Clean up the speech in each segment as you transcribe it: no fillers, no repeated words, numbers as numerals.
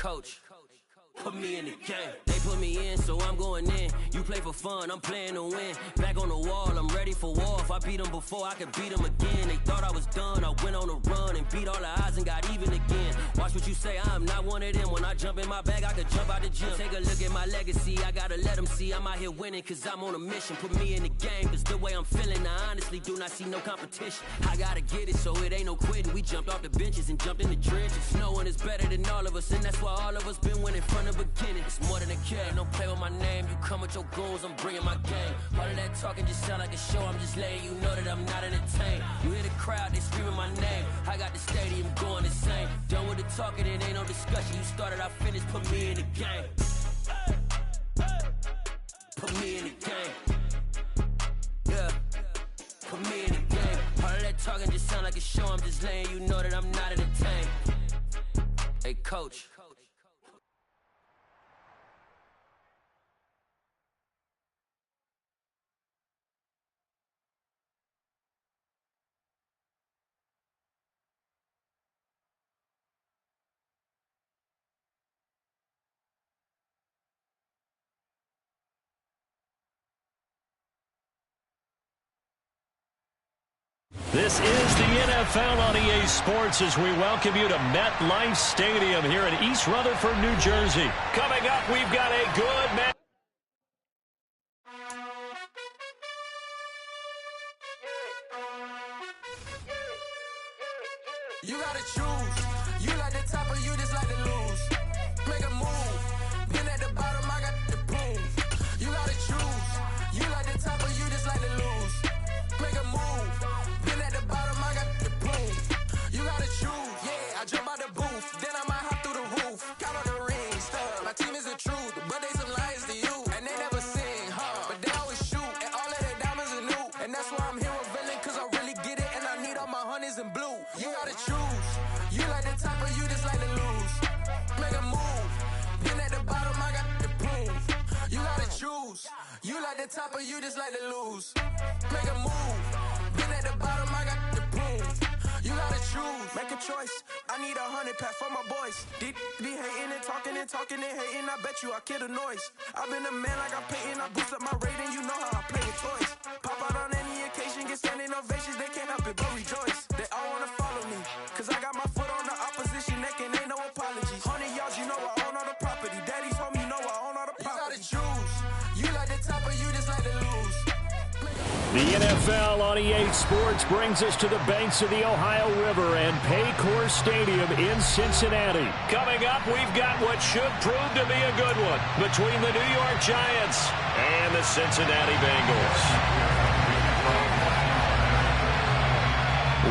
coach, put me in the game. They put me in, so I'm going in. You play for fun, I'm playing to win. Back on the wall, I'm ready for war. If I beat them before, I could beat them again. They thought I was done, I went on a run and beat all the odds and got even again. Watch what you say, I'm not one of them. When I jump in my bag, I could jump out the gym. Take a look at my legacy, I gotta let them see I'm out here winning, cause I'm on a mission. Put me in the game, cause the way I'm feeling, I honestly do not see no competition. I gotta get it, so it ain't no quitting. We jumped off the benches and jumped in the trenches. No one is better than all of us, and that's why all of us been winning from the beginning. It's more than a game, don't play with my name. You come with your goons, I'm bringing my game. All of that talking just sound like a show, I'm just letting you know that I'm not entertained. You hear the crowd, they screaming my name. I got the stadium going insane. Done with the talking, it ain't no discussion. You started, I finished, put me in the game. Put me in the game. Yeah, put me in the game. All of that talking just sound like a show, I'm just letting you know that I'm not entertained. Hey, coach. This is the NFL on EA Sports as we welcome you to MetLife Stadium here in East Rutherford, New Jersey. Coming up, we've got a good match. You gotta choose. You like the top or you just like to lose. Make a move. Been at the bottom, I got the proof. You gotta choose. You like the top or you just like to lose. Make a move. Been at the bottom, I got the proof. You gotta choose. Yeah, I jump out the booth. Then I might hop through the roof. Count on the rings. My team is the truth, but they some liars to you. And they never sing, but they always shoot. And all of their diamonds are new. And that's why I'm here revealing, cause I really get it. And I need all my honeys in blue. You gotta choose. You like the top or you just like to lose. Make a move. Been at the bottom, I got the proof. You gotta choose. You like the top or you just like to lose. Make a move. Been at the bottom, I got the proof. You gotta choose. Make a choice. I need 100 pack for my boys. Deep be hating and talking and hating. I bet you I kill the noise. I've been a man like I'm painting. I boost up my rating. You know how I play with toys. Pop out on any occasion, get standing ovations. They can't help it but rejoice. They all wanna follow me, cause I got my foot on the opposition neck and ain't no apologies. 100 yards, you know I own all the property. Daddy's home, you know I own all the property. You gotta choose. You like the top or you just like to lose. The NFL on EA Sports brings us to the banks of the Ohio River and Paycor Stadium in Cincinnati. Coming up, we've got what should prove to be a good one between the New York Giants and the Cincinnati Bengals.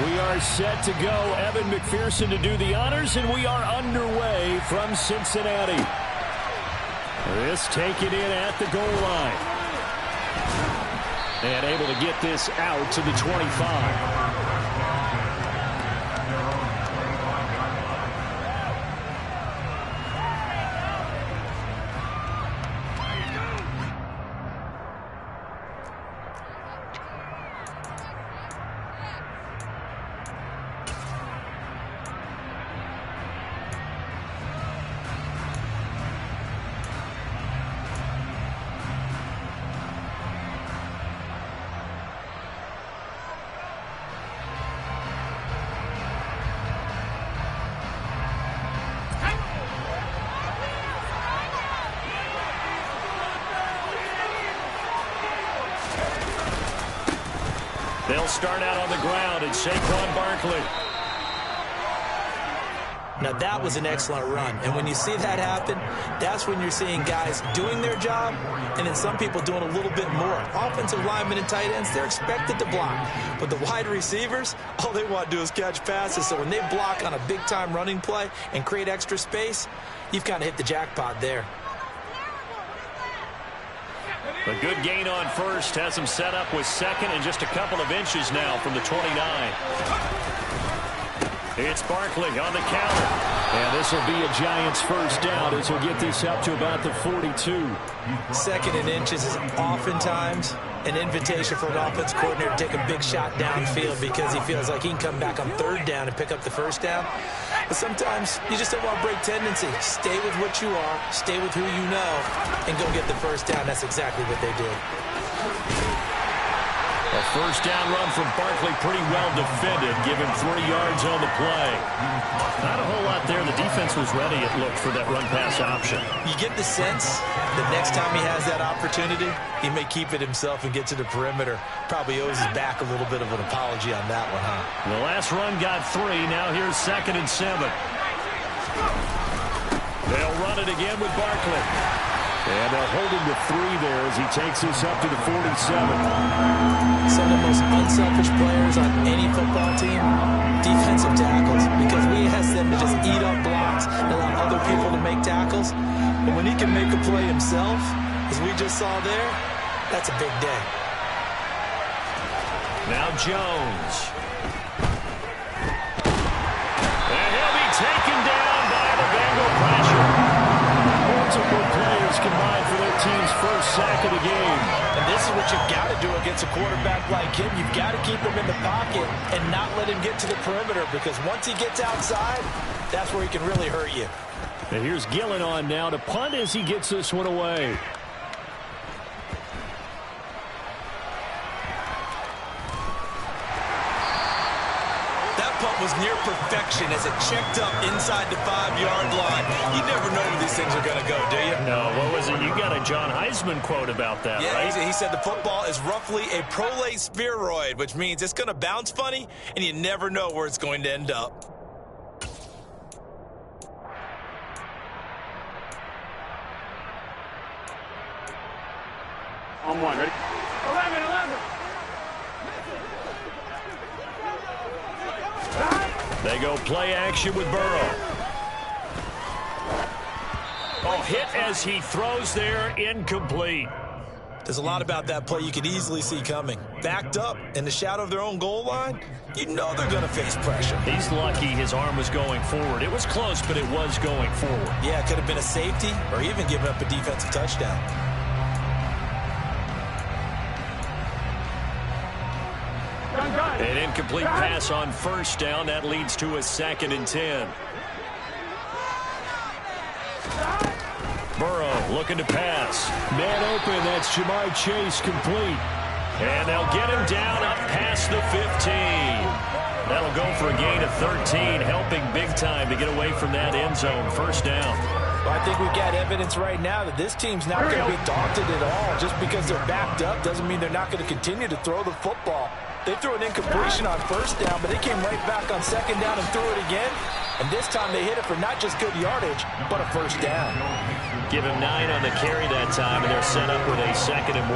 We are set to go. Evan McPherson to do the honors, and we are underway from Cincinnati. This taken in at the goal line. And able to get this out to the 25. They'll start out on the ground, and Saquon Barkley. Now, that was an excellent run. And when you see that happen, that's when you're seeing guys doing their job and then some people doing a little bit more. Offensive linemen and tight ends, they're expected to block. But the wide receivers, all they want to do is catch passes. So when they block on a big-time running play and create extra space, you've kind of hit the jackpot there. A good gain on first has him set up with second and just a couple of inches now from the 29. It's Barkley on the counter. And this will be a Giants first down as he'll get this up to about the 42. Second and inches is oftentimes an invitation for an offensive coordinator to take a big shot downfield because he feels like he can come back on third down and pick up the first down. But sometimes you just don't want to break tendency. Stay with what you are, stay with who you know, and go get the first down. That's exactly what they did. A first down run from Barkley, pretty well defended. Give him 3 yards on the play. Not a whole lot there. The defense was ready, it looked, for that run-pass option. You get the sense that next time he has that opportunity, he may keep it himself and get to the perimeter. Probably owes his back a little bit of an apology on that one, huh? The last run got 3. Now here's 2nd and 7. They'll run it again with Barkley. And they'll hold him to 3 there as he takes this up to the 47. Some of the most unselfish players on any football team, defensive tackles, because we ask them to just eat up blocks and allow other people to make tackles. But when he can make a play himself, as we just saw there, that's a big day. Now Jones. And he'll be taken down by the Bengal pressure. Multiple players combined for their team's first sack of the game. And this is what you've got to do against a quarterback like him. You've got to keep him in the pocket and not let him get to the perimeter, because once he gets outside, that's where he can really hurt you. And here's Gillen on now to punt as he gets this one away. Was near perfection as it checked up inside the 5-yard line. You never know where these things are going to go, do you? No, what was it? You got a John Heisman quote about that, yeah, right? He said the football is roughly a prolate spheroid, which means it's going to bounce funny, and you never know where it's going to end up. On 1, ready? 11. They go play action with Burrow. Oh, hit as he throws there, incomplete. There's a lot about that play you could easily see coming. Backed up in the shadow of their own goal line, you know they're going to face pressure. He's lucky his arm was going forward. It was close, but it was going forward. Yeah, it could have been a safety or even given up a defensive touchdown. An incomplete pass on first down. That leads to a 2nd and 10. Burrow looking to pass. Man open. That's Jamar Chase, complete. And they'll get him down up past the 15. That'll go for a gain of 13, helping big time to get away from that end zone. First down. Well, I think we've got evidence right now that this team's not going to be daunted at all. Just because they're backed up doesn't mean they're not going to continue to throw the football. They threw an incompletion on first down, but they came right back on second down and threw it again. And this time they hit it for not just good yardage, but a first down. Give him 9 on the carry that time, and they're set up with a 2nd and 1.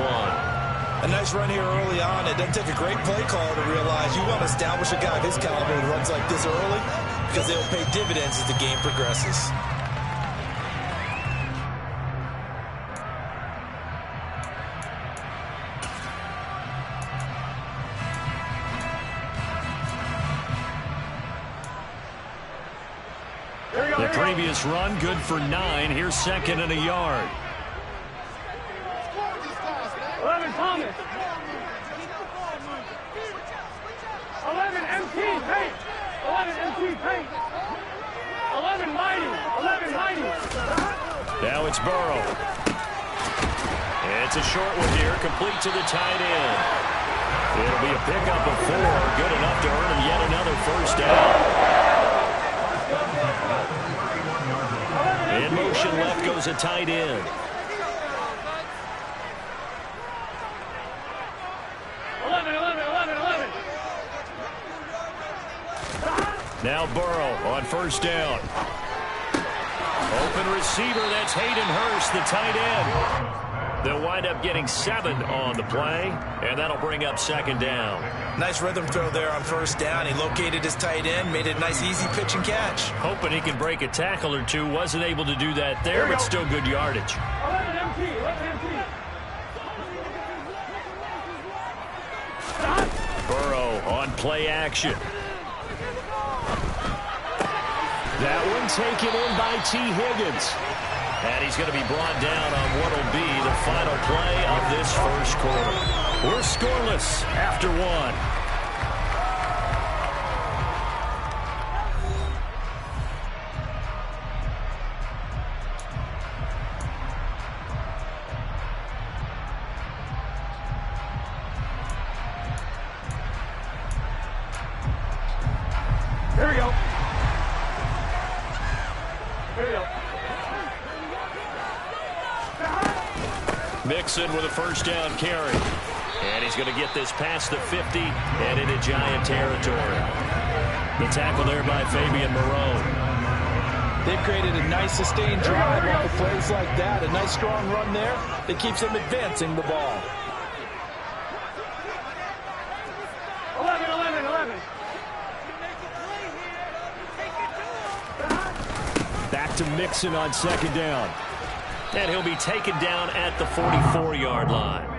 A nice run here early on. It doesn't take a great play caller to realize you want to establish a guy of his caliber who runs like this early, because they'll pay dividends as the game progresses. The previous run, good for 9. Here's 2nd and a yard. 11 Thomas. 11 MT paint. 11 MT paint. 11 Mighty. 11 Mighty. Now it's Burrow. It's a short one here, complete to the tight end. It'll be a pickup of 4, good enough to earn him yet another first down. In motion left goes a tight end. 11. Now Burrow on first down. Open receiver, that's Hayden Hurst, the tight end. They'll wind up getting 7 on the play, and that'll bring up 2nd down. Nice rhythm throw there on first down. He located his tight end, made it a nice easy pitch and catch. Hoping he can break a tackle or two. Wasn't able to do that there, but still good yardage. 11 MT. Burrow on play action. That one taken in by T. Higgins. And he's going to be brought down on what will be the final play of this first quarter. We're scoreless after one. Here we go. Here we go. Mixon with a first down carry. And he's going to get this past the 50 and into Giant territory. The tackle there by Fabian Moreau. They've created a nice sustained drive off of plays like that. A nice strong run there that keeps them advancing the ball. 11. Back to Mixon on second down. And he'll be taken down at the 44-yard line.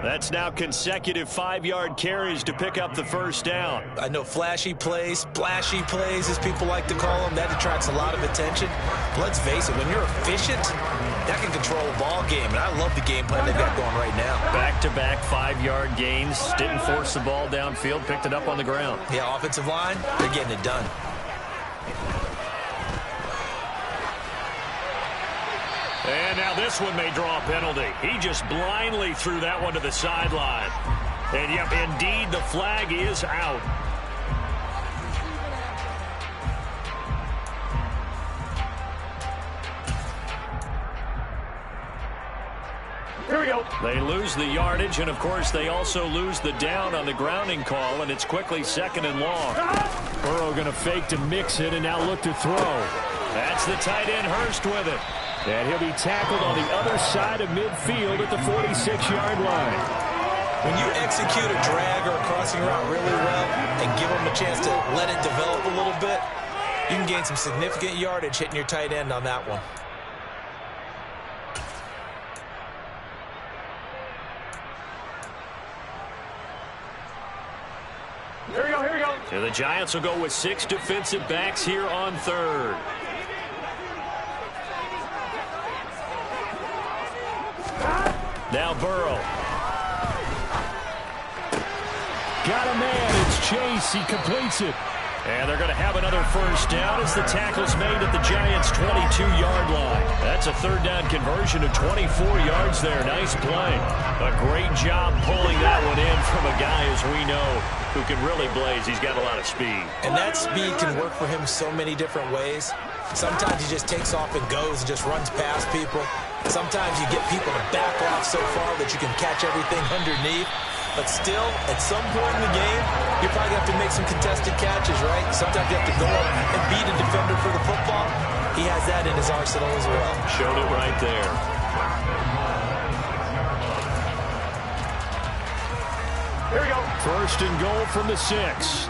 That's now consecutive 5-yard carries to pick up the first down. I know flashy plays, splashy plays, as people like to call them, that attracts a lot of attention. But let's face it, when you're efficient, that can control a ball game. And I love the game plan they've got going right now. Back-to-back 5-yard gains. Didn't force the ball downfield, picked it up on the ground. Yeah, offensive line, they're getting it done. And now this one may draw a penalty. He just blindly threw that one to the sideline. And, yep, indeed, the flag is out. Here we go. They lose the yardage, and, of course, they also lose the down on the grounding call, and it's quickly second and long. Burrow going to fake to Mixon and now look to throw. That's the tight end Hurst with it. And he'll be tackled on the other side of midfield at the 46-yard line. When you execute a drag or a crossing route really well and give them a chance to let it develop a little bit, you can gain some significant yardage hitting your tight end on that one. Here we go. And the Giants will go with 6 defensive backs here on third. Now Burrow. Got a man. It's Chase. He completes it. And they're going to have another first down as the tackle's made at the Giants' 22-yard line. That's a third down conversion of 24 yards there. Nice play. A great job pulling that one in from a guy, as we know, who can really blaze. He's got a lot of speed. And that speed can work for him so many different ways. Sometimes he just takes off and goes and just runs past people. Sometimes you get people to back off so far that you can catch everything underneath. But still, at some point in the game, you're probably going to have to make some contested catches, right? Sometimes you have to go up and beat a defender for the football. He has that in his arsenal as well. Showed it right there. Here we go. First and goal from the 6.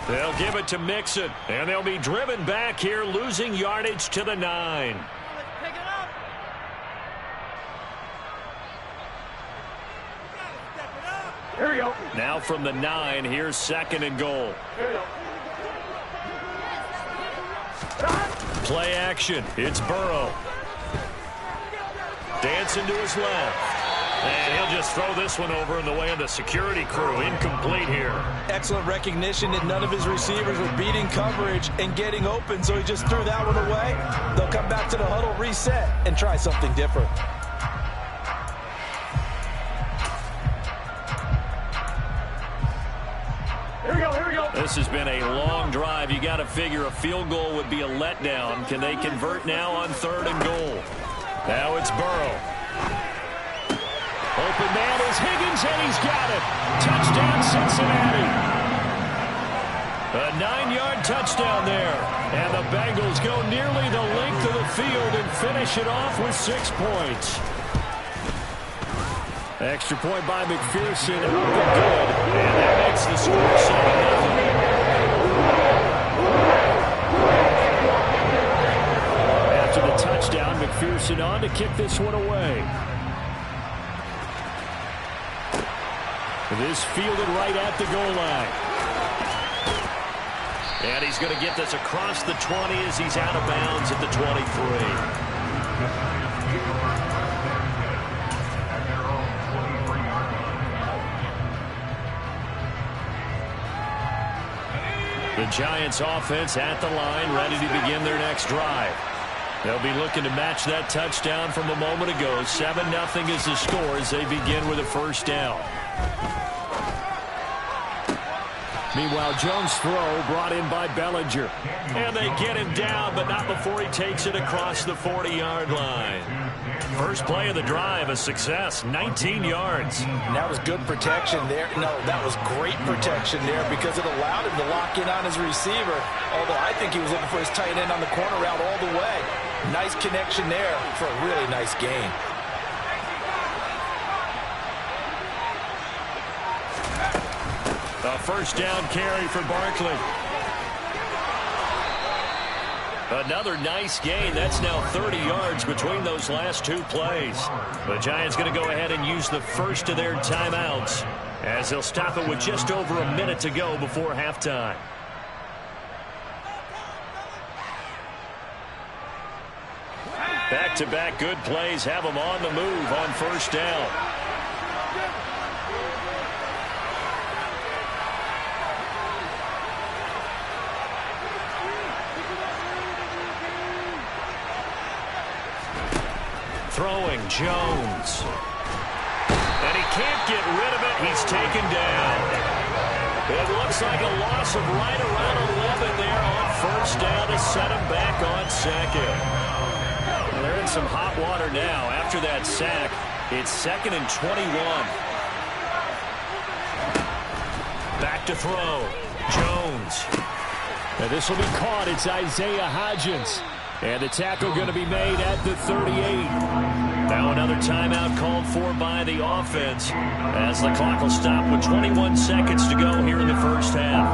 They'll give it to Mixon, and they'll be driven back here, losing yardage to the 9. Here we go. Now from the 9, here's second and goal. Here we go. Play action. It's Burrow. Dancing to his left. And he'll just throw this one over in the way of the security crew. Incomplete here. Excellent recognition that none of his receivers were beating coverage and getting open, so he just threw that one away. They'll come back to the huddle, reset, and try something different. Here we go. This has been a long drive. You got to figure a field goal would be a letdown. Can they convert now on third and goal? Now it's Burrow. Open man is Higgins, and he's got it. Touchdown, Cincinnati. A 9-yard touchdown there. And the Bengals go nearly the length of the field and finish it off with 6 points. Extra point by McPherson. Good. And that makes the score 7-0. After the touchdown, McPherson on to kick this one away. This fielded right at the goal line. And he's going to get this across the 20 as he's out of bounds at the 23. The Giants offense at the line, ready to begin their next drive. They'll be looking to match that touchdown from a moment ago. 7-0 is the score as they begin with a first down. Meanwhile, Jones' throw brought in by Bellinger. And they get him down, but not before he takes it across the 40-yard line. First play of the drive, a success, 19 yards. And that was good protection there. No, that was great protection there because it allowed him to lock in on his receiver, although I think he was looking for his tight end on the corner route all the way. Nice connection there for a really nice gain. A first down carry for Barkley. Another nice gain. That's now 30 yards between those last two plays. The Giants going to go ahead and use the first of their timeouts as they'll stop it with just over a minute to go before halftime. Back-to-back good plays have them on the move on first down. Throwing Jones. And he can't get rid of it. He's taken down. It looks like a loss of right around 11 there on first down to set him back on second. Well, they're in some hot water now. After that sack, it's 2nd and 21. Back to throw. Jones. And this will be caught. It's Isaiah Hodgins. And the tackle going to be made at the 38. Now another timeout called for by the offense as the clock will stop with 21 seconds to go here in the first half.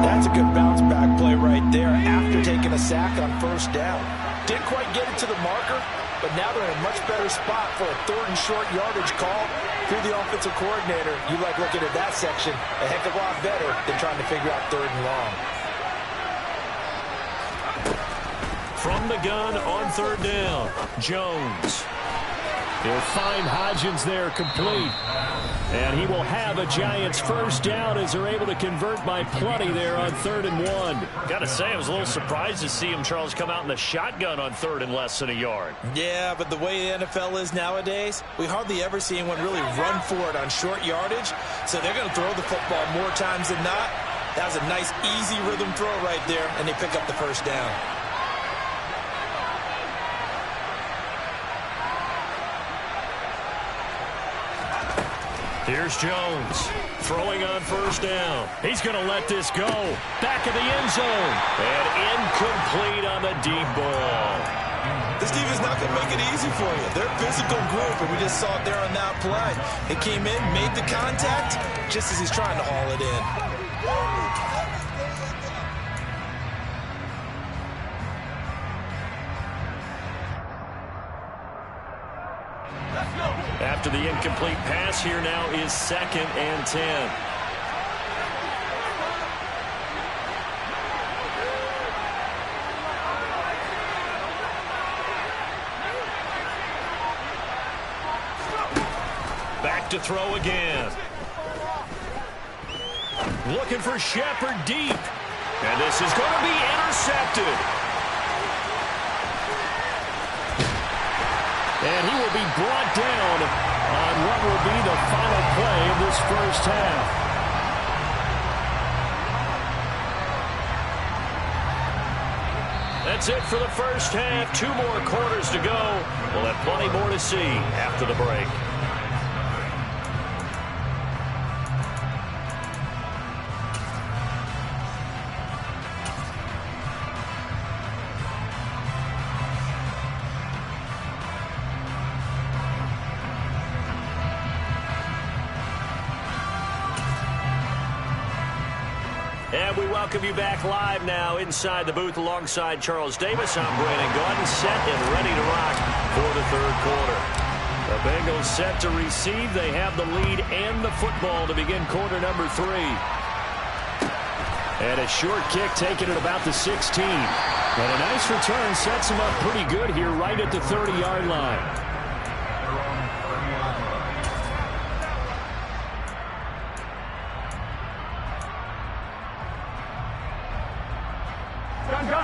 That's a good bounce back play right there after taking a sack on first down. Didn't quite get it to the marker, but now they're in a much better spot for a 3rd and short yardage call. If you're the offensive coordinator, you like looking at that section a heck of a lot better than trying to figure out 3rd and long. From the gun on 3rd down, Jones. He'll find Hodgins there complete. And he will have a Giants first down as they're able to convert by plenty there on 3rd and 1. Got to say, I was a little surprised to see him, Charles, come out in the shotgun on 3rd and less than a yard. Yeah, but the way the NFL is nowadays, we hardly ever see anyone really run for it on short yardage. So they're going to throw the football more times than not. That was a nice, easy rhythm throw right there, and they pick up the first down. Here's Jones throwing on first down. He's going to let this go. Back of the end zone. And incomplete on the deep ball. This defense not going to make it easy for you. They're a physical group, and we just saw it there on that play. It came in, made the contact, just as he's trying to haul it in. After the incomplete pass, here now is 2nd and 10. Back to throw again. Looking for Shepard deep. And this is going to be intercepted. And he will be brought down on what will be the final play of this first half. That's it for the first half. 2 more quarters to go. We'll have plenty more to see after the break. And we welcome you back live now inside the booth alongside Charles Davis. I'm Brandon Gaudin, set and ready to rock for the 3rd quarter. The Bengals set to receive. They have the lead and the football to begin quarter number 3. And a short kick taken at about the 16. And a nice return sets him up pretty good here right at the 30-yard line.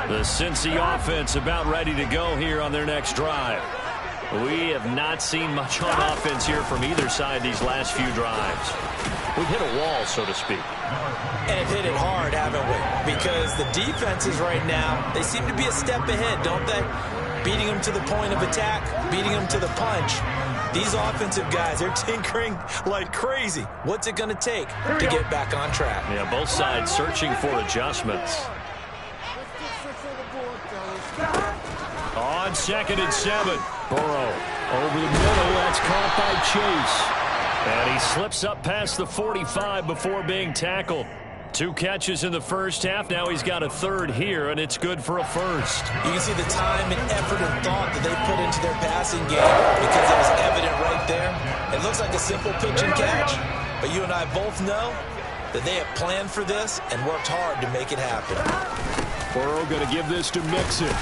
The Cincy offense about ready to go here on their next drive. We have not seen much on offense here from either side these last few drives. We've hit a wall, so to speak. And hit it hard, haven't we? Because the defenses right now, they seem to be a step ahead, don't they? Beating them to the point of attack, beating them to the punch. These offensive guys, they're tinkering like crazy. What's it going to take to get back on track? Yeah, both sides searching for adjustments. On 2nd and 7. Burrow over the middle. That's caught by Chase. And he slips up past the 45 before being tackled. 2 catches in the first half. Now he's got a third here, and it's good for a first. You can see the time and effort and thought that they put into their passing game because it was evident right there. It looks like a simple pitch and catch, but you and I both know that they have planned for this and worked hard to make it happen. Burrow going to give this to Mixon.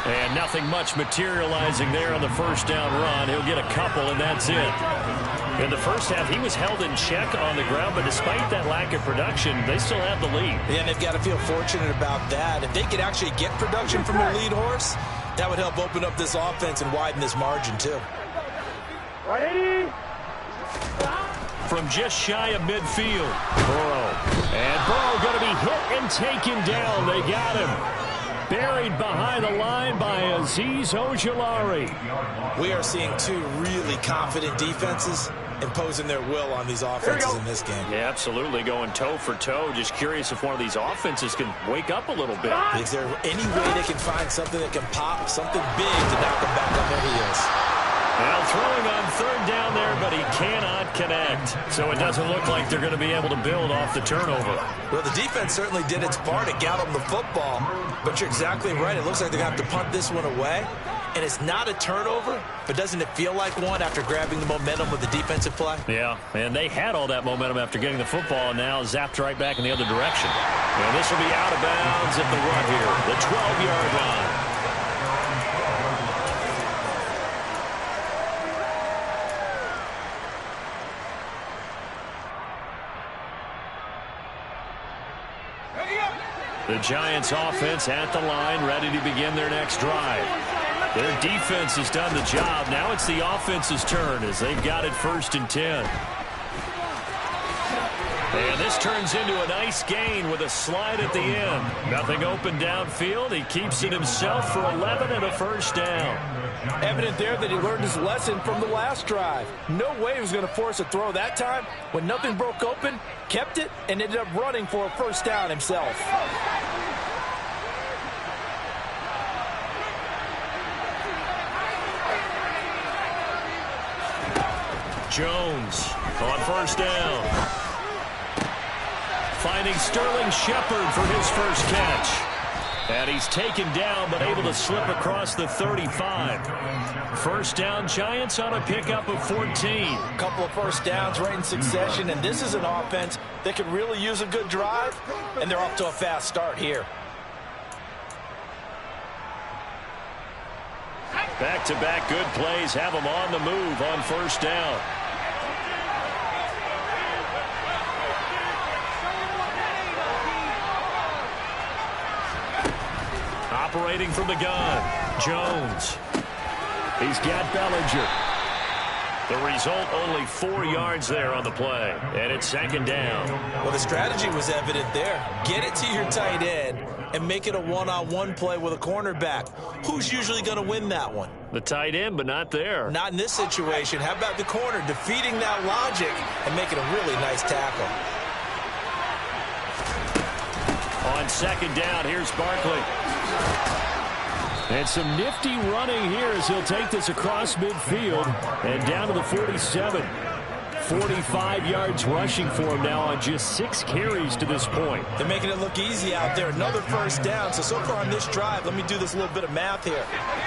And nothing much materializing there on the first down run. He'll get a couple, and that's it. In the first half, he was held in check on the ground, but despite that lack of production, they still have the lead. Yeah, and they've got to feel fortunate about that. If they could actually get production from their lead horse, that would help open up this offense and widen this margin, too. From just shy of midfield, Burrow. And Burrow going to be hit and taken down. They got him. Buried behind the line by Azeez Ojulari. We are seeing 2 really confident defenses imposing their will on these offenses in this game. Yeah, absolutely, going toe for toe. Just curious if one of these offenses can wake up a little bit. Is there any way they can find something that can pop, something big to knock them back on their heels? Now throwing on 3rd down there, but he cannot connect. So it doesn't look like they're going to be able to build off the turnover. Well, the defense certainly did its part to get them the football. But you're exactly right. It looks like they're going to have to punt this one away. And it's not a turnover, but doesn't it feel like one after grabbing the momentum with the defensive play? Yeah, and they had all that momentum after getting the football, and now zapped right back in the other direction. And this will be out of bounds at the run here, the 12-yard line. The Giants offense at the line, ready to begin their next drive. Their defense has done the job. Now it's the offense's turn as they've got it 1st and 10. And this turns into a nice gain with a slide at the end. Nothing open downfield. He keeps it himself for 11 and a first down. Evident there that he learned his lesson from the last drive. No way he was going to force a throw that time. When nothing broke open, kept it, and ended up running for a first down himself. Jones on 1st down. Finding Sterling Shepard for his first catch. And he's taken down, but able to slip across the 35. First down, Giants on a pickup of 14. A couple of first downs right in succession, and this is an offense that could really use a good drive, and they're off to a fast start here. Back-to-back good plays have them on the move on 1st down. Operating from the gun, Jones. He's got Bellinger. The result, only 4 yards there on the play, and it's 2nd down. Well, the strategy was evident there. Get it to your tight end and make it a one-on-one play with a cornerback. Who's usually going to win that one? The tight end, but not there. Not in this situation. How about the corner defeating that logic and making a really nice tackle? On 2nd down, here's Barkley. And some nifty running here as he'll take this across midfield and down to the 47. 45 yards rushing for him now on just 6 carries to this point. They're making it look easy out there. Another first down. So far on this drive, let me do this little bit of math here.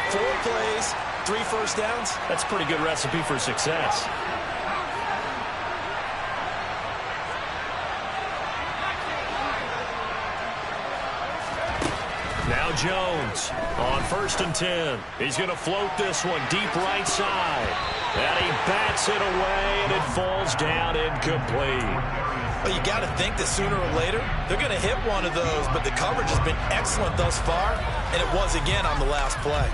4 plays, 3 first downs? That's a pretty good recipe for success. Now Jones on 1st and 10. He's going to float this one deep right side. And he bats it away, and it falls down incomplete. Well, you got to think that sooner or later they're going to hit one of those, but the coverage has been excellent thus far, and it was again on the last play.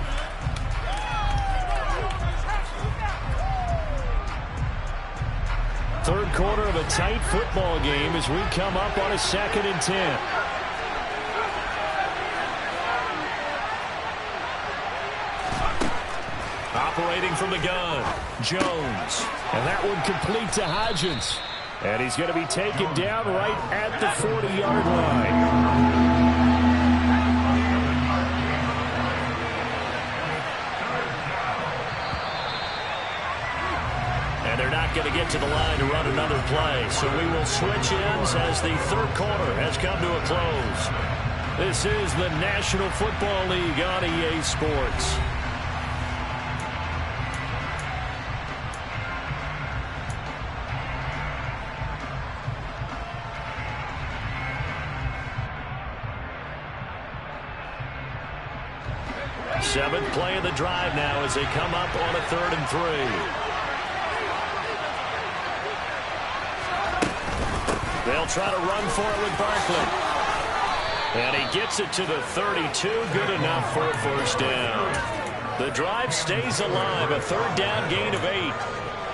Third quarter of a tight football game as we come up on a 2nd and 10. Operating from the gun, Jones. And that one complete to Hodgins. And he's going to be taken down right at the 40-yard line. And they're not going to get to the line to run another play. So we will switch ends as the third quarter has come to a close. This is the National Football League on EA Sports. Seventh play of the drive now as they come up on a 3rd and 3. They'll try to run for it with Barkley. And he gets it to the 32. Good enough for a first down. The drive stays alive. A 3rd down gain of 8.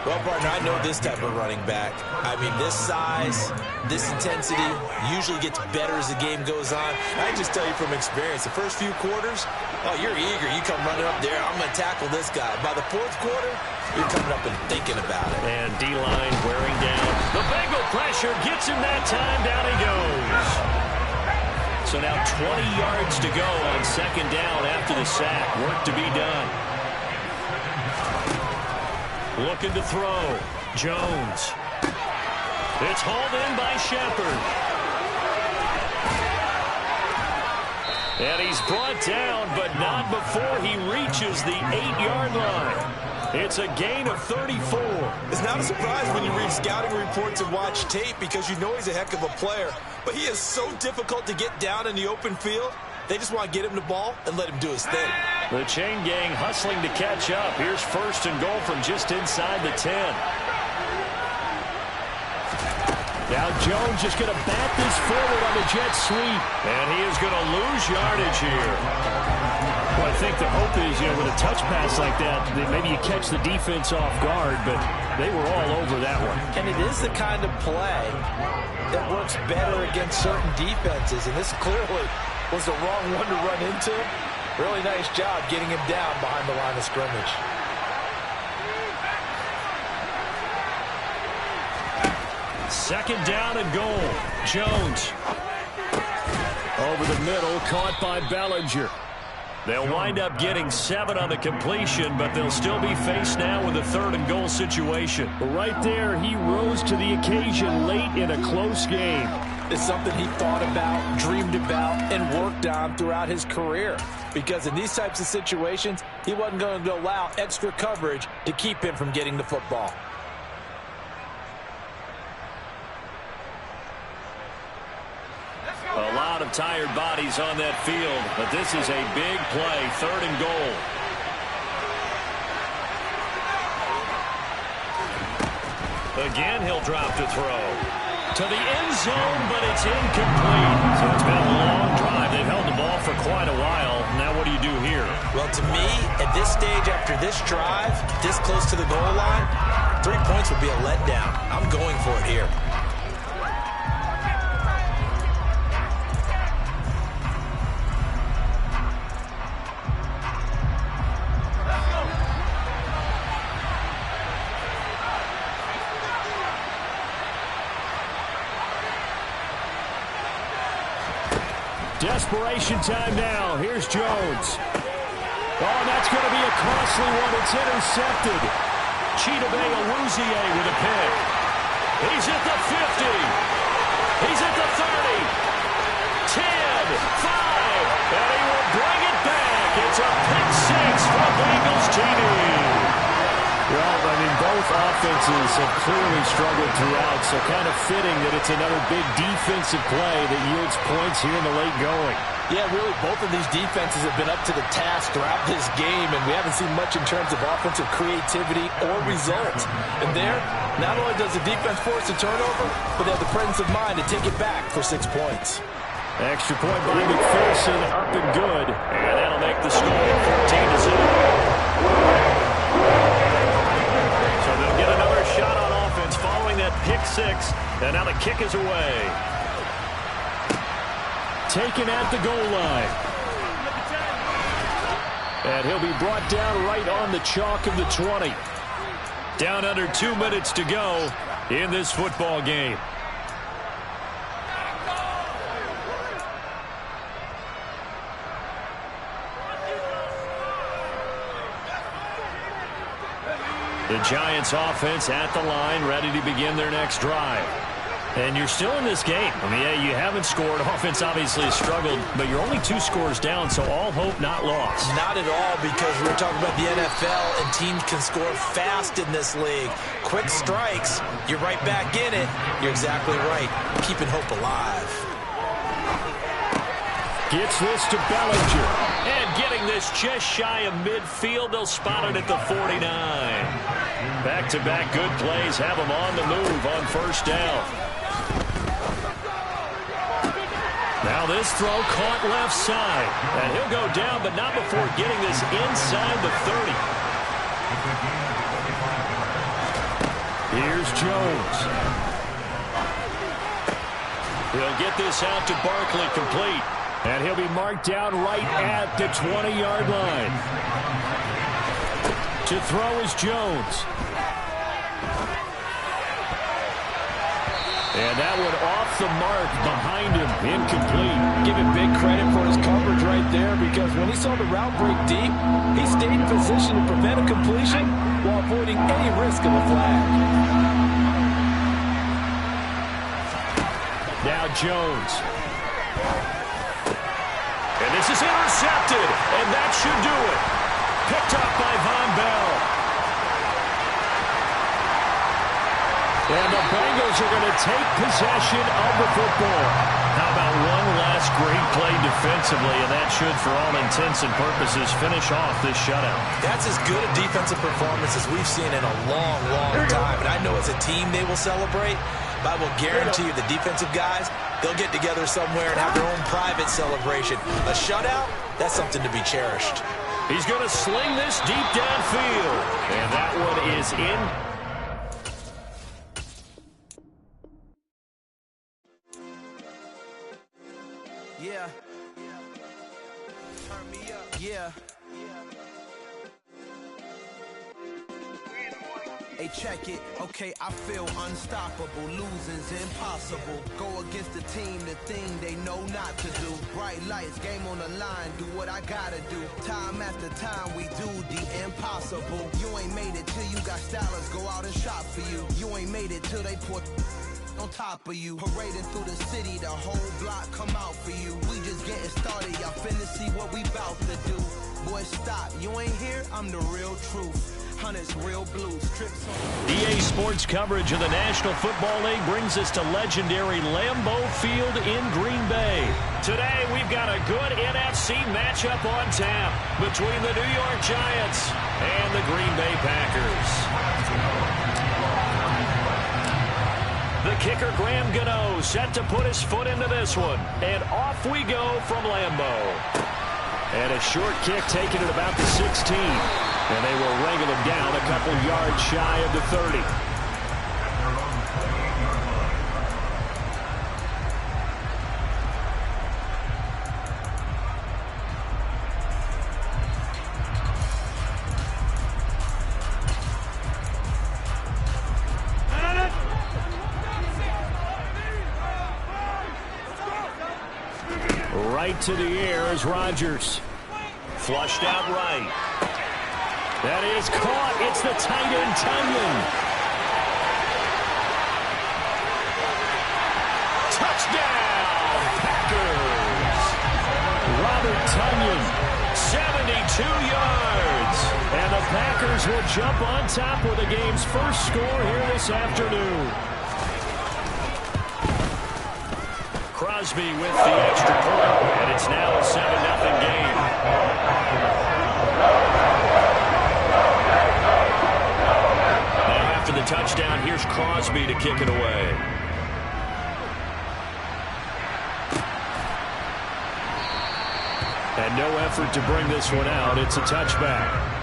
Well, partner, I know this type of running back. I mean, this size, this intensity usually gets better as the game goes on. I just tell you from experience, the first few quarters, oh, you're eager. You come running up there, I'm going to tackle this guy. By the 4th quarter, you're coming up and thinking about it. And D-line wearing down. The Bengal pressure gets him that time. Down he goes. So now 20 yards to go on 2nd down after the sack. Work to be done. Looking to throw. Jones. It's hauled in by Shepard. And he's brought down, but not before he reaches the 8-yard line. It's a gain of 34. It's not a surprise when you read scouting reports and watch tape because you know he's a heck of a player. But he is so difficult to get down in the open field. They just want to get him the ball and let him do his thing. The chain gang hustling to catch up. Here's 1st and goal from just inside the 10. Now Jones just going to bat this forward on the jet sweep. And he is going to lose yardage here. Well, I think the hope is, with a touch pass like that, that maybe you catch the defense off guard, but they were all over that one. And it is the kind of play that works better against certain defenses, and this clearly was the wrong one to run into. Really nice job getting him down behind the line of scrimmage. Second down and goal. Jones. Over the middle, caught by Bellinger. They'll wind up getting 7 on the completion, but they'll still be faced now with a 3rd and goal situation. Right there, he rose to the occasion late in a close game. It's something he thought about, dreamed about, and worked on throughout his career. Because in these types of situations, he wasn't going to allow extra coverage to keep him from getting the football. A lot of tired bodies on that field, but this is a big play, 3rd and goal. Again, he'll drop to throw. To the end zone, but it's incomplete. So it's been a long drive. They've held the ball for quite a while. Now what do you do here? Well, to me, at this stage after this drive, this close to the goal line, 3 points would be a letdown. I'm going for it here. Desperation time now. Here's Jones. Oh, that's going to be a costly one. It's intercepted. Chidobe Awuzie with a pick. He's at the 50. He's at the 30. 10, 5, and he will bring it back. It's a pick 6 for Bengals TD. offenses have clearly struggled throughout, so kind of fitting that it's another big defensive play that yields points here in the late going. Yeah, really, both of these defenses have been up to the task throughout this game, and we haven't seen much in terms of offensive creativity or results. And there, not only does the defense force a turnover, but they have the presence of mind to take it back for 6 points. Extra point by McPherson, up and good, and that'll make the score 14-0. So they'll get another shot on offense following that pick six, and now the kick is away. Taken at the goal line. And he'll be brought down right on the chalk of the 20. Down under 2 minutes to go in this football game. The Giants offense at the line, ready to begin their next drive. And you're still in this game. I mean, yeah, you haven't scored. Offense obviously has struggled, but you're only 2 scores down, so all hope not lost. Not at all, because we're talking about the NFL, and teams can score fast in this league. Quick strikes, you're right back in it. You're exactly right. Keeping hope alive. Gets this to Bellinger. And getting this just shy of midfield. They'll spot it at the 49. Back-to-back good plays have them on the move on first down. Now this throw caught left side. And he'll go down, but not before getting this inside the 30. Here's Jones. He'll get this out to Barkley complete. And he'll be marked down right at the 20-yard line. To throw is Jones. And that one off the mark behind him, incomplete. Give him big credit for his coverage right there, because when he saw the route break deep, he stayed in position to prevent a completion while avoiding any risk of a flag. Now Jones. And this is intercepted, and that should do it. Picked up by Von Bell. And the Bengals are going to take possession of the football. How about one last great play defensively, and that should, for all intents and purposes, finish off this shutout. That's as good a defensive performance as we've seen in a long, long time. And I know as a team they will celebrate, but I will guarantee you the defensive guys, they'll get together somewhere and have their own private celebration. A shutout, that's something to be cherished. He's going to sling this deep downfield. And that one is in. Yeah. Turn me up. Yeah. Hey, check it. Okay, I feel unstoppable. Losing's impossible. Go against the team, the thing they know not to do. Bright lights, game on the line. Do what I gotta do. Time after time, we do the impossible. You ain't made it till you got stylers go out and shop for you. You ain't made it till they put on top of you. Parading through the city, the whole block come out for you. We just getting started, y'all finna see what we bout to do. Boy, stop, you ain't here, I'm the real truth. Hunters, real blues, trips on. EA Sports coverage of the National Football League brings us to legendary Lambeau Field in Green Bay. Today, we've got a good NFC matchup on tap between the New York Giants and the Green Bay Packers. The kicker, Graham Gano, set to put his foot into this one. And off we go from Lambeau. And a short kick taken at about the 16. And they will wrangle him down a couple yards shy of the 30. Right to the air is Rodgers. Flushed out right. That is caught. It's the tight end, Tonyan. Touchdown, Packers. Robert Tonyan 72 yards. And the Packers will jump on top with the game's first score here this afternoon. Crosby with the extra point, and it's now a 7-0 game. Now after the touchdown, here's Crosby to kick it away. And no effort to bring this one out. It's a touchback.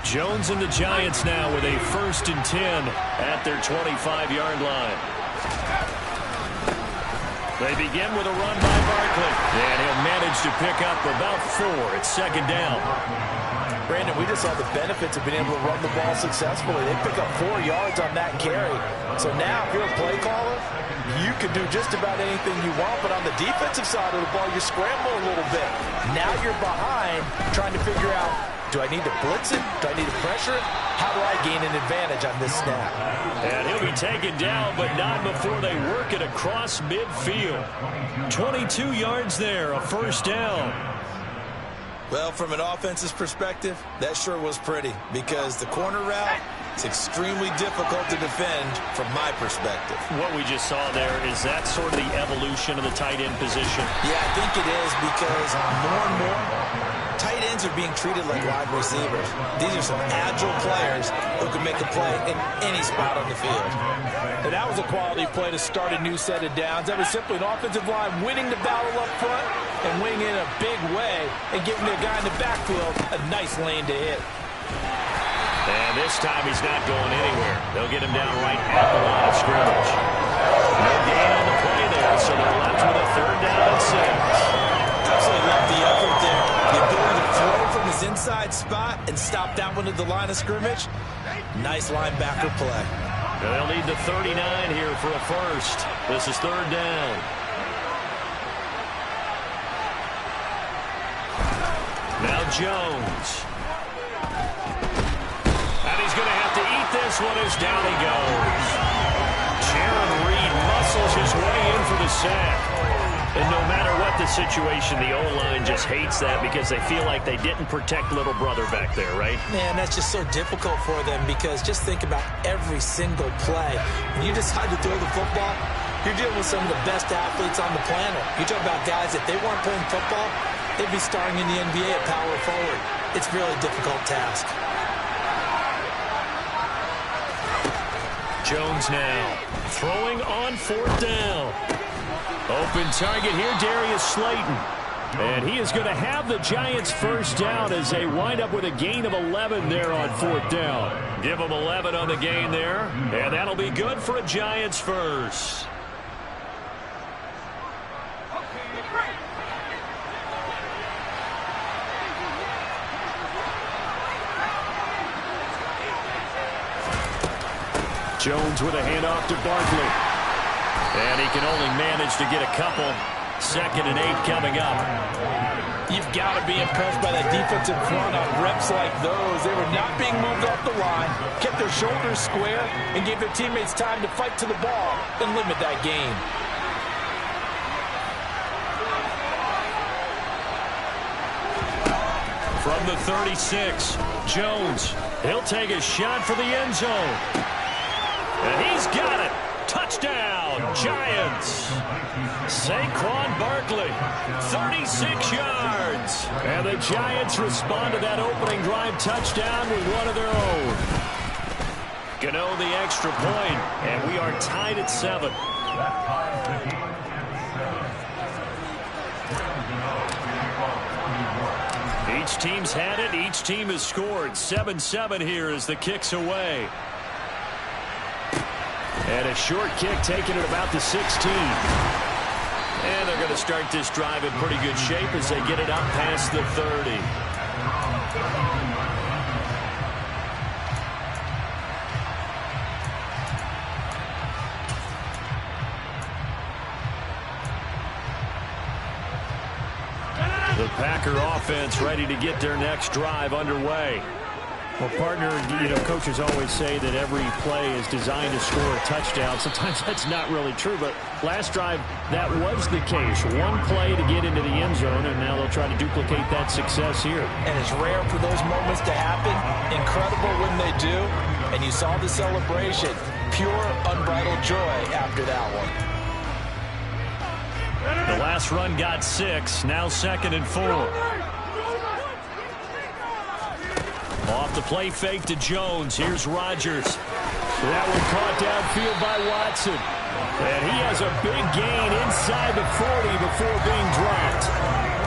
Jones and the Giants now with a 1st and 10 at their 25-yard line. They begin with a run by Barkley, and he'll manage to pick up about 4. It's 2nd down. Brandon, we just saw the benefits of being able to run the ball successfully. They pick up 4 yards on that carry. So now, if you're a play caller, you can do just about anything you want, but on the defensive side of the ball, you scramble a little bit. Now you're behind, trying to figure out, do I need to blitz it? Do I need to pressure it? How do I gain an advantage on this snap? And he'll be taken down, but not before they work it across midfield. 22 yards there, a 1st down. Well, from an offense's perspective, that sure was pretty because the corner route is extremely difficult to defend from my perspective. What we just saw there, is that sort of the evolution of the tight end position? Yeah, I think it is because more and more tight ends are being treated like wide receivers. These are some agile players who can make a play in any spot on the field. And that was a quality play to start a new set of downs. That was simply an offensive line winning the battle up front and winning in a big way and giving the guy in the backfield a nice lane to hit. And this time he's not going anywhere. They'll get him down right at the line of scrimmage. No gain on the play there, so they're left with a 3rd down and 6. Absolutely love the effort there. The ability to throw from his inside spot and stop that one at the line of scrimmage. Nice linebacker play. They'll need the 39 here for a 1st. This is 3rd down. Now Jones. And he's going to have to eat this one as down he goes. Jaron Reed muscles his way in for the sack. And no matter what the situation, the O-line just hates that because they feel like they didn't protect little brother back there, right? Man, that's just so difficult for them because just think about every single play. When you decide to throw the football, you're dealing with some of the best athletes on the planet. You talk about guys, if they weren't playing football, they'd be starring in the NBA at power forward. It's a really difficult task. Jones now throwing on 4th down. Open target here, Darius Slayton. And he is going to have the Giants' 1st down as they wind up with a gain of 11 there on 4th down. Give them 11 on the gain there, and that'll be good for a Giants 1st. Jones with a handoff to Barkley. And he can only manage to get a couple. 2nd and 8 coming up. You've got to be impressed by that defensive front on reps like those. They were not being moved off the line, kept their shoulders square, and gave their teammates time to fight to the ball and limit that gain. From the 36, Jones. He'll take a shot for the end zone. And he's got it. Touchdown, Giants. Saquon Barkley, 36 yards. And the Giants respond to that opening drive touchdown with one of their own. Gano the extra point, and we are tied at 7. Each team's had it. Each team has scored. 7-7 here as the kick's away. And a short kick taken at about the 16. And they're going to start this drive in pretty good shape as they get it up past the 30. The Packer offense ready to get their next drive underway. Well, partner, coaches always say that every play is designed to score a touchdown. Sometimes that's not really true, but last drive, that was the case. One play to get into the end zone, and now they'll try to duplicate that success here. And it's rare for those moments to happen. Incredible when they do. And you saw the celebration. Pure, unbridled joy after that one. The last run got 6. Now 2nd and 4. Off the play fake to Jones. Here's Rodgers. That one caught downfield by Watson. And he has a big gain inside the 40 before being dropped.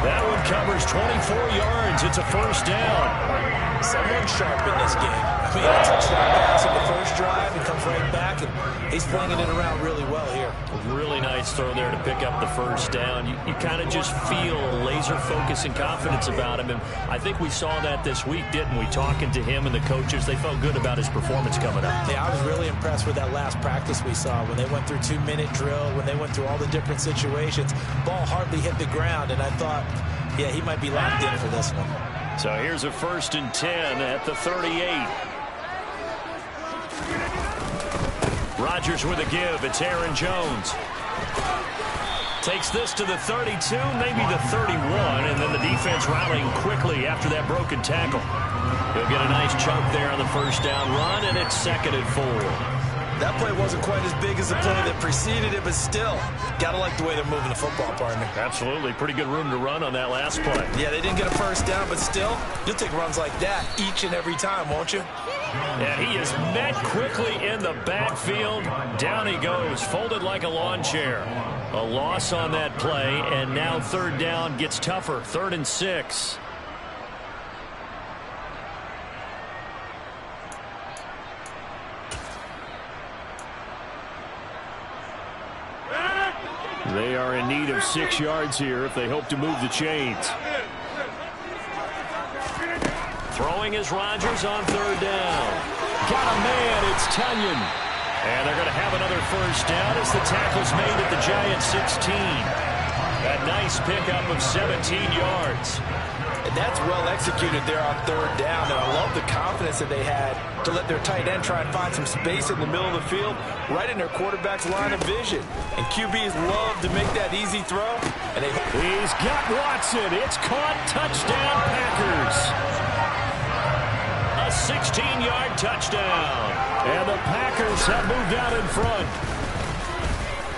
That one covers 24 yards. It's a first down. Someone sharp in this game. I mean, a touchdown pass in the first drive and comes right back, and he's flinging it around really well here. A really nice throw there to pick up the first down. You kind of just feel laser focus and confidence about him, and I think we saw that this week, didn't we? Talking to him and the coaches, they felt good about his performance coming up. Yeah, I was really impressed with that last practice we saw when they went through 2-minute drill, when they went through all the different situations. Ball hardly hit the ground, and I thought, yeah, he might be locked in for this one. So here's a 1st and 10 at the 38. Rodgers with a give. It's Aaron Jones. Takes this to the 32, maybe the 31, and then the defense rallying quickly after that broken tackle. He'll get a nice chunk there on the first down run, and it's 2nd and 4. That play wasn't quite as big as the play that preceded it, but still, gotta like the way they're moving the football, partner. Absolutely. Pretty good room to run on that last play. Yeah, they didn't get a first down, but still, you'll take runs like that each and every time, won't you? And he is met quickly in the backfield. Down he goes, folded like a lawn chair. A loss on that play, and now 3rd down gets tougher. 3rd and 6. They are in need of 6 yards here if they hope to move the chains. Throwing is Rodgers on 3rd down. Got a man, it's Tunyon. And they're going to have another first down as the tackle's made at the Giants 16. A nice pickup of 17 yards. And that's well executed there on 3rd down. And I love the confidence that they had to let their tight end try and find some space in the middle of the field, right in their quarterback's line of vision. And QBs love to make that easy throw. And he's got Watson. It's caught. Touchdown, Packers. A 16-yard touchdown. And the Packers have moved out in front.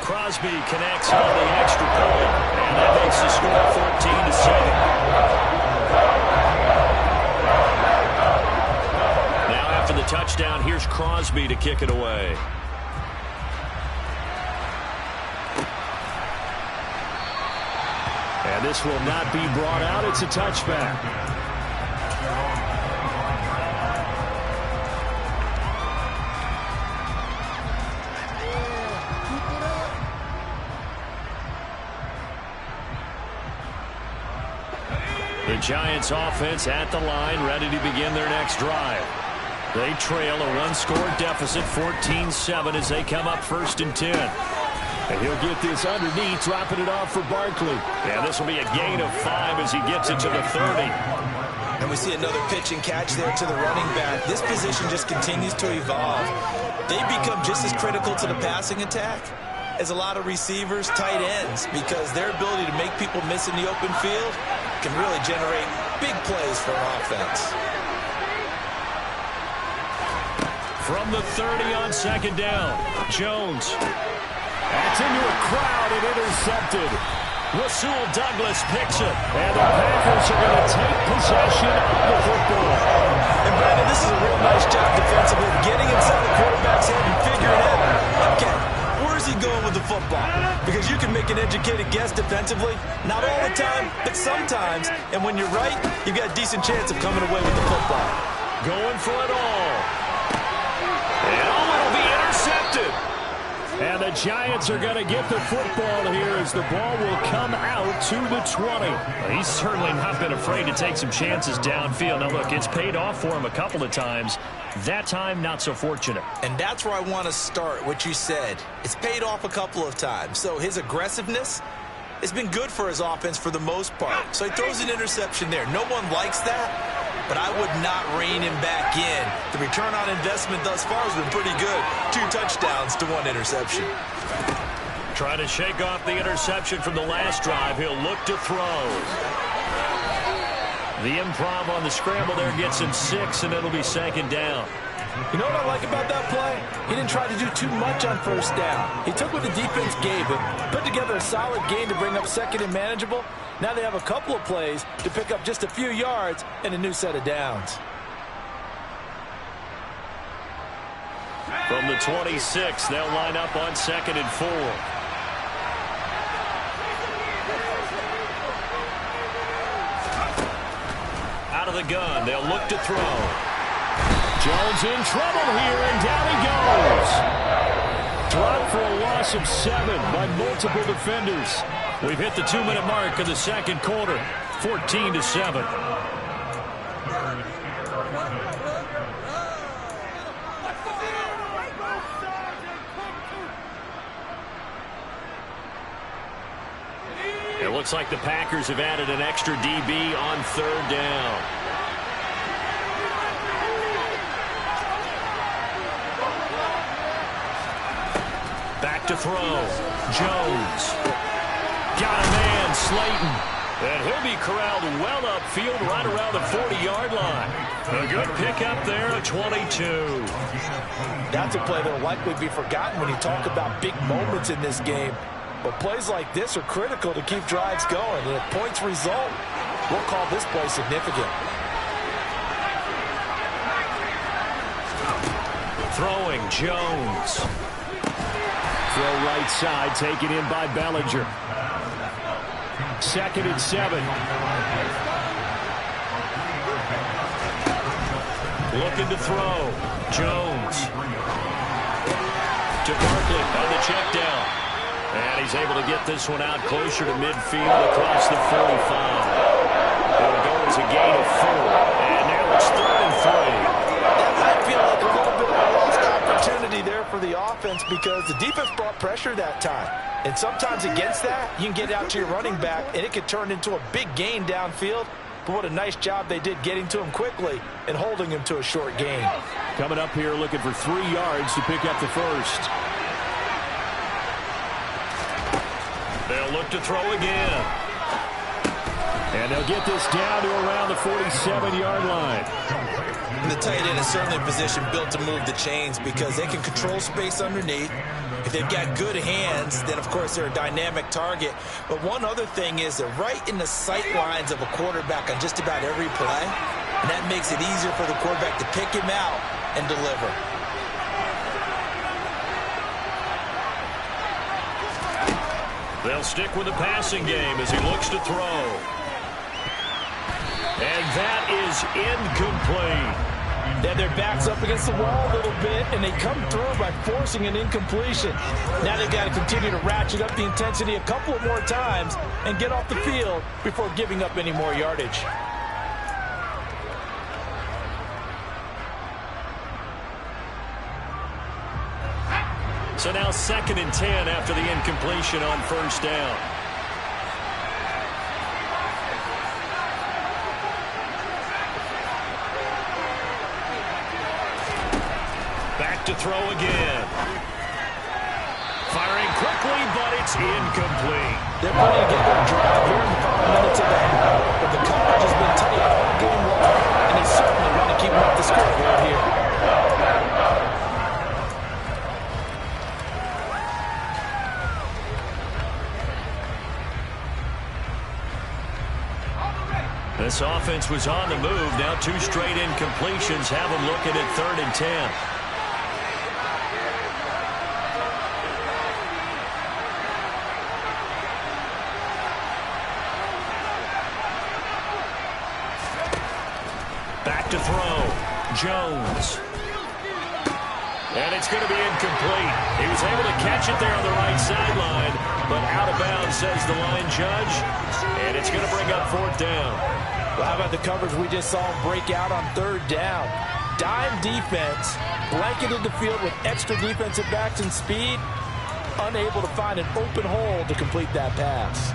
Crosby connects on the extra point. And that makes the score 14-7. Now after the touchdown, here's Crosby to kick it away. And this will not be brought out. It's a touchback. The Giants offense at the line, ready to begin their next drive. They trail a one-score deficit, 14-7, as they come up 1st and 10. And he'll get this underneath, dropping it off for Barkley. And this will be a gain of 5 as he gets it to the 30. And we see another pitch and catch there to the running back. This position just continues to evolve. They become just as critical to the passing attack as a lot of receivers, tight ends, because their ability to make people miss in the open field can really generate big plays for an offense. From the 30 on 2nd down, Jones. That's into a crowd and intercepted. Rasul Douglas picks it, and the Packers are going to take possession of the football. And Brandon, this is a real nice job defensively, getting inside the quarterback's head and figuring out, okay, where's he going with the football? Because you can make an educated guess defensively, not all the time, but sometimes. And when you're right, you've got a decent chance of coming away with the football. Going for it all. And it'll be intercepted. And the Giants are going to get the football here as the ball will come out to the 20. Well, he's certainly not been afraid to take some chances downfield. Now, look, it's paid off for him a couple of times. That time, not so fortunate. And that's where I want to start, what you said. It's paid off a couple of times. So his aggressiveness has been good for his offense for the most part. So he throws an interception there. No one likes that. but I would not rein him back in. The return on investment thus far has been pretty good. 2 touchdowns to 1 interception. Trying to shake off the interception from the last drive. He'll look to throw. The improv on the scramble there gets him 6, and it'll be 2nd down. You know what I like about that play? He didn't try to do too much on 1st down. He took what the defense gave him, put together a solid gain to bring up 2nd and manageable. Now they have a couple of plays to pick up just a few yards and a new set of downs. From the 26, they'll line up on 2nd and 4. Out of the gun, they'll look to throw. Jones in trouble here, and down he goes. Dropped for a loss of 7 by multiple defenders. We've hit the 2-minute mark of the 2nd quarter, 14-7. It looks like the Packers have added an extra DB on 3rd down. Back to throw. Jones. Got a man, Slayton. And he'll be corralled well upfield right around the 40-yard line. A good pickup there at 22. That's a play that will likely be forgotten when you talk about big moments in this game. But plays like this are critical to keep drives going. And if points result, we'll call this play significant. Throwing, Jones. Throw right side, taken in by Bellinger. 2nd and 7. Looking to throw. Jones. To Barkley on the check down. And he's able to get this one out closer to midfield across the 45. It'll go as a gain of 4. And now it's 3rd and 3. That might feel like a little bit of a lost opportunity there for the offense because the defense brought pressure that time. And sometimes against that, you can get out to your running back, and it could turn into a big gain downfield. But what a nice job they did getting to him quickly and holding him to a short gain. Coming up here looking for 3 yards to pick up the first. They'll look to throw again. And they'll get this down to around the 47-yard line. And the tight end is certainly a position built to move the chains because they can control space underneath. If they've got good hands, then, of course, they're a dynamic target. But one other thing is they're right in the sight lines of a quarterback on just about every play. And that makes it easier for the quarterback to pick him out and deliver. They'll stick with the passing game as he looks to throw. And that is incomplete. And their back's up against the wall a little bit, and they come through by forcing an incompletion. Now they've got to continue to ratchet up the intensity a couple of more times and get off the field before giving up any more yardage. So now 2nd and 10 after the incompletion on 1st down. Back to throw again. Firing quickly, but it's incomplete. They're putting together a drive here in the final minutes of the half. But the coverage has been tight all game long, and they certainly want to keep them off the scoreboard here. This offense was on the move. Now 2 straight incompletions have them looking at 3rd and 10. Back to throw. Jones. And it's going to be incomplete. He was able to catch it there on the right sideline, but out of bounds, says the line judge. And it's going to bring up 4th down. Well, how about the coverage we just saw him break out on 3rd down? Dime defense, blanketed the field with extra defensive backs and speed, unable to find an open hole to complete that pass.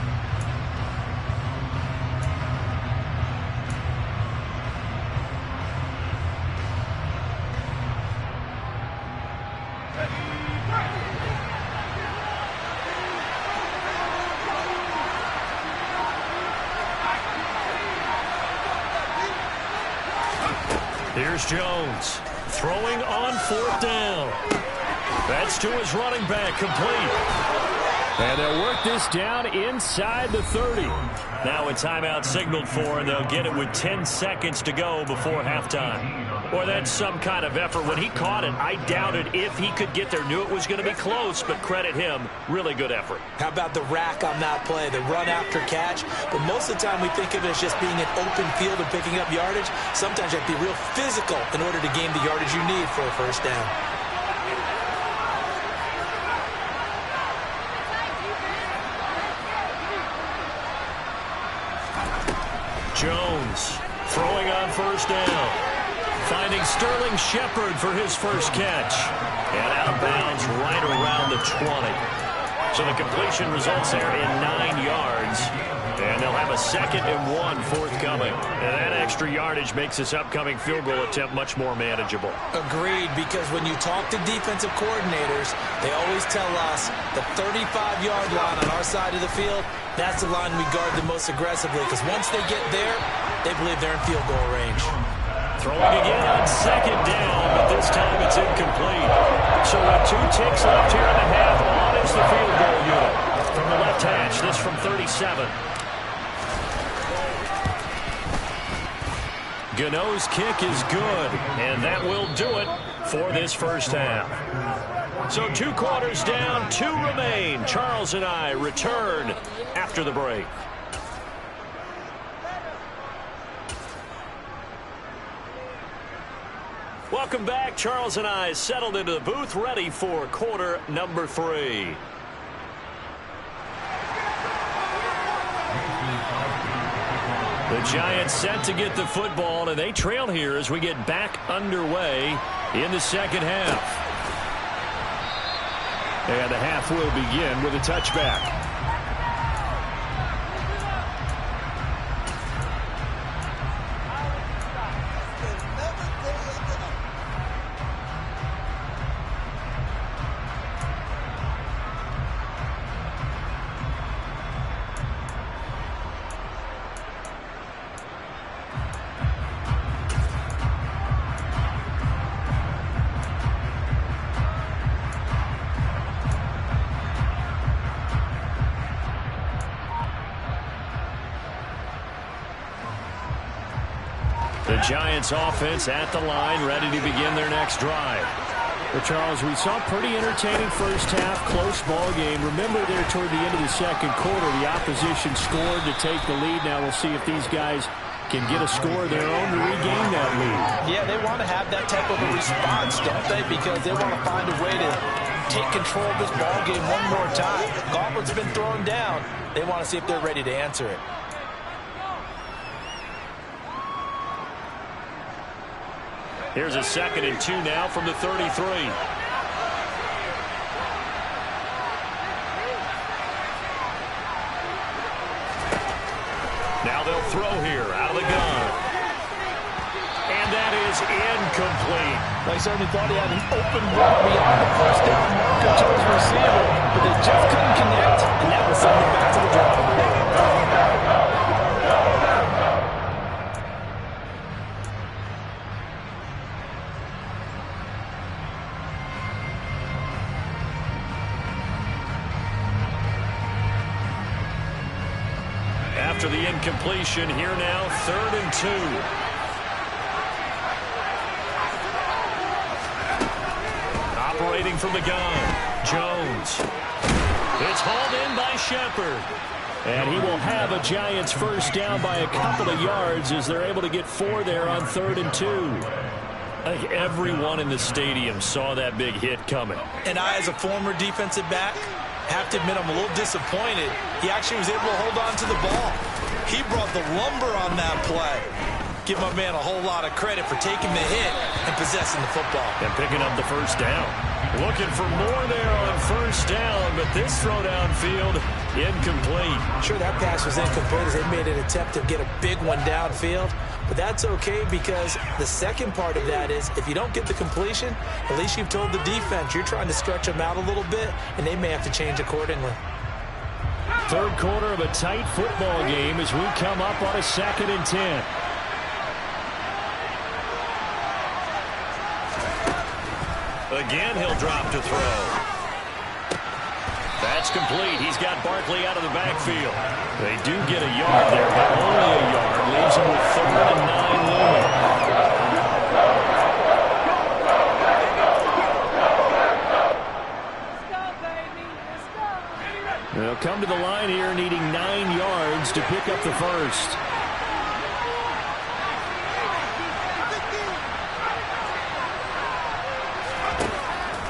Here's Jones throwing on 4th down. That's to his running back, complete. And they'll work this down inside the 30. Now a timeout signaled for, and they'll get it with 10 seconds to go before halftime. Boy, that's some kind of effort. When he caught it, I doubted if he could get there. Knew it was going to be close, but credit him. Really good effort. How about the rack on that play, the run after catch? But most of the time we think of it as just being an open field and picking up yardage. Sometimes you have to be real physical in order to gain the yardage you need for a first down. Jones throwing on 1st down. Finding Sterling Shepard for his first catch. And out of bounds right around the 20. So the completion results there in 9 yards. And they'll have a 2nd and 1 forthcoming. And that extra yardage makes this upcoming field goal attempt much more manageable. Agreed, because when you talk to defensive coordinators, they always tell us the 35-yard line on our side of the field, that's the line we guard the most aggressively, because once they get there, they believe they're in field goal range. Throwing again on 2nd down, but this time it's incomplete. So with 2 ticks left here in the half, on is the field goal unit. From the left hash, this from 37. Gano's kick is good, and that will do it for this first half. So 2 quarters down, 2 remain. Charles and I return after the break. Welcome back. Charles and I settled into the booth, ready for quarter number 3. The Giants set to get the football, and they trail here as we get back underway in the second half. And the half will begin with a touchback. The Giants offense at the line, ready to begin their next drive. Well, Charles, we saw a pretty entertaining first half, close ball game. Remember there toward the end of the second quarter, the opposition scored to take the lead. Now we'll see if these guys can get a score of their own to regain that lead. Yeah, they want to have that type of a response, don't they? Because they want to find a way to take control of this ball game one more time. Gauntlet's been thrown down. They want to see if they're ready to answer it. Here's a 2nd and 2 now from the 33. Now they'll throw here out of the gun. And that is incomplete. They certainly thought he had an open run beyond the first down marker to his receiver, but they just couldn't connect, and that will send them back to the drawing board. After the incompletion, here now, 3rd and 2. Operating from the gun, Jones. It's hauled in by Shepard. And he will have a Giants first down by a couple of yards as they're able to get 4 there on 3rd and 2. I think everyone in the stadium saw that big hit coming. And I, as a former defensive back, have to admit I'm a little disappointed. He actually was able to hold on to the ball. He brought the lumber on that play. Give my man a whole lot of credit for taking the hit and possessing the football. And picking up the first down. Looking for more there on first down, but this throw downfield, incomplete. Sure, that pass was incomplete as they made an attempt to get a big one downfield. But that's okay because the second part of that is if you don't get the completion, at least you've told the defense you're trying to stretch them out a little bit, and they may have to change accordingly. Third quarter of a tight football game as we come up on a 2nd and 10. Again, he'll drop to throw. That's complete. He's got Barkley out of the backfield. They do get a yard there, but only a yard. Leaves him with 3rd and 9 looming. They'll come to the line here needing 9 yards to pick up the first.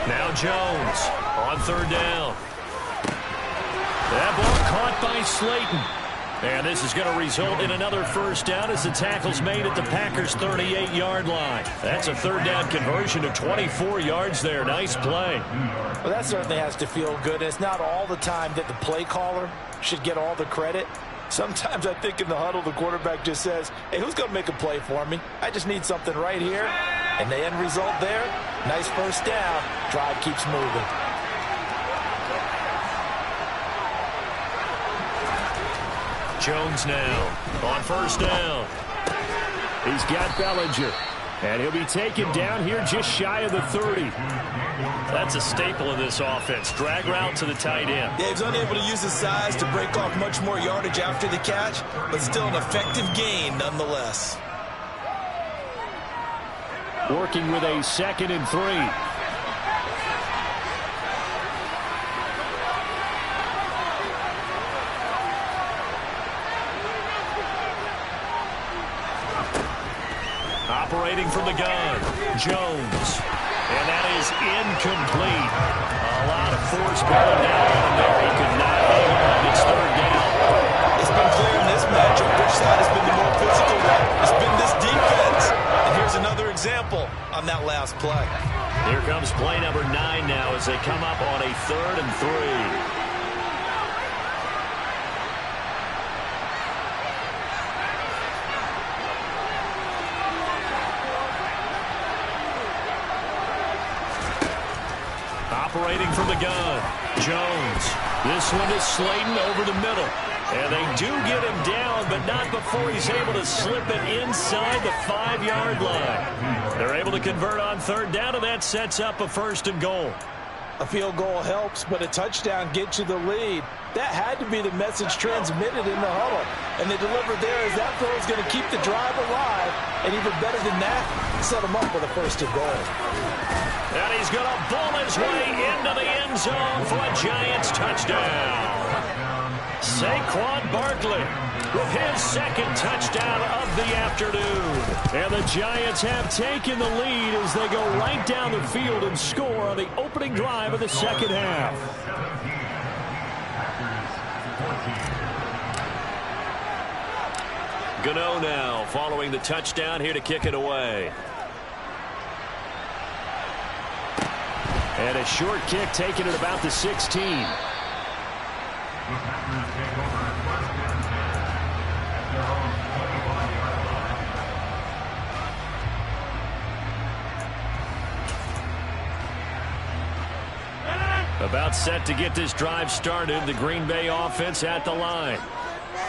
Now Jones on 3rd down. That ball caught by Slayton. And this is going to result in another first down as the tackle's made at the Packers' 38-yard line. That's a 3rd down conversion of 24 yards there. Nice play. Well, that certainly has to feel good. It's not all the time that the play caller should get all the credit. Sometimes I think in the huddle, the quarterback just says, hey, who's going to make a play for me? I just need something right here. And the end result there, nice first down. Drive keeps moving. Jones now on 1st down. He's got Bellinger. And he'll be taken down here just shy of the 30. That's a staple of this offense. Drag route to the tight end. Yeah, he's unable to use his size to break off much more yardage after the catch, but still an effective gain nonetheless. Working with a 2nd and 3. Operating from the gun, Jones. And that is incomplete. A lot of force going down on there. He could not hang on. It's 3rd down. It's been clear in this matchup which side has been the more physical one. It's been this defense. And here's another example on that last play. Here comes play number 9 now as they come up on a 3rd and 3. Operating from the gun, Jones. This one is Slayton over the middle. And they do get him down, but not before he's able to slip it inside the 5-yard line. They're able to convert on 3rd down, and that sets up a 1st and goal. A field goal helps, but a touchdown gets you the lead. That had to be the message transmitted in the huddle. And they delivered there as that throw is going to keep the drive alive. And even better than that, set them up with a 1st and goal. And he's going to bull his way into the end zone for a Giants touchdown. Saquon Barkley with his 2nd touchdown of the afternoon. And the Giants have taken the lead as they go right down the field and score on the opening drive of the 2nd half. Gano now following the touchdown here to kick it away. And a short kick taken at about the 16. About set to get this drive started. The Green Bay offense at the line.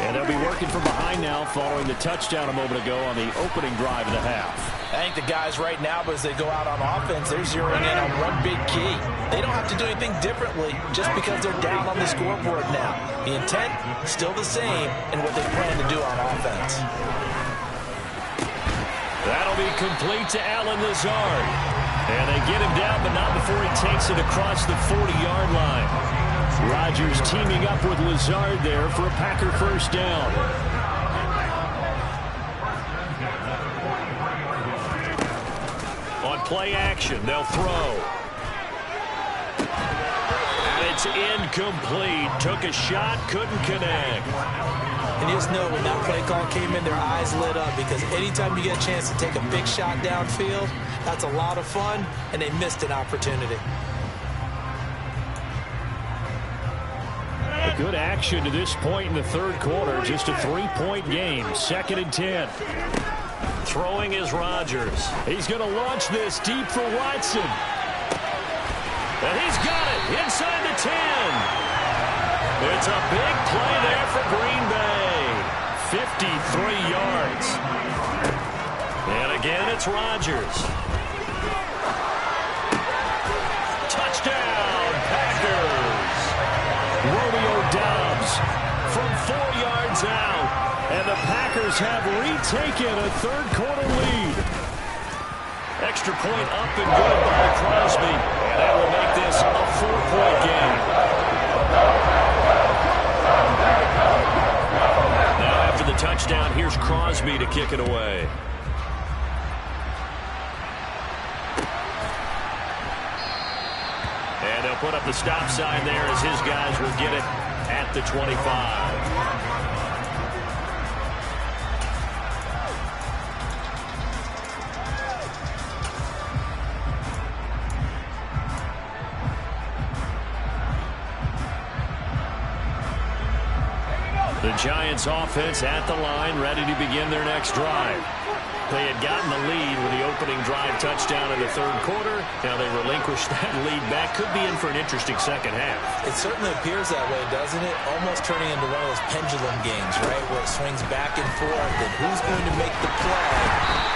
And they'll be working from behind now following the touchdown a moment ago on the opening drive of the half. I think the guys right now, as they go out on offense, they're zeroing in on one big key. They don't have to do anything differently just because they're down on the scoreboard now. The intent, still the same in what they plan to do on offense. That'll be complete to Allen Lazard. And they get him down, but not before he takes it across the 40-yard line. Rodgers teaming up with Lazard there for a Packer 1st down. On play action, they'll throw. And it's incomplete. Took a shot, couldn't connect. And you just know when that play call came in, their eyes lit up because anytime you get a chance to take a big shot downfield, that's a lot of fun, and they missed an opportunity. Good action to this point in the 3rd quarter. Just a 3-point game. 2nd and 10. Throwing is Rodgers. He's going to launch this deep for Watson. And he's got it inside the 10. It's a big play there for Green Bay. 53 yards. And again, it's Rodgers. Romeo Doubs from 4 yards out. And the Packers have retaken a third-quarter lead. Extra point up and good by Crosby. And that will make this a 4-point game. Now after the touchdown, here's Crosby to kick it away. And they'll put up the stop sign there as his guys will get it at the 25. The Giants offense at the line, ready to begin their next drive. They had gotten the lead with the opening drive touchdown in the third quarter. Now they relinquished that lead back. Could be in for an interesting second half. It certainly appears that way, doesn't it? Almost turning into one of those pendulum games, right, where it swings back and forth. And who's going to make the play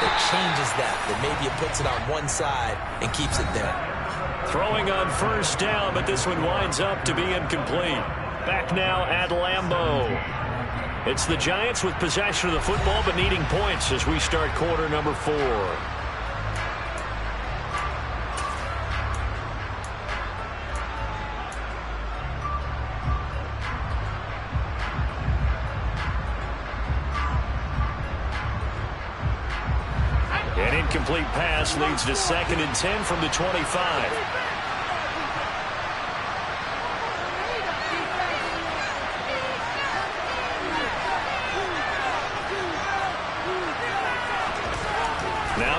that changes that maybe it puts it on one side and keeps it there? Throwing on first down, but this one winds up to be incomplete. Back now at Lambeau. It's the Giants with possession of the football but needing points as we start quarter number 4. An incomplete pass leads to 2nd and 10 from the 25.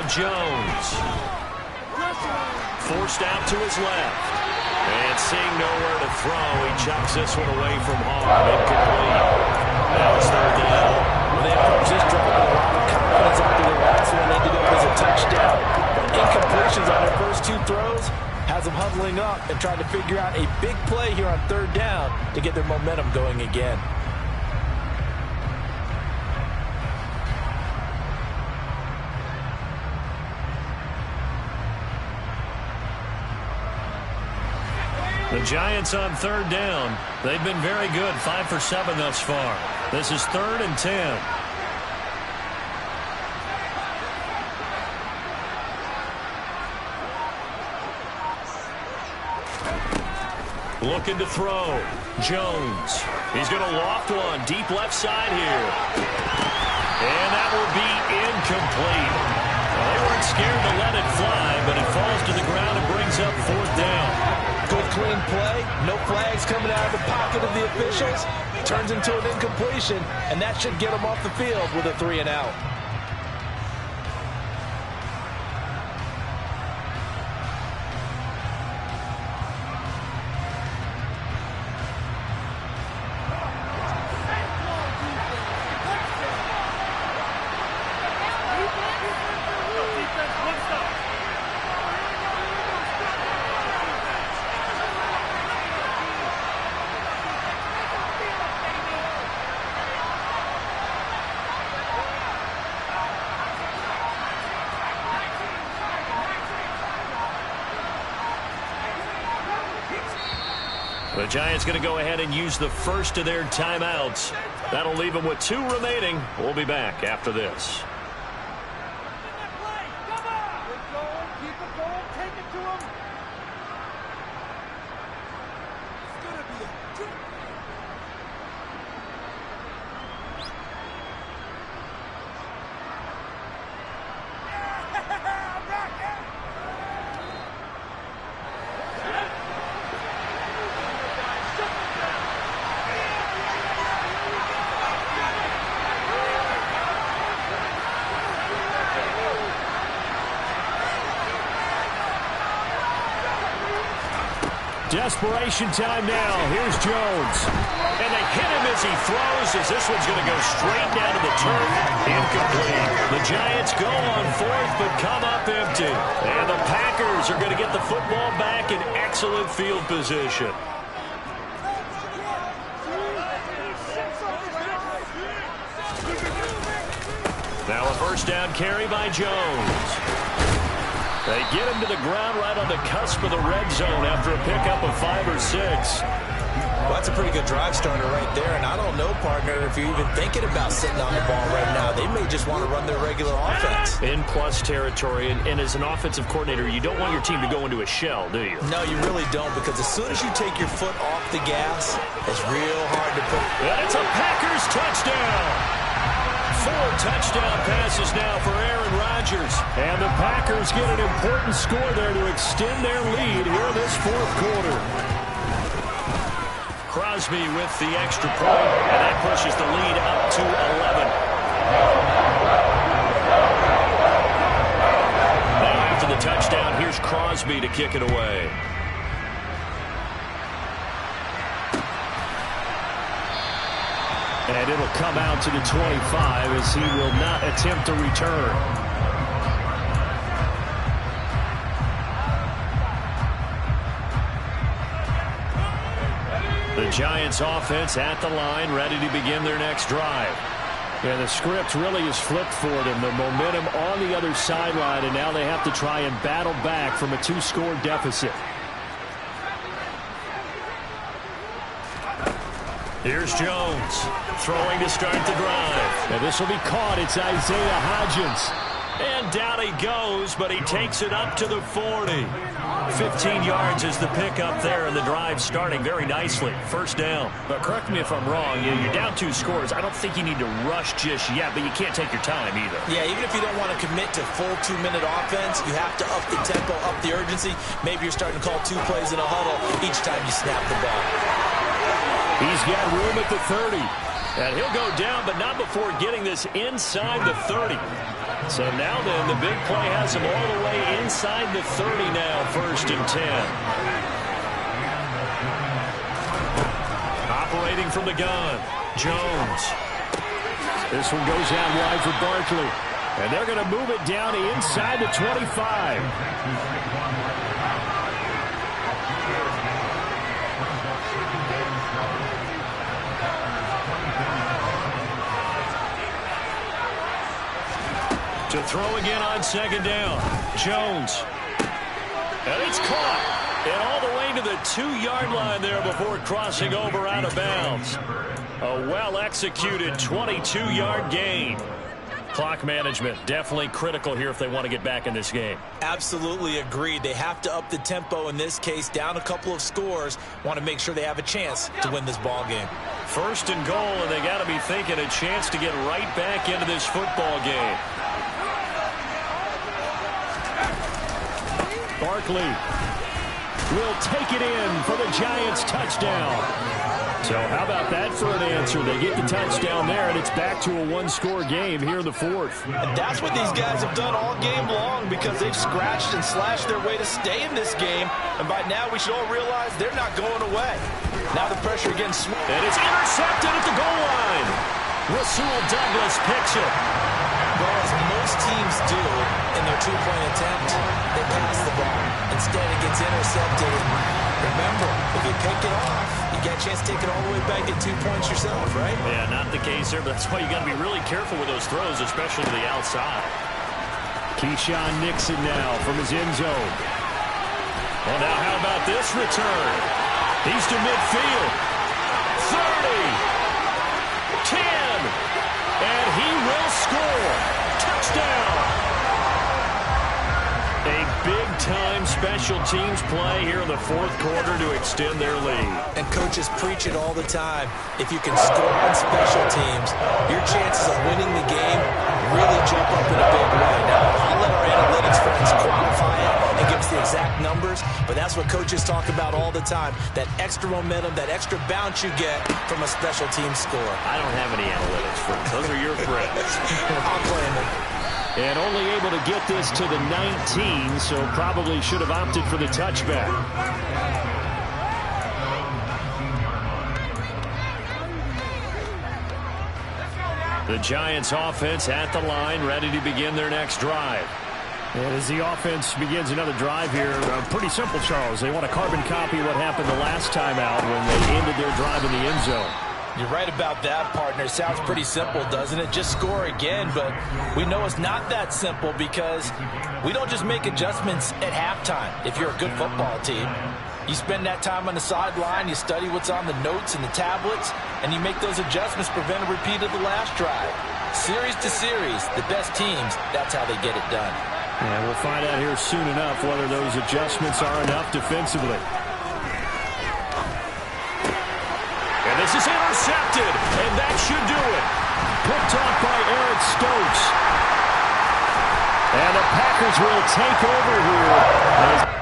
Jones forced out to his left and seeing nowhere to throw, he chucks this one away from harm. Incomplete. Now it's 3rd down. Well, they approach this drive with a lot of confidence after the last one ended up as a touchdown. Incompletions on their first 2 throws has them huddling up and trying to figure out a big play here on 3rd down to get their momentum going again. The Giants on 3rd down. They've been very good, 5 for 7 thus far. This is 3rd and 10. Looking to throw. Jones. He's going to loft one. Deep left side here. And that will be incomplete. Well, they weren't scared to let it fly, but it falls to the ground and brings up 4th down. Good clean play. No flags coming out of the pocket of the officials. Turns into an incompletion, and that should get them off the field with a 3 and out. The Giants going to go ahead and use the first of their timeouts. That'll leave them with 2 remaining. We'll be back after this. Desperation time now. Here's Jones. And they hit him as he throws, as this one's going to go straight down to the turf. Incomplete. The Giants go on 4th, but come up empty. And the Packers are going to get the football back in excellent field position. Now a first down carry by Jones. They get him to the ground right on the cusp of the red zone after a pickup of 5 or 6. Well, that's a pretty good drive starter right there, and I don't know, partner, if you're even thinking about sitting on the ball right now. They may just want to run their regular offense. In plus territory, and as an offensive coordinator, you don't want your team to go into a shell, do you? No, you really don't, because as soon as you take your foot off the gas, it's real hard to put. And it's a Packers touchdown. 4 touchdown passes now for Aaron Rodgers. And the Packers get an important score there to extend their lead here in this fourth quarter. Crosby with the extra point, and that pushes the lead up to 11. Now after the touchdown, here's Crosby to kick it away. And it'll come out to the 25 as he will not attempt to return. The Giants offense at the line, ready to begin their next drive. Yeah, the script really is flipped for them. The momentum on the other sideline, and now they have to try and battle back from a 2-score deficit. Here's Jones, throwing to start the drive. And this will be caught. It's Isaiah Hodgins. And down he goes, but he takes it up to the 40. 15 yards is the pickup there, and the drive starting very nicely. First down. But correct me if I'm wrong. You're down 2 scores. I don't think you need to rush just yet, but you can't take your time either. Yeah, even if you don't want to commit to full 2-minute offense, you have to up the tempo, up the urgency. Maybe you're starting to call 2 plays in a huddle each time you snap the ball. He's got room at the 30. And he'll go down, but not before getting this inside the 30. So now then, the big play has him all the way inside the 30 now, 1st and 10. Operating from the gun, Jones. This one goes out wide for Barkley. And they're going to move it down inside the 25. To throw again on 2nd down. Jones. And it's caught. And all the way to the 2-yard line there before crossing over out of bounds. A well-executed 22-yard gain. Clock management definitely critical here if they want to get back in this game. Absolutely agreed. They have to up the tempo in this case, down a couple of scores. Want to make sure they have a chance to win this ball game. 1st and goal, and they got to be thinking a chance to get right back into this football game. Barkley will take it in for the Giants touchdown. So how about that for an answer? They get the touchdown there, and it's back to a 1-score game here in the 4th. And that's what these guys have done all game long, because they've scratched and slashed their way to stay in this game. And by now we should all realize they're not going away. Now the pressure again. And it's intercepted at the goal line. Rasul Douglas picks it. Well, as most teams do in their 2-point attempt, they pass the ball. Instead, it gets intercepted. Remember, if you pick it off, you get a chance to take it all the way back, get 2 points yourself, right? Yeah, not the case there, but that's why you got to be really careful with those throws, especially to the outside. Keyshawn Nixon now from his end zone. Well, now how about this return? He's to midfield. 30. 10. And he will score. Touchdown. A big-time special teams play here in the 4th quarter to extend their lead. And coaches preach it all the time. If you can score on special teams, your chances of winning the game really jump up in a big way. Now, I'll let our analytics friends quantify it and give us the exact numbers, but that's what coaches talk about all the time. That extra momentum, that extra bounce you get from a special team score. I don't have any analytics friends. Those are your friends. I'm playing them. And only able to get this to the 19, so probably should have opted for the touchback. The Giants offense at the line, ready to begin their next drive. And as the offense begins another drive here, pretty simple, Charles. They want to carbon copy what happened the last time out when they ended their drive in the end zone. You're right about that, partner. Sounds pretty simple, doesn't it? Just score again, but we know it's not that simple because we don't just make adjustments at halftime if you're a good football team. You spend that time on the sideline, you study what's on the notes and the tablets, and you make those adjustments, prevent a repeat of the last drive. Series to series, the best teams, that's how they get it done. And we'll find out here soon enough whether those adjustments are enough defensively. And this is intercepted, and that should do it. Picked off by Eric Stokes. And the Packers will take over here.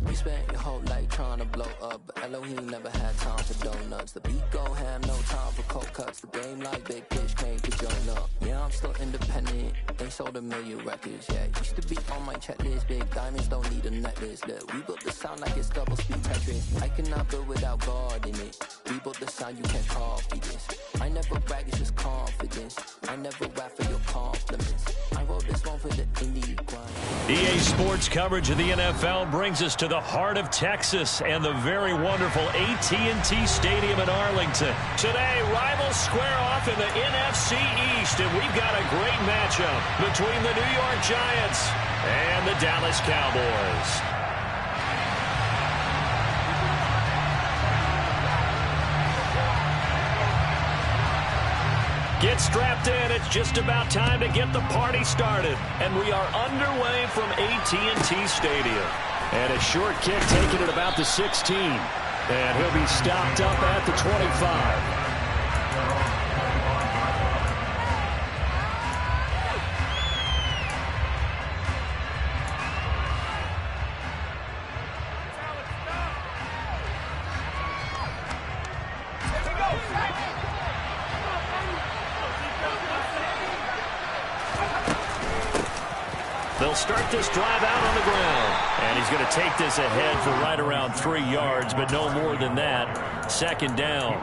You spent your whole life trying to blow up, but Elohim never had time for donuts. The beat gon' have no time for cold cuts. The game like Big Fish came to join up. Yeah, I'm still independent. Ain't sold a million records yet. Used to be on my checklist. Big diamonds don't need a necklace. Look, we built the sound like it's double speed Tetris. I cannot build without God in it. We built the sound, you can't copy this. I never brag, it's just confidence. I never rap for your compliments. I wrote this one for the indie grind. EA Sports coverage of the NFL brings us to the heart of Texas and the very wonderful AT&T Stadium in Arlington. Today, rivals square off in the NFC East, and we've got a great matchup between the New York Giants and the Dallas Cowboys. Get strapped in. It's just about time to get the party started. And we are underway from AT&T Stadium. And a short kick taken at about the 16. And he'll be stopped up at the 25. They'll start this drive out on the ground. And he's going to take this ahead for right around 3 yards, but no more than that. Second down.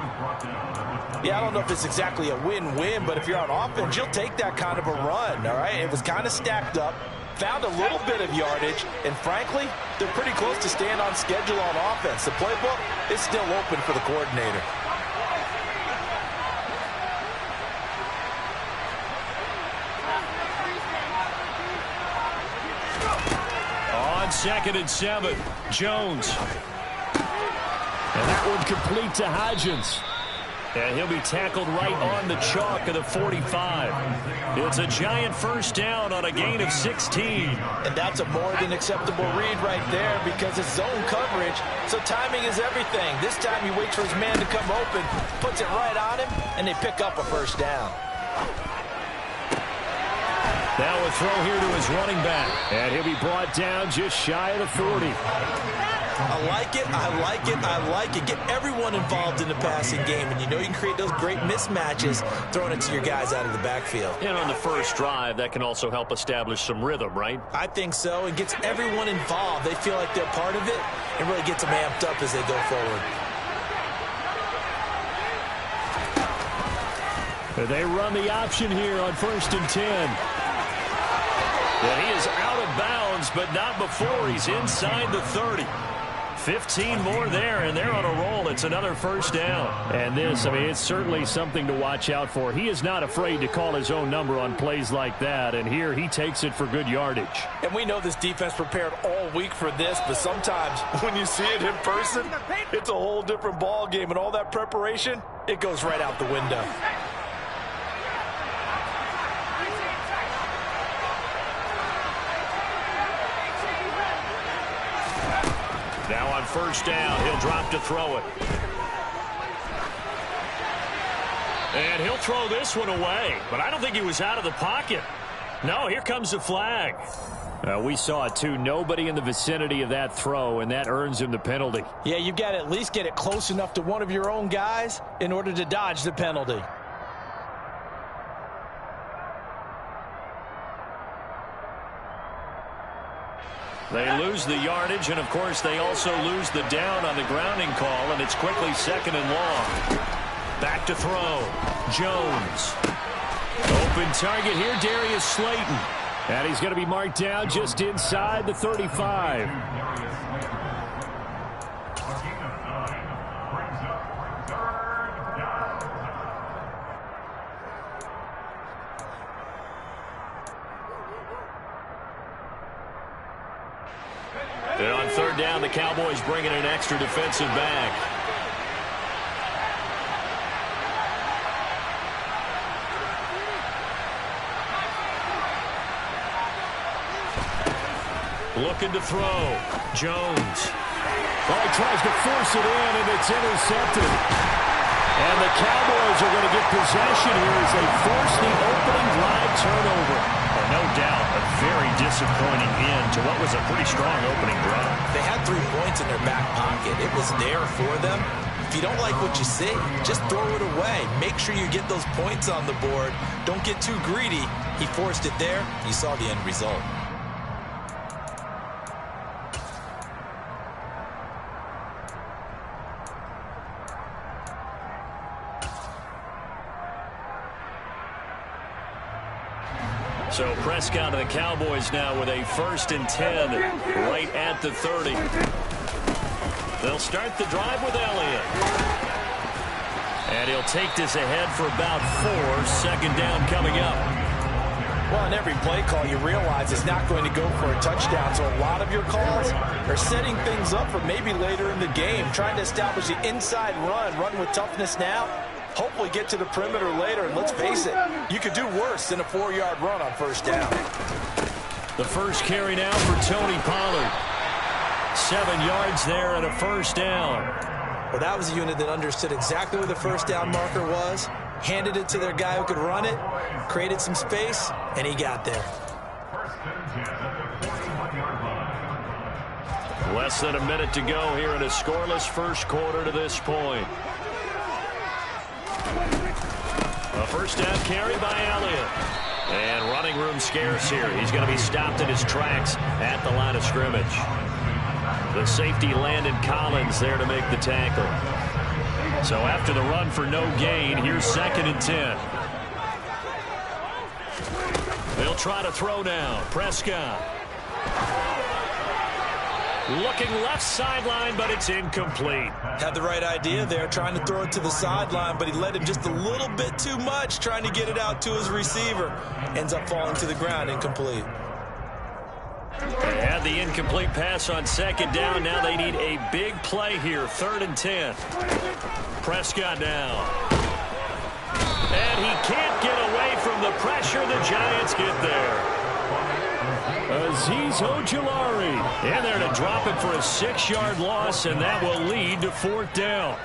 Yeah, I don't know if it's exactly a win-win, but if you're on offense, you'll take that kind of a run, all right? It was kind of stacked up, found a little bit of yardage, and frankly, they're pretty close to staying on schedule on offense. The playbook is still open for the coordinator. Second and 7, Jones. And that one complete to Hodgins. And he'll be tackled right on the chalk of the 45. It's a giant first down on a gain of 16. And that's a more than acceptable read right there because it's zone coverage, so timing is everything. This time he waits for his man to come open, puts it right on him, and they pick up a first down. Now a throw here to his running back. And he'll be brought down just shy of the 40. I like it, I like it, I like it. Get everyone involved in the passing game, and you know you can create those great mismatches throwing it to your guys out of the backfield. And on the first drive, that can also help establish some rhythm, right? I think so. It gets everyone involved. They feel like they're part of it and really gets them amped up as they go forward. They run the option here on 1st and 10. And he is out of bounds, but not before he's inside the 30. 15 more there, and they're on a roll. It's another first down. And this, I mean, it's certainly something to watch out for. He is not afraid to call his own number on plays like that, and here he takes it for good yardage. And we know this defense prepared all week for this, but sometimes when you see it in person, it's a whole different ball game, and all that preparation, it goes right out the window. Now on first down, he'll drop to throw it. And he'll throw this one away, but I don't think he was out of the pocket. No, here comes the flag. We saw it too. Nobody in the vicinity of that throw, and that earns him the penalty. Yeah, you've got to at least get it close enough to one of your own guys in order to dodge the penalty. They lose the yardage, and, of course, they also lose the down on the grounding call, and it's quickly 2nd and long. Back to throw. Jones. Open target here, Darius Slayton. And he's going to be marked down just inside the 35. And on third down, the Cowboys bring in an extra defensive back. Looking to throw. Jones. Well, he tries to force it in, and it's intercepted. And the Cowboys are going to get possession here as they force the opening drive turnover. Well, no doubt a very disappointing end to what was a pretty strong opening drive. They had 3 points in their back pocket. It was there for them. If you don't like what you see, just throw it away. Make sure you get those points on the board. Don't get too greedy. He forced it there. You saw the end result. So Prescott and the Cowboys now with a 1st and 10 right at the 30. They'll start the drive with Elliott. And he'll take this ahead for about 4. Second down coming up. Well, in every play call, you realize it's not going to go for a touchdown. So a lot of your calls are setting things up for maybe later in the game, trying to establish the inside run with toughness now. Hopefully get to the perimeter later, and let's face it, you could do worse than a 4-yard run on first down. The first carry now for Tony Pollard. 7 yards there and a first down. Well, that was a unit that understood exactly where the first down marker was, handed it to their guy who could run it, created some space, and he got there. Less than a minute to go here in a scoreless first quarter to this point. A first down carry by Elliott. And running room scarce here. He's going to be stopped in his tracks at the line of scrimmage. The safety Landon Collins there to make the tackle. So after the run for no gain, here's 2nd and 10. They'll try to throw now. Prescott. Looking left sideline, but it's incomplete. Had the right idea there, trying to throw it to the sideline, but he led him just a little bit too much, trying to get it out to his receiver. Ends up falling to the ground, incomplete. They had the incomplete pass on 2nd down. Now they need a big play here. 3rd and 10. Prescott now. And he can't get away from the pressure. The Giants get there. Azeez Ojulari. And they're to drop it for a 6-yard loss, and that will lead to 4th down.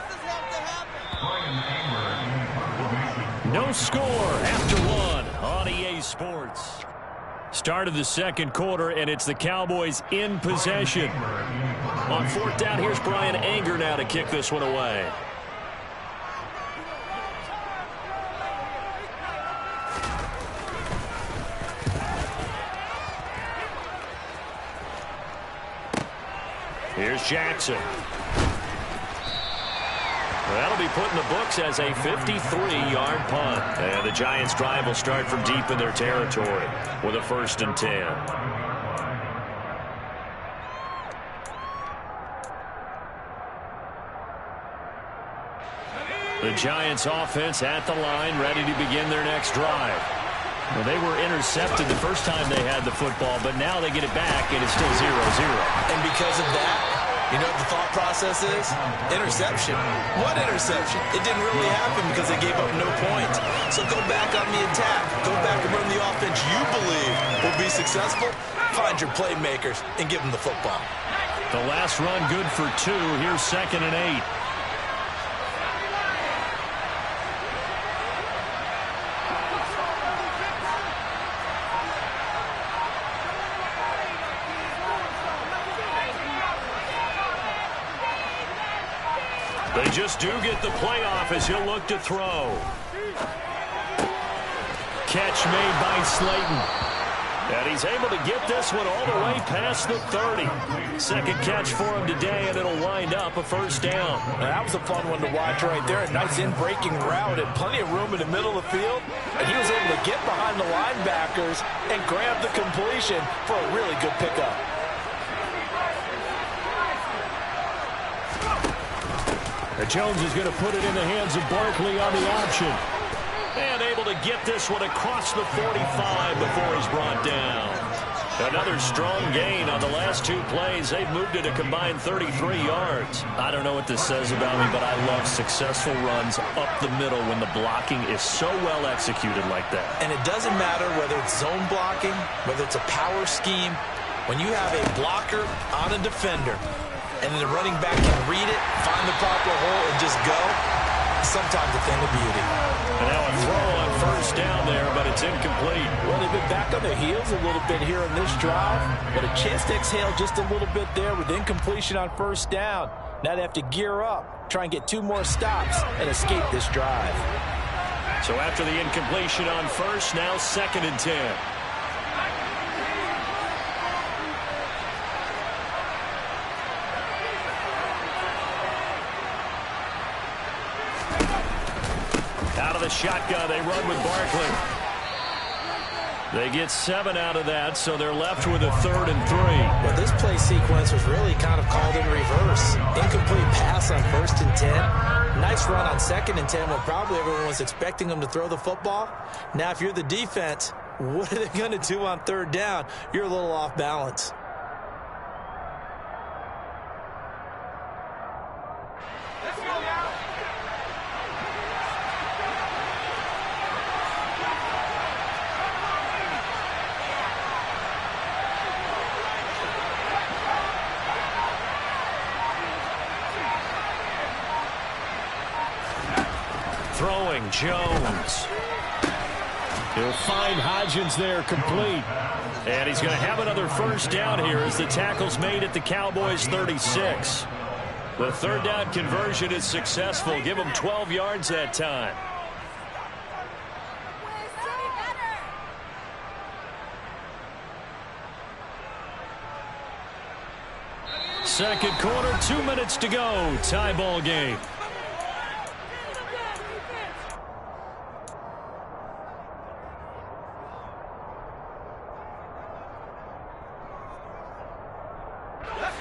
No score after 1 on EA Sports. Start of the second quarter, and it's the Cowboys in possession. On 4th down, here's Brian Anger now to kick this one away. Here's Jackson. That'll be put in the books as a 53-yard punt. And the Giants' drive will start from deep in their territory with a 1st and 10. The Giants' offense at the line, ready to begin their next drive. Well, they were intercepted the first time they had the football, but now they get it back, and it's still 0-0. And because of that, you know what the thought process is? Interception. What interception? It didn't really happen because they gave up no points. So go back on the attack. Go back and run the offense you believe will be successful. Find your playmakers and give them the football. The last run good for 2. Here's 2nd and 8. They just do get the playoff as he'll look to throw. Catch made by Slayton. And he's able to get this one all the way past the 30. Second catch for him today, and it'll wind up a 1st down. Now, that was a fun one to watch right there. A nice in-breaking route and plenty of room in the middle of the field. And he was able to get behind the linebackers and grab the completion for a really good pickup. Jones is going to put it in the hands of Barkley on the option. And able to get this one across the 45 before he's brought down. Another strong gain on the last 2 plays. They've moved it a combined 33 yards. I don't know what this says about me, but I love successful runs up the middle when the blocking is so well executed like that. And it doesn't matter whether it's zone blocking, whether it's a power scheme. When you have a blocker on a defender, and then the running back can read it, find the proper hole, and just go, sometimes a thing of beauty. And now a throw on first down there, but it's incomplete. Well, they've been back on their heels a little bit here in this drive, but a chance to exhale just a little bit there with incompletion on first down. Now they have to gear up, try and get 2 more stops, and escape this drive. So after the incompletion on first, now 2nd and 10. Out of the shotgun, they run with Barkley. They get 7 out of that, so they're left with a 3rd and 3. Well, this play sequence was really kind of called in reverse. Incomplete pass on 1st and 10. Nice run on 2nd and 10 when probably everyone was expecting them to throw the football. Now, if you're the defense, what are they going to do on 3rd down? You're a little off balance. Throwing, Jones. He'll find Hodgins there, complete. And he's going to have another first down here as the tackle's made at the Cowboys' 36. The 3rd down conversion is successful. Give them 12 yards that time. Second quarter, 2 minutes to go. Tie ball game.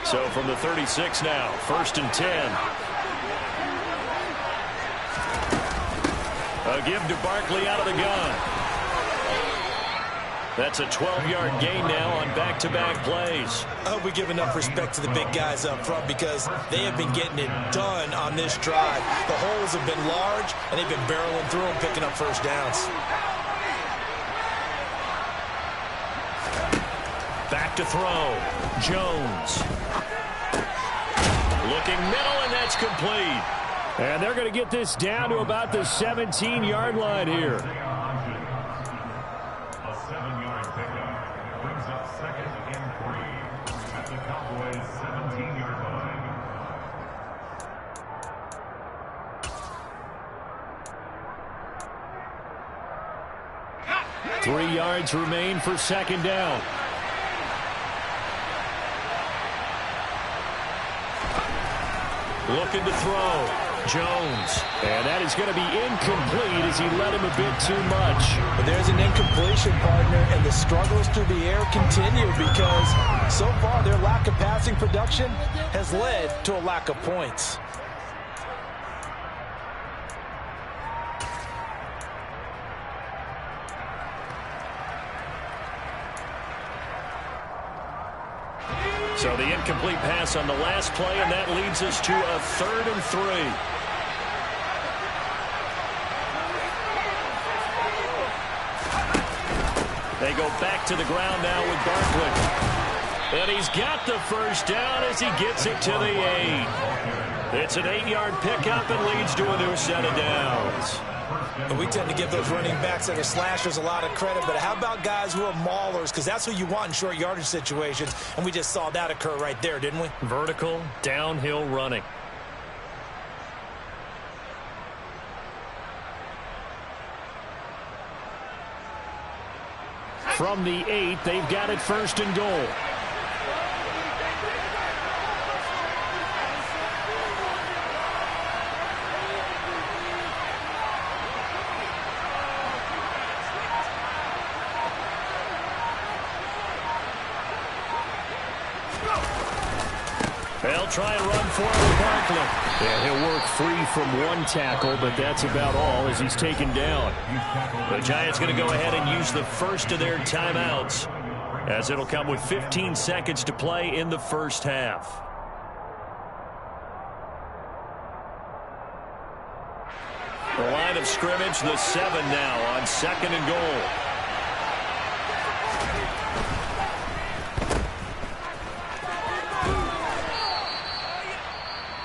So from the 36 now, 1st and 10. A give to Barkley out of the gun. That's a 12-yard gain now on back-to-back plays. I hope we give enough respect to the big guys up front because they have been getting it done on this drive. The holes have been large, and they've been barreling through them, picking up first downs. Back to throw. Jones. Looking middle, and that's complete. And they're going to get this down to about the 17-yard line here. A 7-yard pickup brings up 2nd and 3 at the Cowboys' 17-yard line. 3 yards remain for 2nd down. Looking to throw. Jones. And that is going to be incomplete as he led him a bit too much. But there's an incompletion, partner, and the struggles through the air continue because so far their lack of passing production has led to a lack of points. So the incomplete pass on the last play, and that leads us to a 3rd and 3. They go back to the ground now with Barkley. And he's got the first down as he gets it to the 8. It's an 8-yard pickup and leads to a new set of downs. And we tend to give those running backs that are slashers a lot of credit, but how about guys who are maulers? Because that's who you want in short yardage situations, and we just saw that occur right there, didn't we? Vertical, downhill running. From the 8, they've got it 1st and goal. They'll try and run for it with Barkley. And he'll work free from one tackle, but that's about all as he's taken down. The Giants going to go ahead and use the first of their timeouts. as it'll come with 15 seconds to play in the first half. The line of scrimmage, the 7 now on 2nd and goal.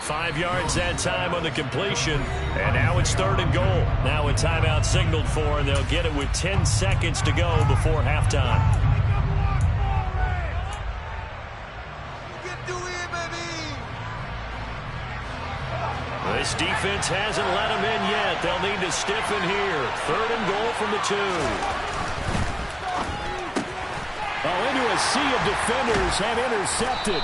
Five yards that time on the completion, and now it's 3rd and goal. Now a timeout signaled for, and they'll get it with 10 seconds to go before halftime. This defense hasn't let them in yet. They'll need to stiffen here. 3rd and goal from the 2. Into a sea of defenders and intercepted.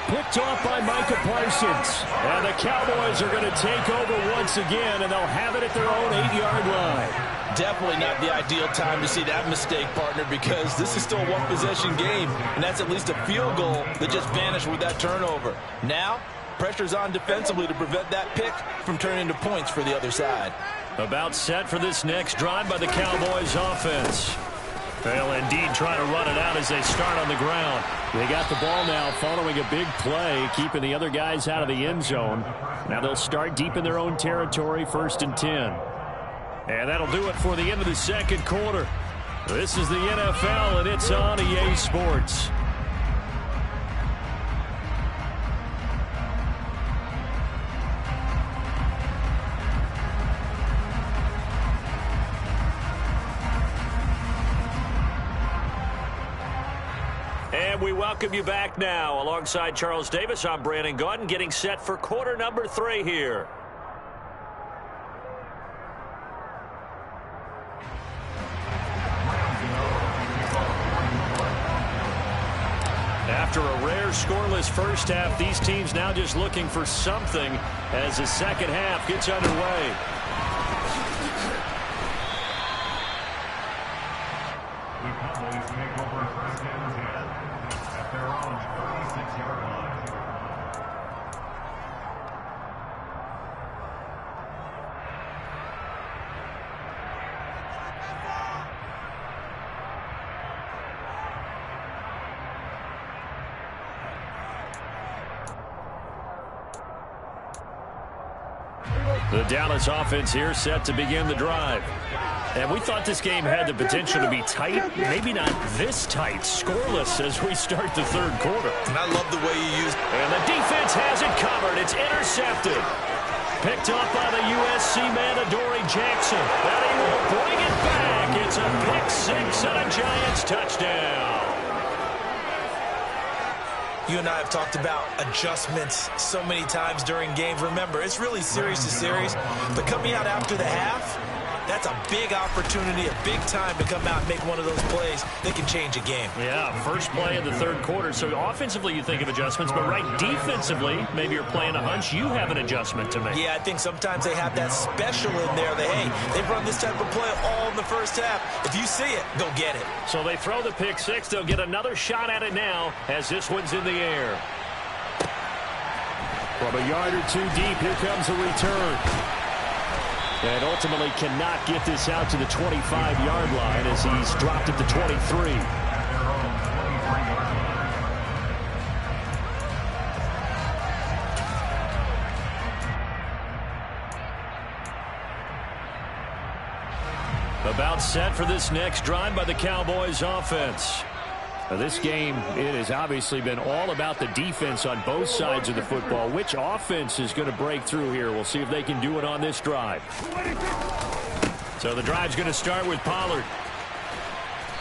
Picked off by Micah Parsons. And the Cowboys are going to take over once again, and they'll have it at their own 8-yard line. Definitely not the ideal time to see that mistake, partner, because this is still a one-possession game, and that's at least a field goal that just vanished with that turnover. Now, pressure's on defensively to prevent that pick from turning into points for the other side. About set for this next drive by the Cowboys offense. They'll indeed try to run it out as they start on the ground. They got the ball now following a big play, keeping the other guys out of the end zone. Now they'll start deep in their own territory, 1st and 10. And that'll do it for the end of the second quarter. This is the NFL, and it's on EA Sports. And we welcome you back now. Alongside Charles Davis, I'm Brandon Gaudin, getting set for quarter number 3 here. After a rare scoreless first half, these teams now just looking for something as the second half gets underway. The Cowboys take over 1st and 10 at their own 36-yard line. The Dallas offense here set to begin the drive. And we thought this game had the potential to be tight, maybe not this tight, scoreless as we start the 3rd quarter. And I love the way you use it. And the defense has it covered. It's intercepted. Picked up by the USC man, Adoree Jackson. And he will bring it back. It's a pick-6 and a Giants touchdown. You and I have talked about adjustments so many times during games. Remember, it's really series to series. But coming out after the half, that's a big opportunity, a big time to come out and make one of those plays that can change a game. Yeah, first play of the 3rd quarter. So offensively you think of adjustments, but right defensively, maybe you're playing a hunch, you have an adjustment to make. Yeah, I think sometimes they have that special in there that, hey, they've run this type of play all in the first half. If you see it, go get it. So they throw the pick-6. They'll get another shot at it now as this one's in the air. From a yard or 2 deep, here comes a return. And ultimately cannot get this out to the 25-yard line as he's dropped at the 23. About set for this next drive by the Cowboys offense. Now this game, it has obviously been all about the defense on both sides of the football. Which offense is going to break through here? We'll see if they can do it on this drive. So the drive's going to start with Pollard.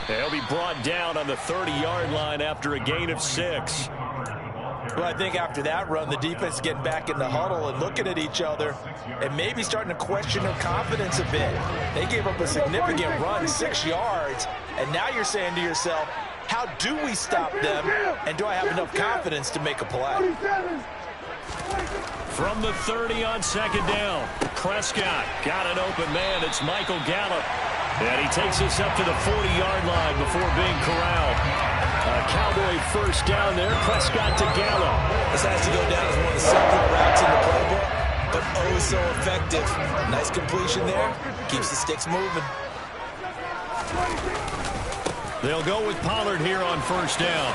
He'll be brought down on the 30-yard line after a gain of 6. Well, I think after that run, the defense getting back in the huddle and looking at each other and maybe starting to question their confidence a bit. They gave up a significant run, 6 yards, and now you're saying to yourself, how do we stop them, and do I have enough confidence to make a play? From the 30 on 2nd down, Prescott got an open man. It's Michael Gallup. And he takes us up to the 40-yard line before being corralled. A Cowboy first down there. Prescott to Gallup. This has to go down as one of the simpler routes in the playbook, but oh so effective. Nice completion there. Keeps the sticks moving. They'll go with Pollard here on first down.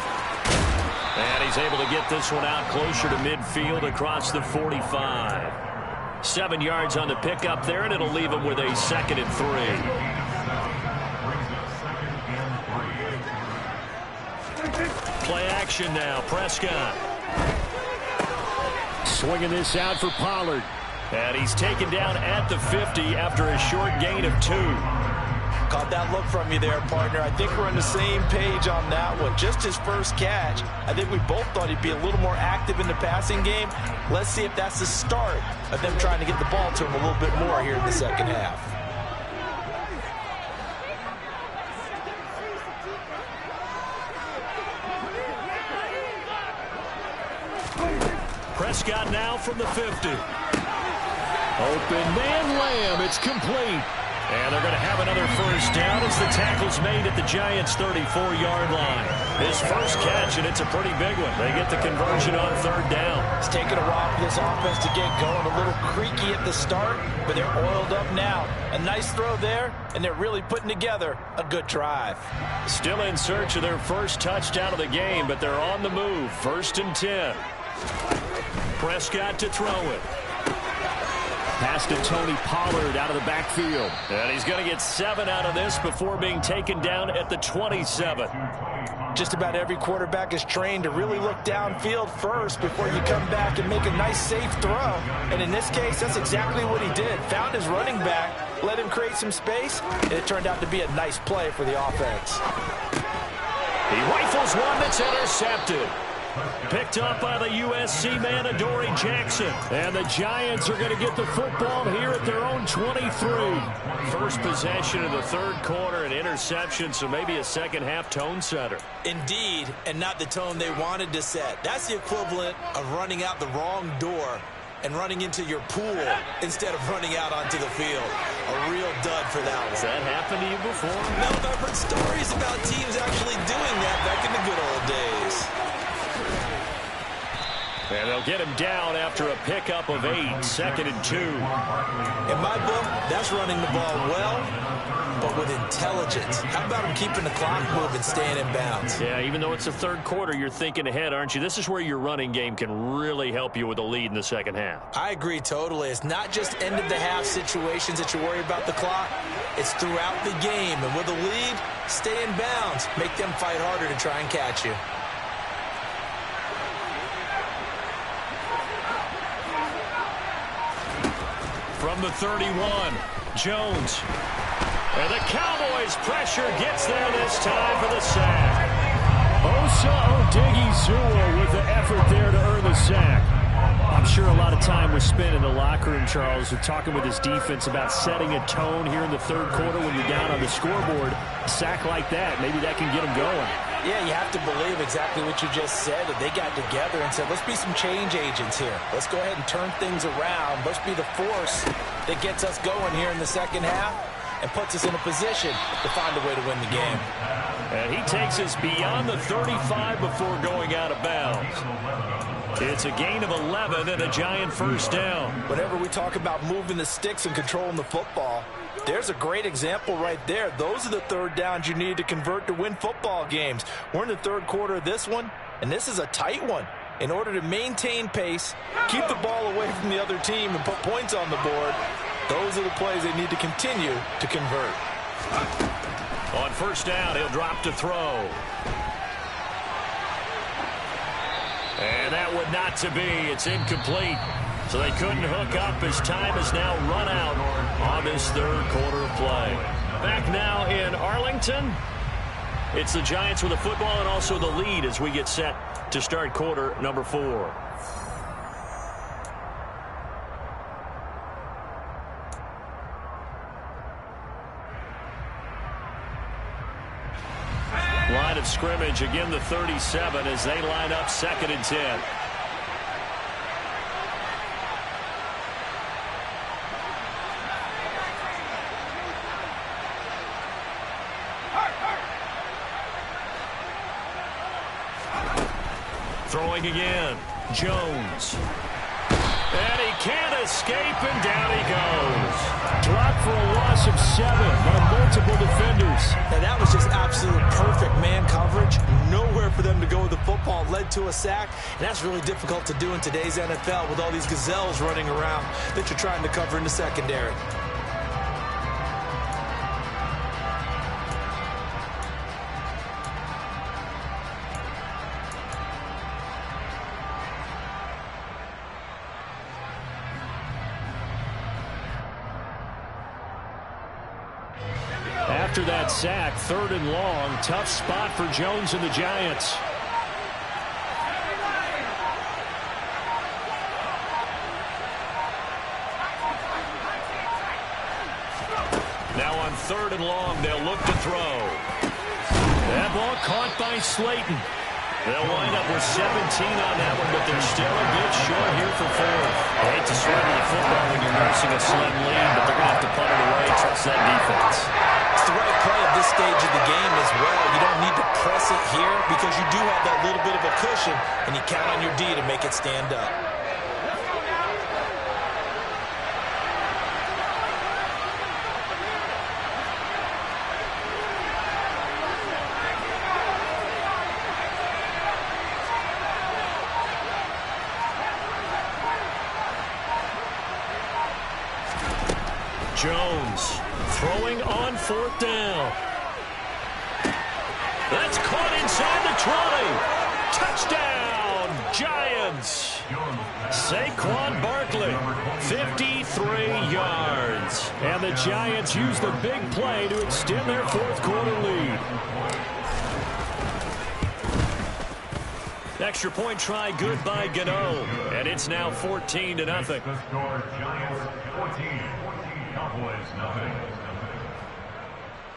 And he's able to get this one out closer to midfield across the 45. 7 yards on the pickup there, and it'll leave him with a 2nd and 3. Play action now. Prescott. Swinging this out for Pollard. And he's taken down at the 50 after a short gain of 2. Caught that look from you there, partner. I think we're on the same page on that one. Just his first catch. I think we both thought he'd be a little more active in the passing game. Let's see if that's the start of them trying to get the ball to him a little bit more here in the second half. Prescott now from the 50. Open man Lamb. It's complete. And they're going to have another first down as the tackle's made at the Giants' 34-yard line. His first catch, and it's a pretty big one. They get the conversion on 3rd down. It's taken a while for this offense to get going. A little creaky at the start, but they're oiled up now. A nice throw there, and they're really putting together a good drive. Still in search of their first touchdown of the game, but they're on the move. 1st and 10. Prescott to throw it. Pass to Tony Pollard out of the backfield. And he's going to get 7 out of this before being taken down at the 27. Just about every quarterback is trained to really look downfield first before you come back and make a nice, safe throw. And in this case, that's exactly what he did. Found his running back, let him create some space, and it turned out to be a nice play for the offense. He rifles one that's intercepted. Picked up by the USC man, Adoree Jackson. And the Giants are going to get the football here at their own 23. First possession of the 3rd quarter, an interception, so maybe a second-half tone setter. Indeed, and not the tone they wanted to set. That's the equivalent of running out the wrong door and running into your pool instead of running out onto the field. A real dud for that one. Has that happened to you before? No, I've heard stories about teams actually doing that back in the good old days. And they'll get him down after a pickup of 8, 2nd and 2. In my book, that's running the ball well, but with intelligence. How about him keeping the clock moving, staying in bounds? Yeah, even though it's the 3rd quarter, you're thinking ahead, aren't you? This is where your running game can really help you with a lead in the second half. I agree totally. It's not just end-of-the-half situations that you worry about the clock. It's throughout the game. And with a lead, stay in bounds. Make them fight harder to try and catch you. From the 31, Jones. And the Cowboys' pressure gets there this time for the sack. Osa Odighizuwa with the effort there to earn the sack. I'm sure a lot of time was spent in the locker room, Charles, talking with his defense about setting a tone here in the 3rd quarter when you're down on the scoreboard. A sack like that, maybe that can get them going. Yeah, you have to believe exactly what you just said, that they got together and said, let's be some change agents here. Let's go ahead and turn things around. Let's be the force that gets us going here in the second half and puts us in a position to find a way to win the game. And he takes us beyond the 35 before going out of bounds. It's a gain of 11 and a Giant first down. Whenever we talk about moving the sticks and controlling the football, there's a great example right there. Those are the 3rd downs you need to convert to win football games. We're in the 3rd quarter of this one, and this is a tight one. In order to maintain pace, keep the ball away from the other team, and put points on the board, those are the plays they need to continue to convert. On first down, he'll drop to throw. And that would not to be. It's incomplete. So they couldn't hook up as time has now run out on this 3rd quarter of play. Back now in Arlington. It's the Giants with the football and also the lead as we get set to start quarter number 4. Line of scrimmage, again the 37 as they line up 2nd and 10. Throwing again, Jones. And he can't escape, and down he goes. Dropped for a loss of 7 by multiple defenders. Now that was just absolute perfect man coverage. Nowhere for them to go with the football. Led to a sack, and that's really difficult to do in today's NFL with all these gazelles running around that you're trying to cover in the secondary. After that sack, 3rd and long, tough spot for Jones and the Giants. Now on 3rd and long, they'll look to throw. That ball caught by Slayton. They'll wind up with 17 on that one, but they're still a bit short here for 4th. I hate to surrender the football when you're nursing a slim lead, but they're going to have to punt it away. Trust that defense. It's the right play at this stage of the game as well. You don't need to press it here because you do have that little bit of a cushion, and you count on your D to make it stand up. Jones throwing on 4th down. That's caught inside the 20. Touchdown, Giants. Saquon Barkley, 53 yards. And the Giants use the big play to extend their 4th quarter lead. Extra point try good by Gano. And it's now 14-0. The score, Giants 14. Cowboys nothing.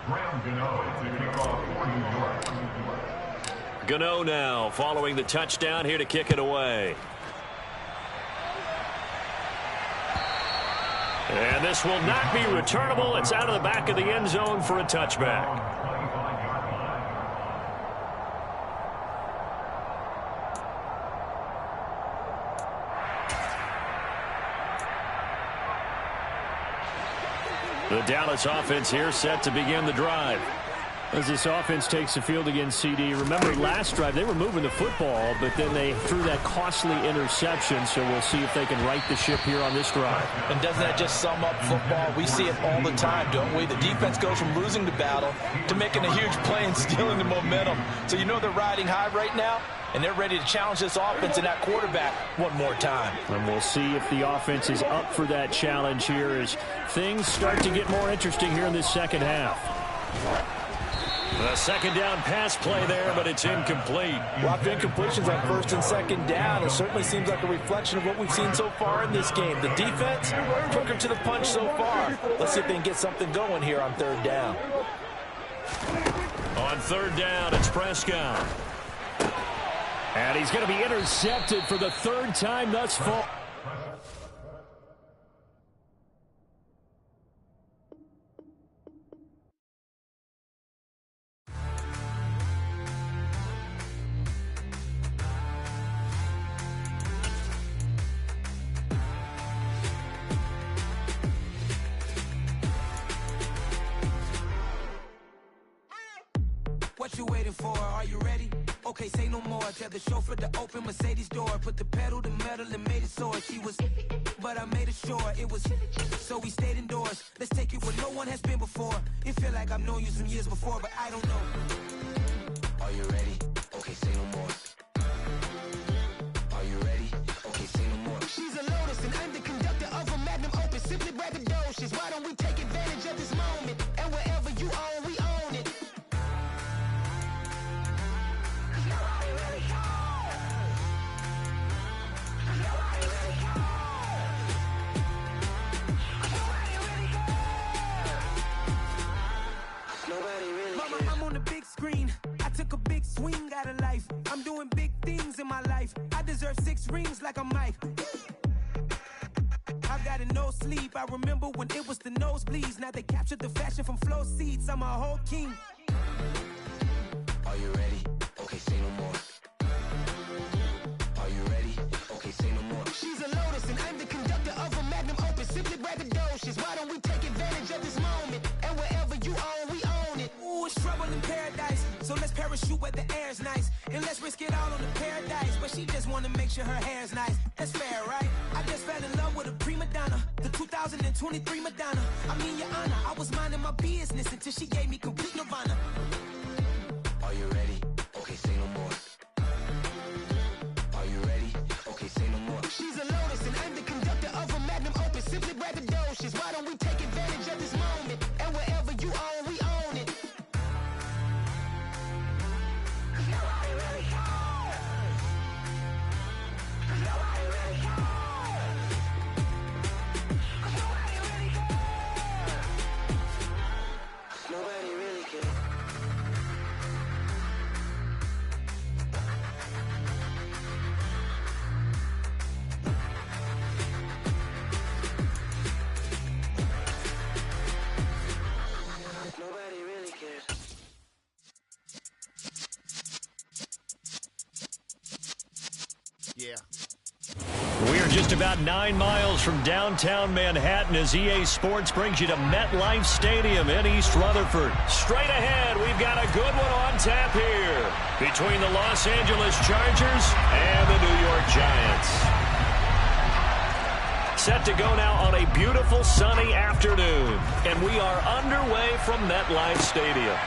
Graham Gano to kick off for New York. Gano now following the touchdown here to kick it away. And this will not be returnable. It's out of the back of the end zone for a touchback. The Dallas offense here set to begin the drive. As this offense takes the field against CD, remember last drive they were moving the football, but then they threw that costly interception, so we'll see if they can right the ship here on this drive. And doesn't that just sum up football? We see it all the time, don't we? The defense goes from losing the battle to making a huge play and stealing the momentum. So you know they're riding high right now, and they're ready to challenge this offense and that quarterback one more time. And we'll see if the offense is up for that challenge here as things start to get more interesting here in this second half. The second down pass play there, but it's incomplete. A lot of incompletions on 1st and 2nd down. It certainly seems like a reflection of what we've seen so far in this game. The defense, quicker to the punch so far. Let's see if they can get something going here on 3rd down. On 3rd down, it's Prescott. And he's going to be intercepted for the 3rd time thus far. What you waiting for? Are you ready? Okay, say no more. Tell the chauffeur to open Mercedes door. Put the pedal to metal and made it soar. She was, but I made it sure it was. So we stayed indoors. Let's take it where no one has been before. It feel like I've known you some years before, but I don't know. Are you ready? Okay, say no more. Are you ready? Okay, say no more. She's a Lotus and I'm the conductor of a magnum opus. Simply braggadocious. Why don't we take advantage of this moment? And wherever you own, we own it. Mama, I'm on the big screen. I took a big swing out of life. I'm doing big things in my life. I deserve 6 rings like a Mike. I've got no sleep. I remember when it was the nosebleeds. Now they captured the fashion from flow seats. I'm a whole king. Are you ready? Okay, say no more. Are you ready? Okay, say no more. She's a Lotus and I'm the She just wanna make sure her hair's nice. That's fair, right? I just fell in love with a prima donna, the 2023 Madonna. I mean, Your Honor, I was minding my business until she gave me complete nirvana. Are you ready? Okay, say no more. Are you ready? Okay, say no more. She's a lotus and I'm the conductor of a magnum opus. Simply braggadocious. Why don't we take advantage of this moment? And wherever you own, we own it. Nobody really cares. Nobody really cares. Nobody really cares. Nobody really cares. Nobody really cares. Yeah. We are just about 9 miles from downtown Manhattan as EA Sports brings you to MetLife Stadium in East Rutherford. Straight ahead, we've got a good one on tap here between the Los Angeles Chargers and the New York Giants. Set to go now on a beautiful sunny afternoon, and we are underway from MetLife Stadium.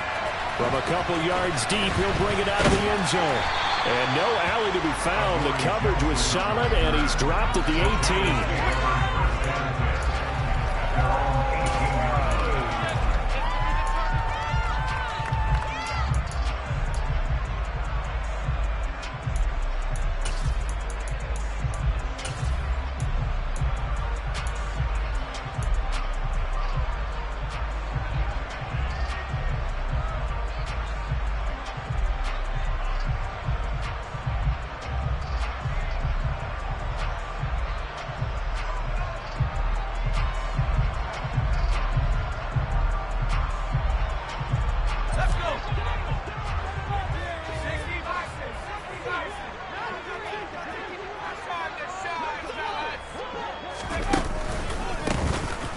From a couple yards deep, he'll bring it out of the end zone. And no alley to be found. The coverage was solid, and he's dropped at the 18.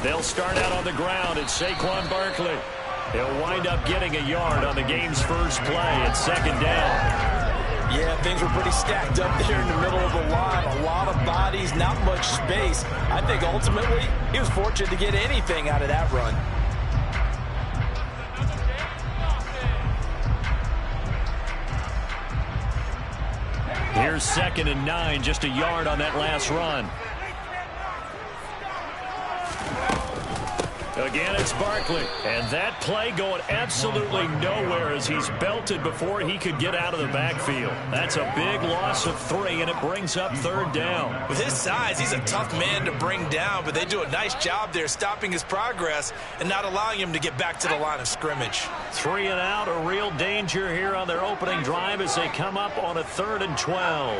They'll start out on the ground. It's Saquon Barkley. He'll wind up getting a yard on the game's first play. It's second down. Yeah, things were pretty stacked up there in the middle of the line. A lot of bodies, not much space. I think ultimately he was fortunate to get anything out of that run. Here's 2nd and 9, just a yard on that last run. Again, it's Barkley. And that play going absolutely nowhere as he's belted before he could get out of the backfield. That's a big loss of 3, and it brings up 3rd down. With his size, he's a tough man to bring down, but they do a nice job there stopping his progress and not allowing him to get back to the line of scrimmage. 3 and out, a real danger here on their opening drive as they come up on a 3rd and 12.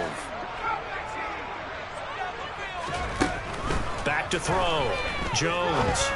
Back to throw. Jones.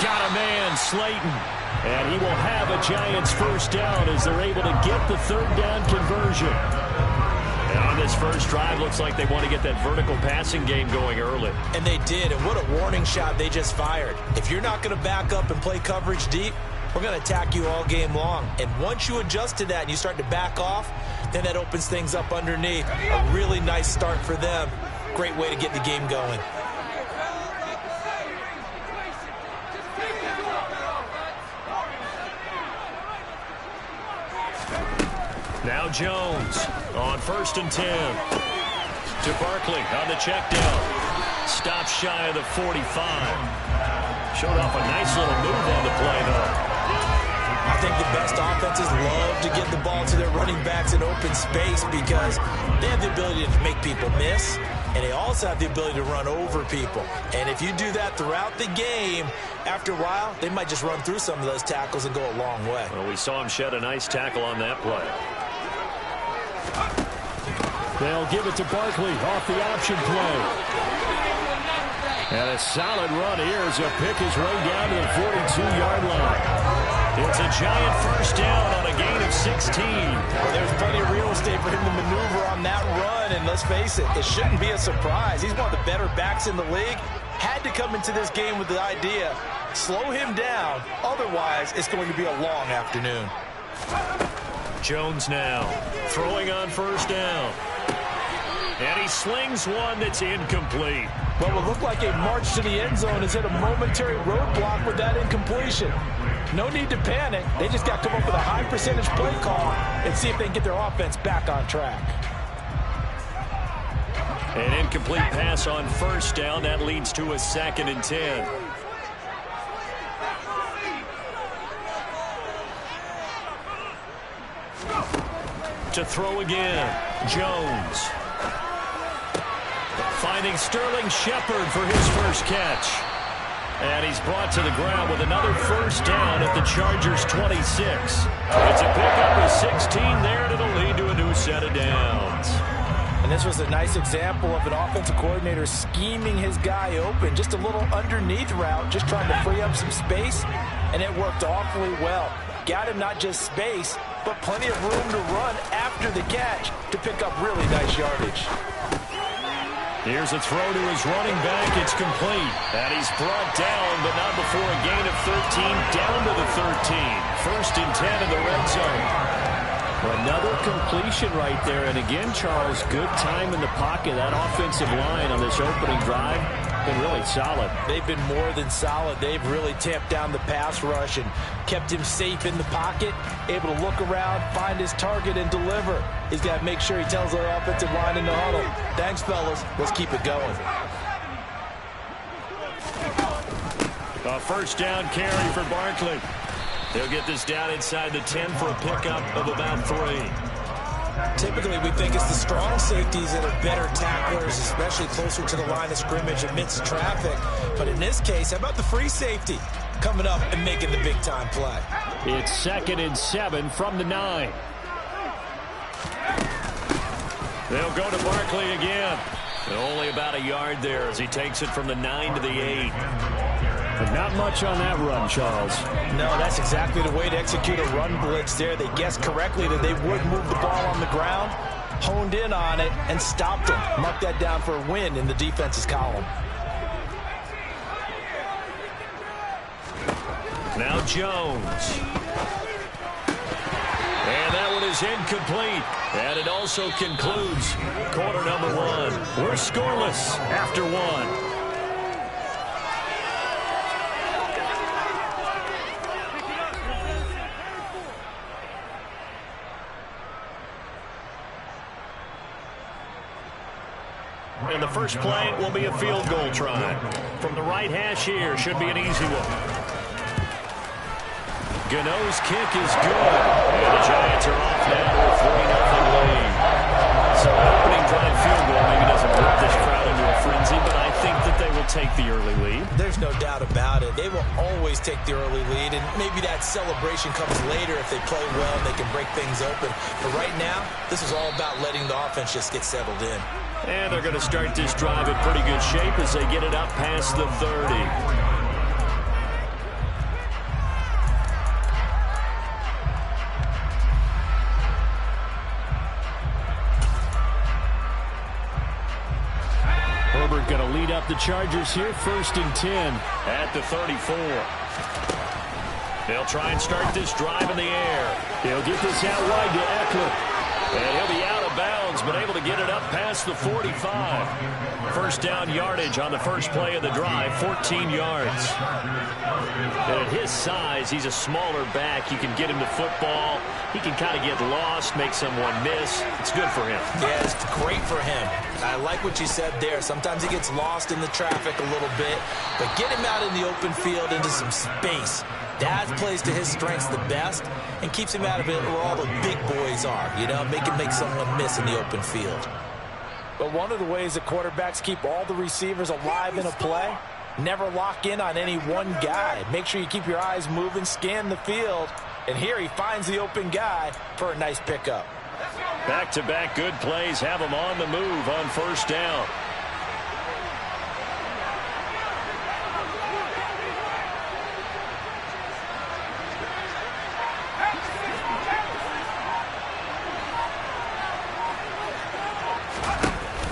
Got a man, Slayton. And he will have a Giants first down as they're able to get the 3rd down conversion. And on this first drive, looks like they want to get that vertical passing game going early. And they did, and what a warning shot they just fired. If you're not going to back up and play coverage deep, we're going to attack you all game long. And once you adjust to that and you start to back off, then that opens things up underneath. A really nice start for them. Great way to get the game going. Now Jones on 1st and 10. To Barkley on the check down. Stops shy of the 45. Showed off a nice little move on the play, though. I think the best offenses love to get the ball to their running backs in open space because they have the ability to make people miss, and they also have the ability to run over people. And if you do that throughout the game, after a while, they might just run through some of those tackles and go a long way. Well, we saw him shed a nice tackle on that play. They'll give it to Barkley off the option play. And a solid run here as he'll pick his way down to the 42-yard line. It's a Giant first down on a gain of 16. Well, there's plenty of real estate for him to maneuver on that run, and let's face it, it shouldn't be a surprise. He's one of the better backs in the league. Had to come into this game with the idea, slow him down, otherwise it's going to be a long afternoon. Jones now throwing on first down. And he slings one that's incomplete. What will look like a march to the end zone is hit a momentary roadblock with that incompletion. No need to panic. They just got to come up with a high percentage play call and see if they can get their offense back on track. An incomplete pass on first down. That leads to a 2nd and 10. To throw again, Jones. Finding Sterling Shepard for his first catch. And he's brought to the ground with another first down at the Chargers' 26. It's a pickup of 16 there, and it'll lead to a new set of downs. And this was a nice example of an offensive coordinator scheming his guy open. Just a little underneath route, just trying to free up some space, and it worked awfully well. Got him not just space, but plenty of room to run after the catch to pick up really nice yardage. Here's a throw to his running back. It's complete. And he's brought down, but not before a gain of 13, down to the 13. 1st and 10 in the red zone. Another completion right there. And again, Charles, good time in the pocket. That offensive line on this opening drive been really solid. They've been more than solid. They've really tamped down the pass rush and kept him safe in the pocket, able to look around, find his target, and deliver. He's got to make sure he tells their offensive line in the huddle, thanks, fellas. Let's keep it going. A first down carry for Barkley. They'll get this down inside the 10 for a pickup of about 3. Typically, we think it's the strong safeties that are better tacklers, especially closer to the line of scrimmage amidst traffic. But in this case, how about the free safety coming up and making the big-time play? It's 2nd and 7 from the 9. They'll go to Barkley again. Only about a yard there as he takes it from the 9 to the 8. But not much on that run, Charles. No, that's exactly the way to execute a run blitz there. They guessed correctly that they would move the ball on the ground, honed in on it, and stopped them. Mark that down for a win in the defense's column. Now Jones. And that one is incomplete. And it also concludes quarter number 1. We're scoreless after 1. And the first play will be a field goal try. From the right hash here, should be an easy one. Gano's kick is good. And the Giants are off now to a 3-0 lead. So an opening drive field goal maybe doesn't put this crowd into a frenzy, but I think that they will take the early lead. There's no doubt about it. They will always take the early lead, and maybe that celebration comes later if they play well and they can break things open. But right now, this is all about letting the offense just get settled in. And they're going to start this drive in pretty good shape as they get it up past the 30. Herbert going to lead up the Chargers here, 1st and 10. At the 34. They'll try and start this drive in the air. They'll get this out wide to Eckler. And he'll be out of bounds, but able to get it up past the 45. First down yardage on the first play of the drive, 14 yards. And at his size, he's a smaller back. You can get him the football. He can kind of get lost, make someone miss. It's good for him. Yeah, it's great for him. I like what you said there. Sometimes he gets lost in the traffic a little bit, but get him out in the open field into some space. That plays to his strengths the best and keeps him out of it where all the big boys are. You know, make someone miss in the open field. But one of the ways that quarterbacks keep all the receivers alive in a play, never lock in on any one guy. Make sure you keep your eyes moving, scan the field, and here he finds the open guy for a nice pickup. Back-to-back good plays have him on the move on first down.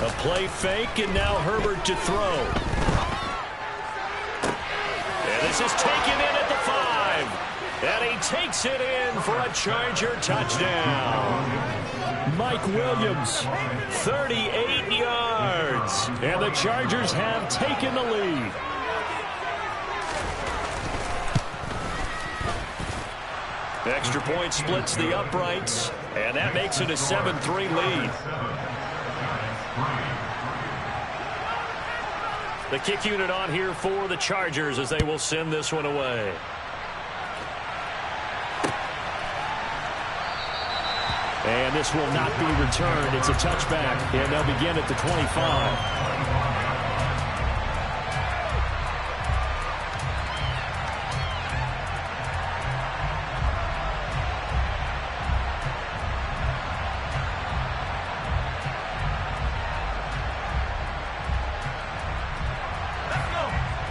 A play fake, and now Herbert to throw. And this is taken in at the 5. And he takes it in for a Charger touchdown. Mike Williams, 38 yards. And the Chargers have taken the lead. Extra point splits the uprights, and that makes it a 7-3 lead. The kick unit on here for the Chargers as they will send this one away. And this will not be returned. It's a touchback, and they'll begin at the 25.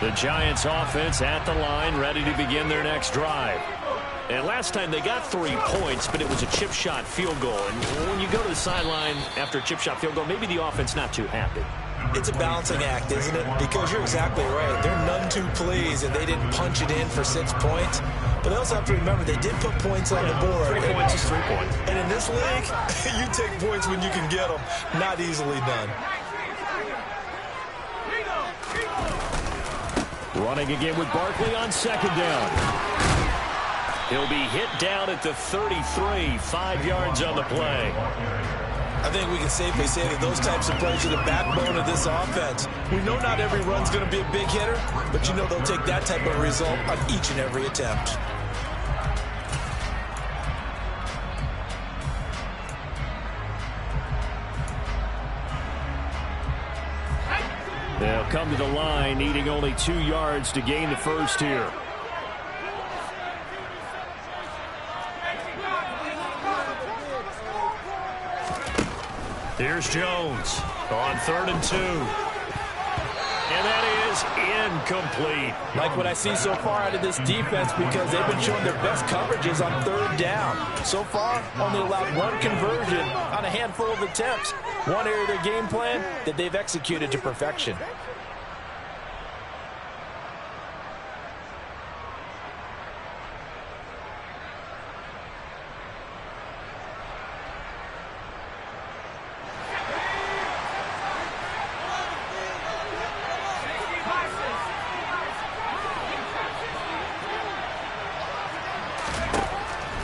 The Giants offense at the line, ready to begin their next drive. And last time they got 3 points, but it was a chip shot field goal. And when you go to the sideline after a chip shot field goal, maybe the offense not too happy. It's a balancing act, isn't it? Because you're exactly right. They're none too pleased, and they didn't punch it in for 6 points. But they also have to remember they did put points on the board. 3 points is 3 points. And in this league, you take points when you can get them. Not easily done. Running again with Barkley on second down. He'll be hit down at the 33, 5 yards on the play. I think we can safely say that those types of plays are the backbone of this offense. We know not every run's going to be a big hitter, but you know they'll take that type of result on each and every attempt. They'll come to the line, needing only 2 yards to gain the first here. Here's Jones on 3rd and 2. And that is incomplete. Like what I see so far out of this defense, because they've been showing their best coverages on 3rd down. So far, only allowed 1 conversion on a handful of attempts. One area of their game plan that they've executed to perfection.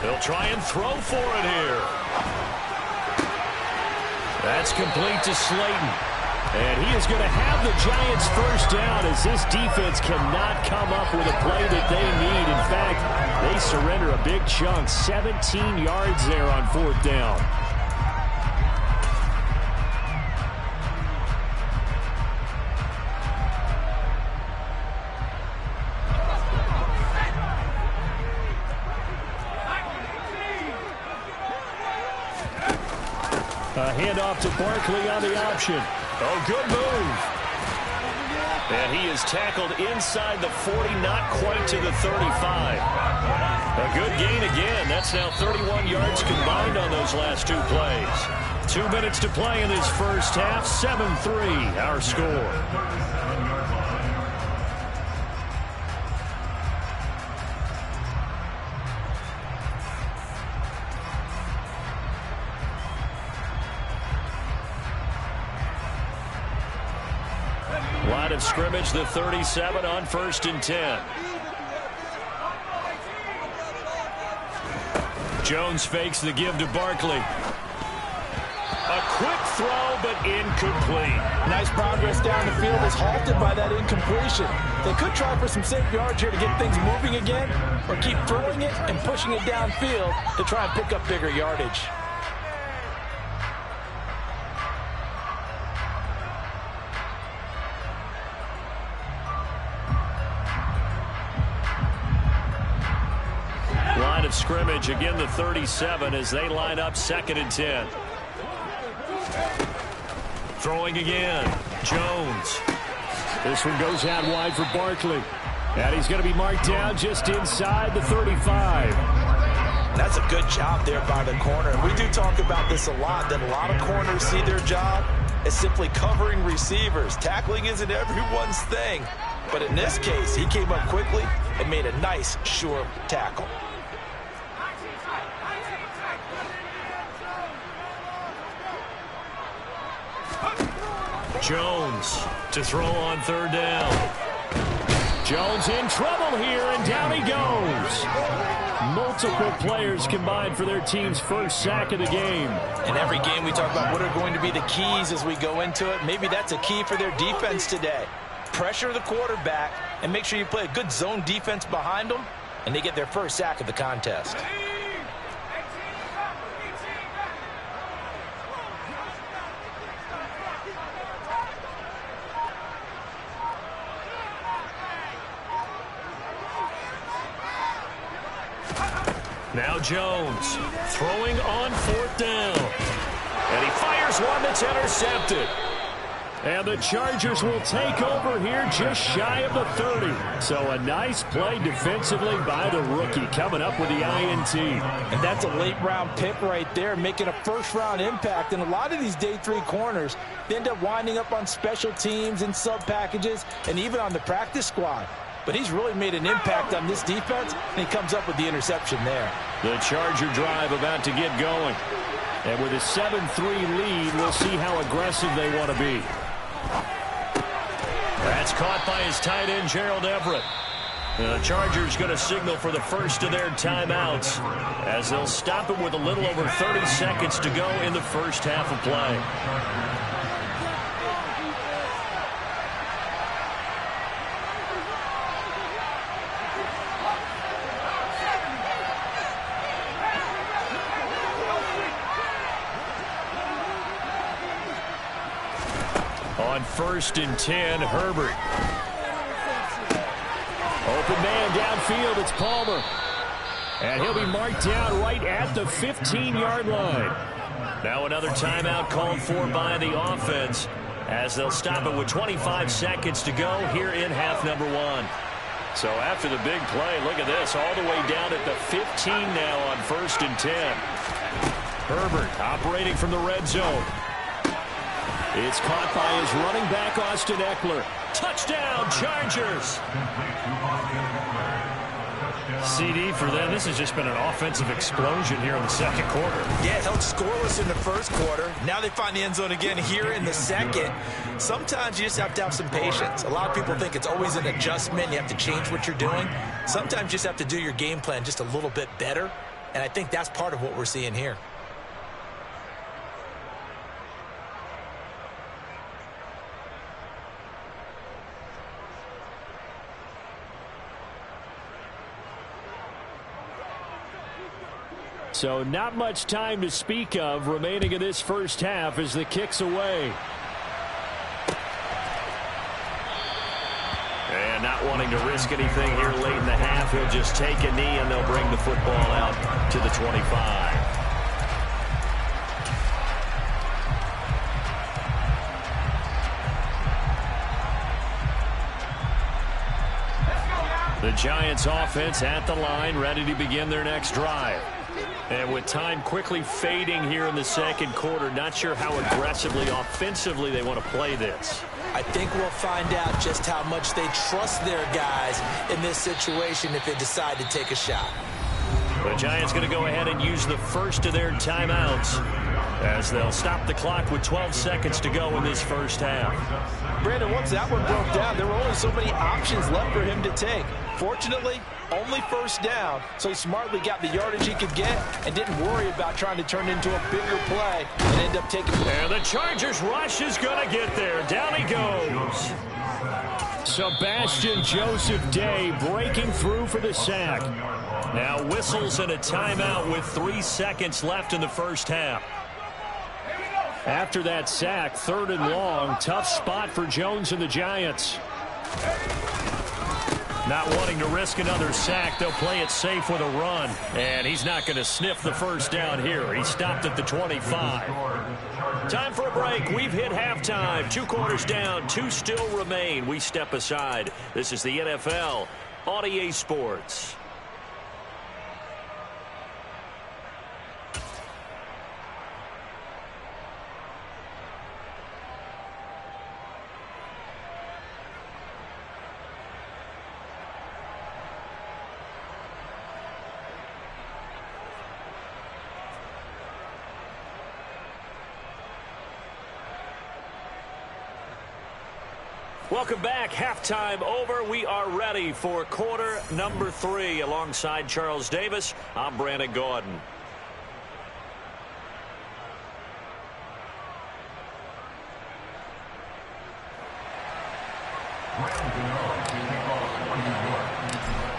They'll try and throw for it here. That's complete to Slayton. And he is going to have the Giants first down as this defense cannot come up with a play that they need. In fact, they surrender a big chunk, 17 yards there on 4th down. A handoff to Barkley on the option. Oh, good move. And he is tackled inside the 40, not quite to the 35. A good gain again. That's now 31 yards combined on those last 2 plays. 2 minutes to play in this first half. 7-3, our score. Line of scrimmage, the 37 on 1st and 10. Jones fakes the give to Barkley. A quick throw, but incomplete. Nice progress down the field is halted by that incompletion. They could try for some safe yards here to get things moving again, or keep throwing it and pushing it downfield to try and pick up bigger yardage. Line of scrimmage, again the 37 as they line up 2nd and 10. Throwing again, Jones. This one goes out wide for Barkley. And he's going to be marked down just inside the 35. That's a good job there by the corner. We do talk about this a lot, that a lot of corners see their job as simply covering receivers. Tackling isn't everyone's thing. But in this case, he came up quickly and made a nice, sure tackle. Jones to throw on third down. Jones in trouble here, and down he goes. Multiple players combined for their team's first sack of the game. In every game we talk about what are going to be the keys as we go into it. Maybe that's a key for their defense today. Pressure the quarterback and make sure you play a good zone defense behind them, and they get their first sack of the contest. Now Jones throwing on fourth down. And he fires one that's intercepted. And the Chargers will take over here just shy of the 30. So a nice play defensively by the rookie, coming up with the INT. And that's a late-round pick right there, making a first-round impact. And a lot of these day 3 corners, they end up winding up on special teams and sub-packages and even on the practice squad. But he's really made an impact on this defense, and he comes up with the interception there. The Charger drive about to get going. And with a 7-3 lead, we'll see how aggressive they want to be. That's caught by his tight end, Gerald Everett. The Chargers going to signal for the first of their timeouts as they'll stop it with a little over 30 seconds to go in the first half of play. On 1st and 10, Herbert. Open man downfield, it's Palmer. And he'll be marked down right at the 15-yard line. Now another timeout called for by the offense as they'll stop it with 25 seconds to go here in half number 1. So after the big play, look at this, all the way down at the 15 now on 1st and 10. Herbert operating from the red zone. It's caught by his running back, Austin Eckler. Touchdown, Chargers! CD for them. This has just been an offensive explosion here in the second quarter. Yeah, held scoreless in the first quarter. Now they find the end zone again here in the second. Sometimes you just have to have some patience. A lot of people think it's always an adjustment. You have to change what you're doing. Sometimes you just have to do your game plan just a little bit better. And I think that's part of what we're seeing here. So not much time to speak of remaining in this first half as the kick's away. And not wanting to risk anything here late in the half, he'll just take a knee and they'll bring the football out to the 25. The Giants offense at the line, ready to begin their next drive. And with time quickly fading here in the second quarter, not sure how aggressively, offensively they want to play this. I think we'll find out just how much they trust their guys in this situation if they decide to take a shot. The Giants going to go ahead and use the first of their timeouts as they'll stop the clock with 12 seconds to go in this first half. Brandon, once that one broke down, there were only so many options left for him to take. Fortunately, only first down, so he smartly got the yardage he could get and didn't worry about trying to turn into a bigger play and end up taking. And the Chargers rush is going to get there. Down he goes. Sebastian Joseph Day breaking through for the sack. Now whistles and a timeout with 3 seconds left in the first half. After that sack, 3rd and long, tough spot for Jones and the Giants. Not wanting to risk another sack, they'll play it safe with a run. And he's not going to sniff the first down here. He stopped at the 25. Time for a break. We've hit halftime. 2 quarters down, 2 still remain. We step aside. This is the NFL on EA Sports. Welcome back. Halftime over. We are ready for quarter number 3. Alongside Charles Davis, I'm Brandon Gaudin.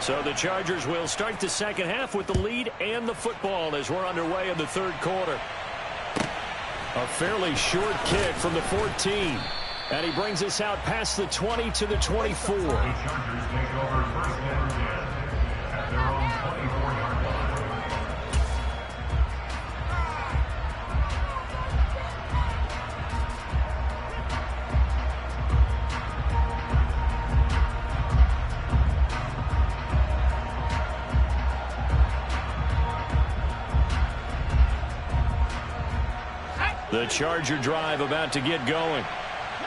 So the Chargers will start the second half with the lead and the football as we're underway in the third quarter. A fairly short kick from the 14. And he brings us out past the 20 to the 24. The Chargers take over first and 10 at their own 24-yard line. The Charger drive about to get going.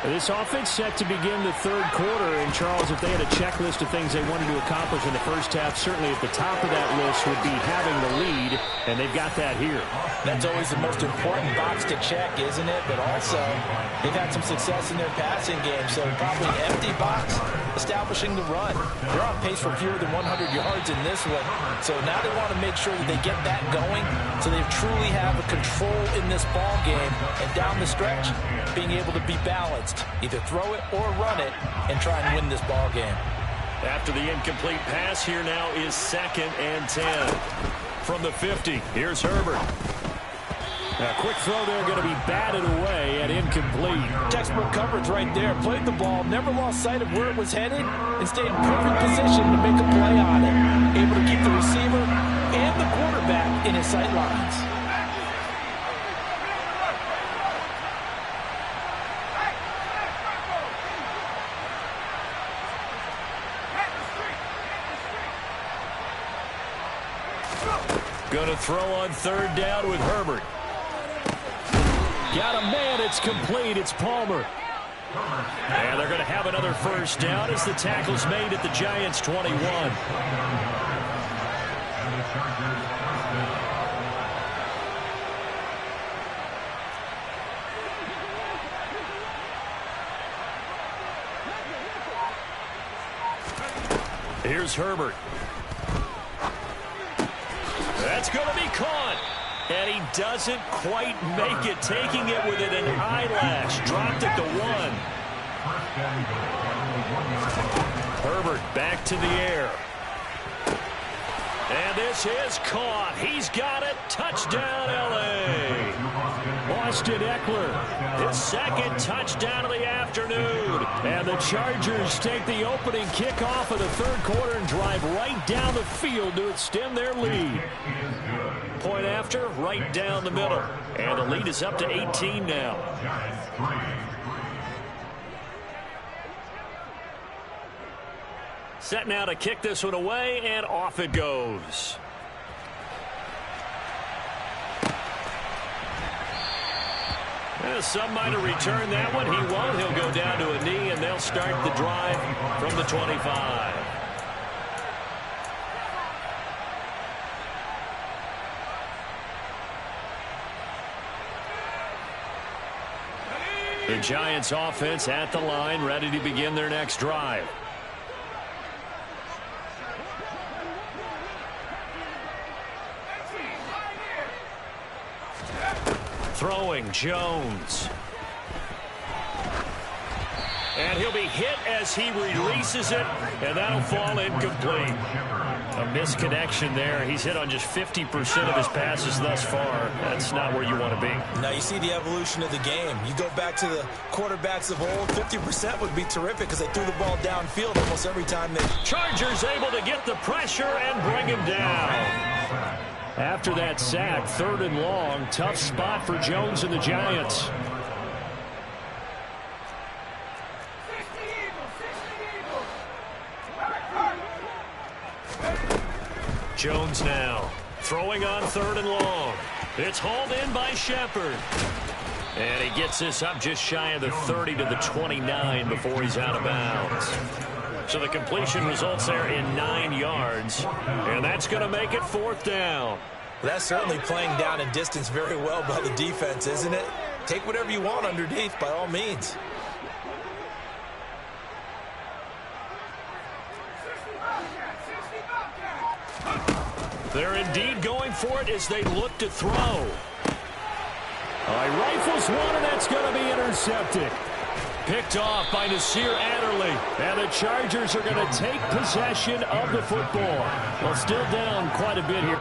This offense set to begin the third quarter, and Charles, if they had a checklist of things they wanted to accomplish in the first half, certainly at the top of that list would be having the lead, and they've got that here. That's always the most important box to check, isn't it? But also, they've had some success in their passing game, so probably an empty box establishing the run. They're on pace for fewer than 100 yards in this one, so now they want to make sure that they get that going so they truly have a control in this ball game, and down the stretch, being able to be balanced. Either throw it or run it and try and win this ball game. After the incomplete pass, here now is 2nd and 10. From the 50, here's Herbert. A quick throw there, going to be batted away and incomplete. Textbook coverage right there. Played the ball, never lost sight of where it was headed, and stayed in perfect position to make a play on it. Able to keep the receiver and the quarterback in his sight lines. Going to throw on 3rd down with Herbert. Got a man, it's complete, it's Palmer. And they're going to have another first down as the tackle's made at the Giants' 21. And the Chargers first down. Here's Herbert. That's going to be caught. And he doesn't quite make it, taking it with an eyelash. Dropped it to 1. Herbert back to the air. And this is caught. He's got it. Touchdown, L.A. Austin Eckler. His 2nd touchdown of the afternoon. And the Chargers take the opening kickoff of the third quarter and drive right down the field to extend their lead. Point after, right down the middle. And the lead is up to 18 now. Set now to kick this one away, and off it goes. Some might have returned that one. He won't. He'll go down to a knee, and they'll start the drive from the 25. The Giants offense at the line, ready to begin their next drive. Throwing Jones. And he'll be hit as he releases it, and that'll fall incomplete. A misconnection there. He's hit on just 50% of his passes thus far. That's not where you want to be. Now you see the evolution of the game. You go back to the quarterbacks of old, 50% would be terrific because they threw the ball downfield almost every time they... Chargers able to get the pressure and bring him down. After that sack, 3rd and long, tough spot for Jones and the Giants. Jones now throwing on 3rd and long. It's hauled in by Shepard. And he gets this up just shy of the 30 to the 29 before he's out of bounds. So the completion results there in 9 yards. And that's going to make it 4th down. That's certainly playing down in distance very well by the defense, isn't it? Take whatever you want underneath by all means. They're indeed going for it as they look to throw. All right, rifles one, and that's going to be intercepted. Picked off by Nasir Adderley. And the Chargers are going to take possession of the football. Well, still down quite a bit here.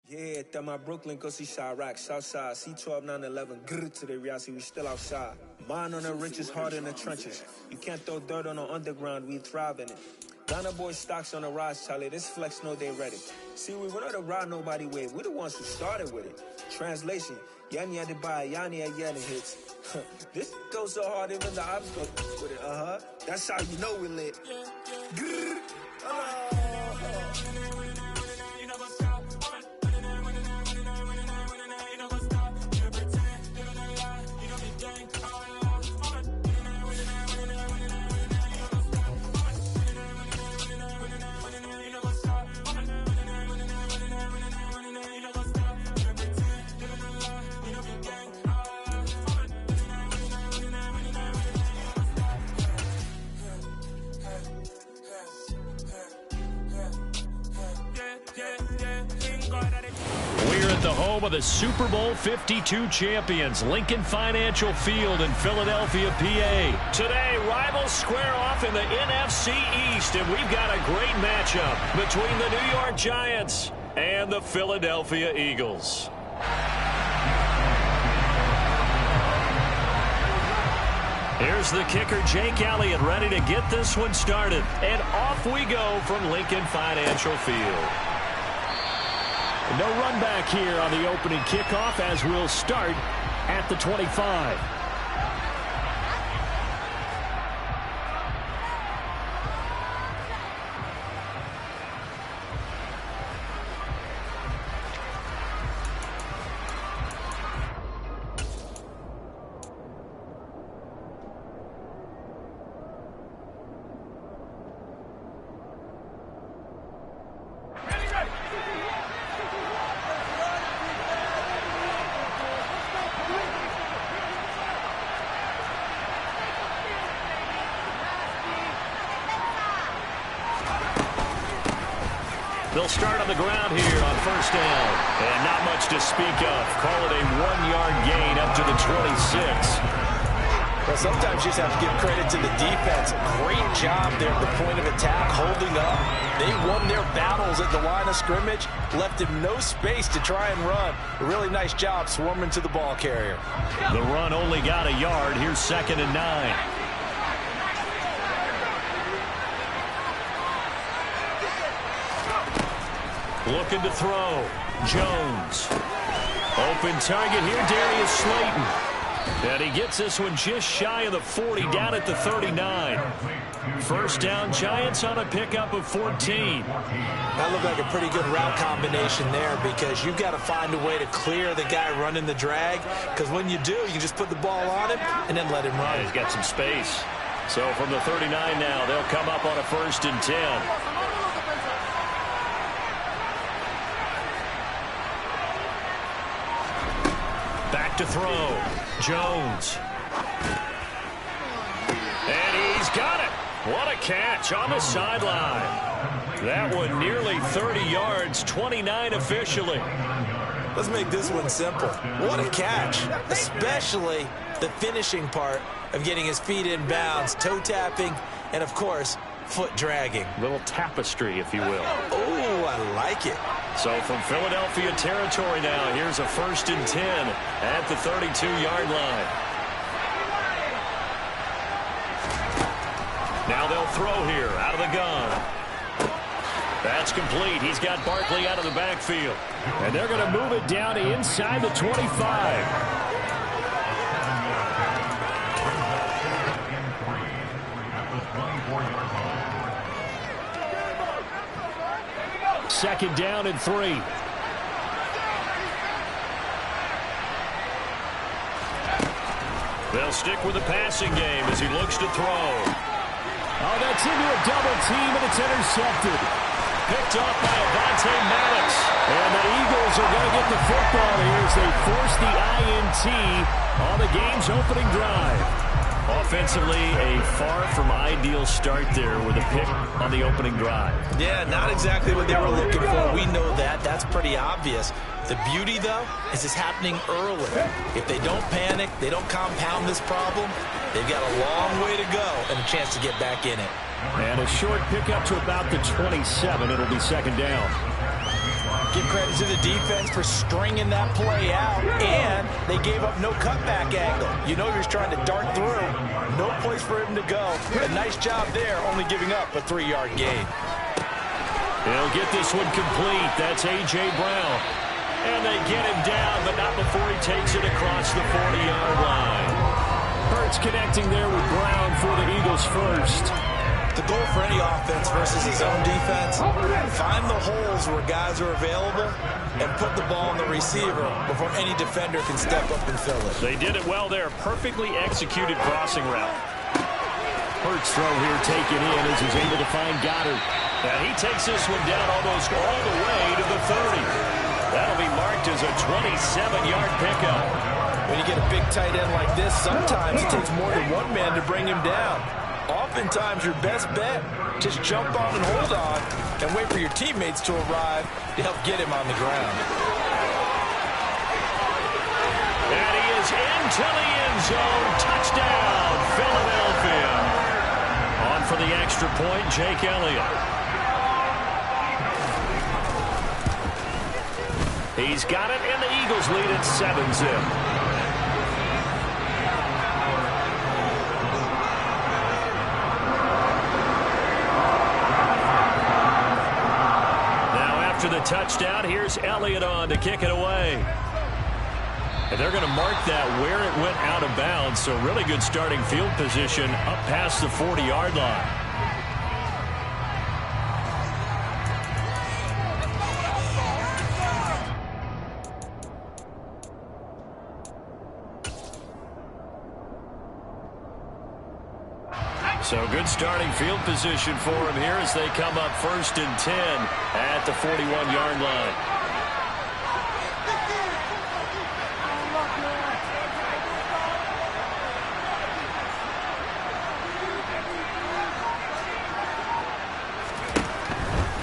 Yeah, that my Brooklyn go see Chirac, Southside, C12 911, grrr to the reality, we still outside. Mine on the riches, heart in the trenches. You can't throw dirt on the underground, we thrive in it. Ghana boy stocks on the rise, Charlie, this flex know they ready. See, we were not to ride nobody with, we're the ones who started with it. Translation, Yanni had to buy, Yanni had Yanni hits. This goes so hard, even the ops go with it, That's how you know we lit. Grrr, The home of the Super Bowl 52 champions, Lincoln Financial Field in Philadelphia, PA. Today, rivals square off in the NFC East, and we've got a great matchup between the New York Giants and the Philadelphia Eagles. Here's the kicker, Jake Elliott, ready to get this one started. And off we go from Lincoln Financial Field. No run back here on the opening kickoff as we'll start at the 25. They'll start on the ground here on first down. And not much to speak of. Call it a 1-yard gain up to the 26. Well, sometimes you just have to give credit to the defense. Great job there at the point of attack, holding up. They won their battles at the line of scrimmage, left him no space to try and run. A really nice job swarming to the ball carrier. The run only got a yard. Here's 2nd and 9. Looking to throw. Jones. Open target here, Darius Slayton. And he gets this one just shy of the 40, down at the 39. First down, Giants on a pickup of 14. That looked like a pretty good route combination there because you've got to find a way to clear the guy running the drag. Because when you do, you can just put the ball on him and then let him run. Yeah, he's got some space. So from the 39 now, they'll come up on a 1st and 10. Back to throw. Jones. And he's got it. What a catch on the sideline. That one nearly 30 yards, 29 officially. Let's make this one simple. What a catch, especially the finishing part of getting his feet in bounds, toe tapping, and of course, foot dragging. Little tapestry, if you will. Oh, I like it. So from Philadelphia territory now, here's a 1st and 10 at the 32-yard line. Now they'll throw here out of the gun. That's complete. He's got Barkley out of the backfield. And they're going to move it down to inside the 25. Second down and 3. They'll stick with the passing game as he looks to throw. Oh, that's into a double team, and it's intercepted. Picked off by Avonte Maddox. And the Eagles are going to get the football here as they force the INT on the game's opening drive. Offensively, a far from ideal start there with a pick on the opening drive. Yeah, not exactly what they were looking for. We know that. That's pretty obvious. The beauty, though, is it's happening early. If they don't panic, they don't compound this problem, they've got a long way to go and a chance to get back in it. And a short pickup to about the 27. It'll be second down. Give credit to the defense for stringing that play out, and they gave up no cutback angle. You know you're trying to dart through. No place for him to go. A nice job there, only giving up a 3-yard gain. He'll get this one complete. That's A.J. Brown. And they get him down, but not before he takes it across the 40-yard line. Hurts connecting there with Brown for the Eagles first. The goal for any offense versus his own defense, find the holes where guys are available and put the ball on the receiver before any defender can step up and fill it. They did it well there. Perfectly executed crossing route. Hurts throw here taken in as he's able to find Goddard. And he takes this one down almost all the way to the 30. That'll be marked as a 27-yard pickup. When you get a big tight end like this, sometimes it takes more than one man to bring him down. Oftentimes, your best bet, just jump on and hold on and wait for your teammates to arrive to help get him on the ground. And he is into the end zone. Touchdown, Philadelphia. On for the extra point, Jake Elliott. He's got it, and the Eagles lead at 7-zip. After the touchdown, here's Elliott on to kick it away. And they're going to mark that where it went out of bounds, so really good starting field position up past the 40-yard line. So good starting field position for him here as they come up 1st and 10 at the 41-yard line.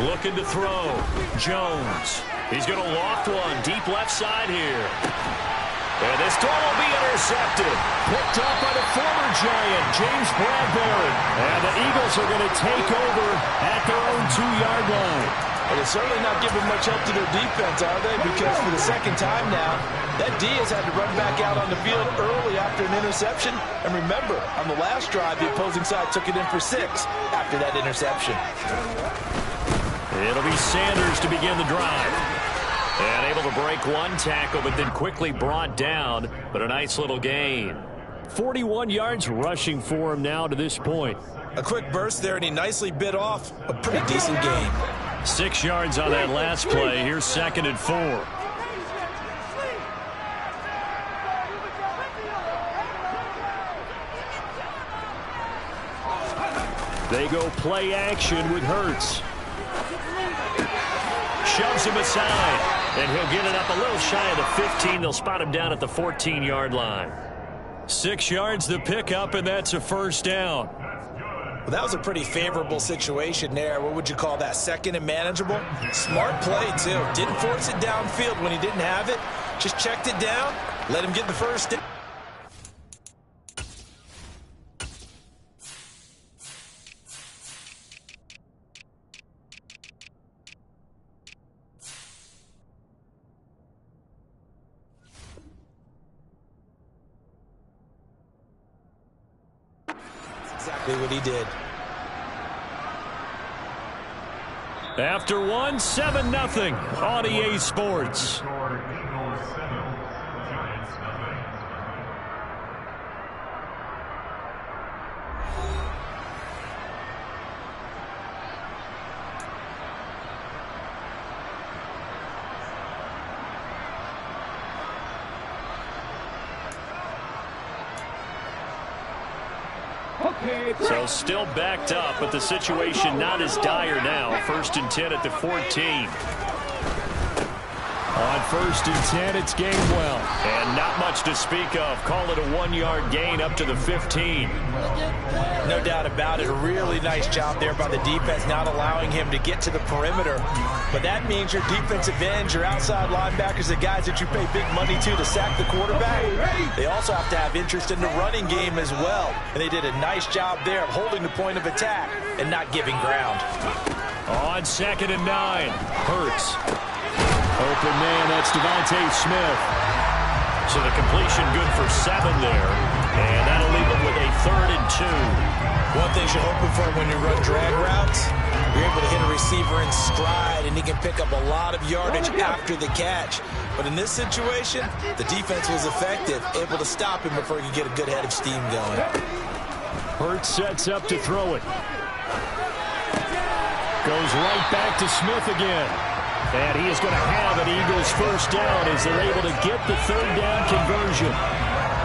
Looking to throw. Jones. He's going to loft one deep left side here. And this throw will be intercepted. Picked up by the former Giant, James Bradbury. And the Eagles are going to take over at their own 2-yard line. And they're certainly not giving much help to their defense, are they? Because for the second time now, that D has had to run back out on the field early after an interception. And remember, on the last drive, the opposing side took it in for 6 after that interception. It'll be Sanders to begin the drive. And able to break one tackle, but then quickly brought down. But a nice little gain. 41 yards rushing for him now to this point. A quick burst there, and he nicely bit off a pretty decent gain. 6 yards on that last play. Here's 2nd and 4. They go play action with Hurts. Shoves him aside. And he'll get it up a little shy of the 15. They'll spot him down at the 14-yard line. 6 yards the pickup, and that's a 1st down. Well, that was a pretty favorable situation there. What would you call that? 2nd and manageable? Smart play, too. Didn't force it downfield when he didn't have it. Just checked it down. Let him get the 1st down. Exactly what he did. After 1, 7-0 on EA Sports. So still backed up, but the situation not as dire now. 1st and 10 at the 14. On 1st and 10, it's Gainwell. And not much to speak of. Call it a 1-yard gain up to the 15. No doubt about it. A really nice job there by the defense, not allowing him to get to the perimeter. But that means your defensive ends, your outside linebackers, the guys that you pay big money to sack the quarterback, they also have to have interest in the running game as well. And they did a nice job there of holding the point of attack and not giving ground. On 2nd and 9, Hurts. Open man, that's Devontae Smith. So the completion good for 7 there. And that'll leave them with a 3rd and 2. One thing you're hoping for when you run drag routes, you're able to hit a receiver in stride, and he can pick up a lot of yardage after the catch. But in this situation, the defense was effective, able to stop him before he could get a good head of steam going. Hurts sets up to throw it. Goes right back to Smith again. And he is going to have an Eagles first down as they're able to get the 3rd down conversion.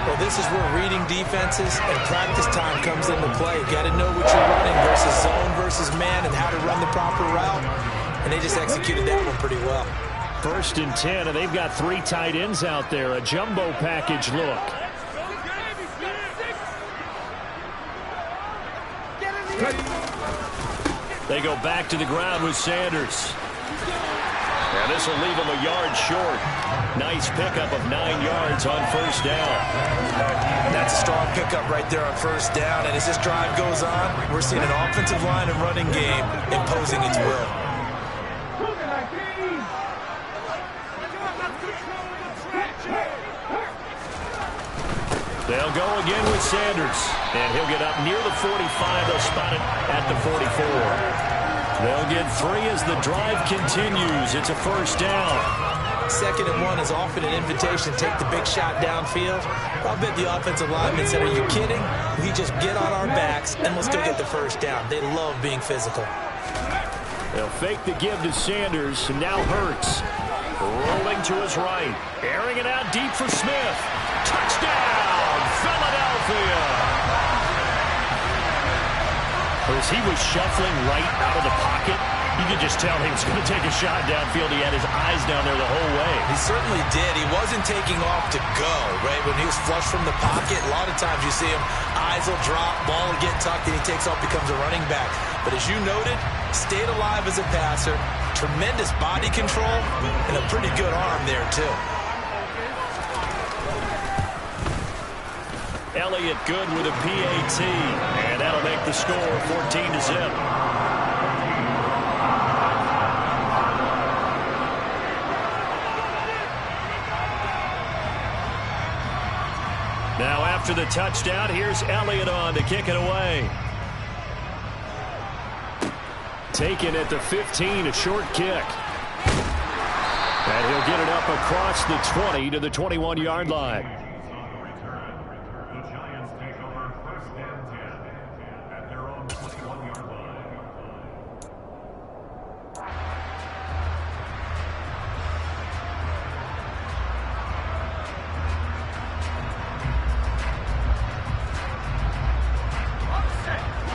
Well, this is where reading defenses and practice time comes into play. You got to know what you're running versus zone versus man and how to run the proper route. And they just executed that one pretty well. 1st and 10, and they've got 3 tight ends out there. A jumbo package look. They go back to the ground with Sanders. And this will leave him a yard short. Nice pickup of 9 yards on 1st down. That's a strong pickup right there on 1st down. And as this drive goes on, we're seeing an offensive line and running game imposing its will. They'll go again with Sanders. And he'll get up near the 45. They'll spot it at the 44. They'll get 3 as the drive continues. It's a 1st down. 2nd and 1 is often an invitation to take the big shot downfield. I'll bet the offensive lineman said, are you kidding? We just get on our backs and let's go get the 1st down. They love being physical. They'll fake the give to Sanders, and now Hurts. Rolling to his right. Airing it out deep for Smith. Touchdown, Philadelphia! As he was shuffling right out of the pocket, you could just tell he was going to take a shot downfield. He had his eyes down there the whole way. He certainly did. He wasn't taking off to go, right? When he was flush from the pocket, a lot of times you see him, eyes will drop, ball will get tucked, and he takes off, becomes a running back. But as you noted, stayed alive as a passer, tremendous body control, and a pretty good arm there, too. Elliott good with a PAT, and that'll make the score 14-0. Now after the touchdown, here's Elliott on to kick it away. Taken at the 15, a short kick. And he'll get it up across the 20 to the 21-yard line.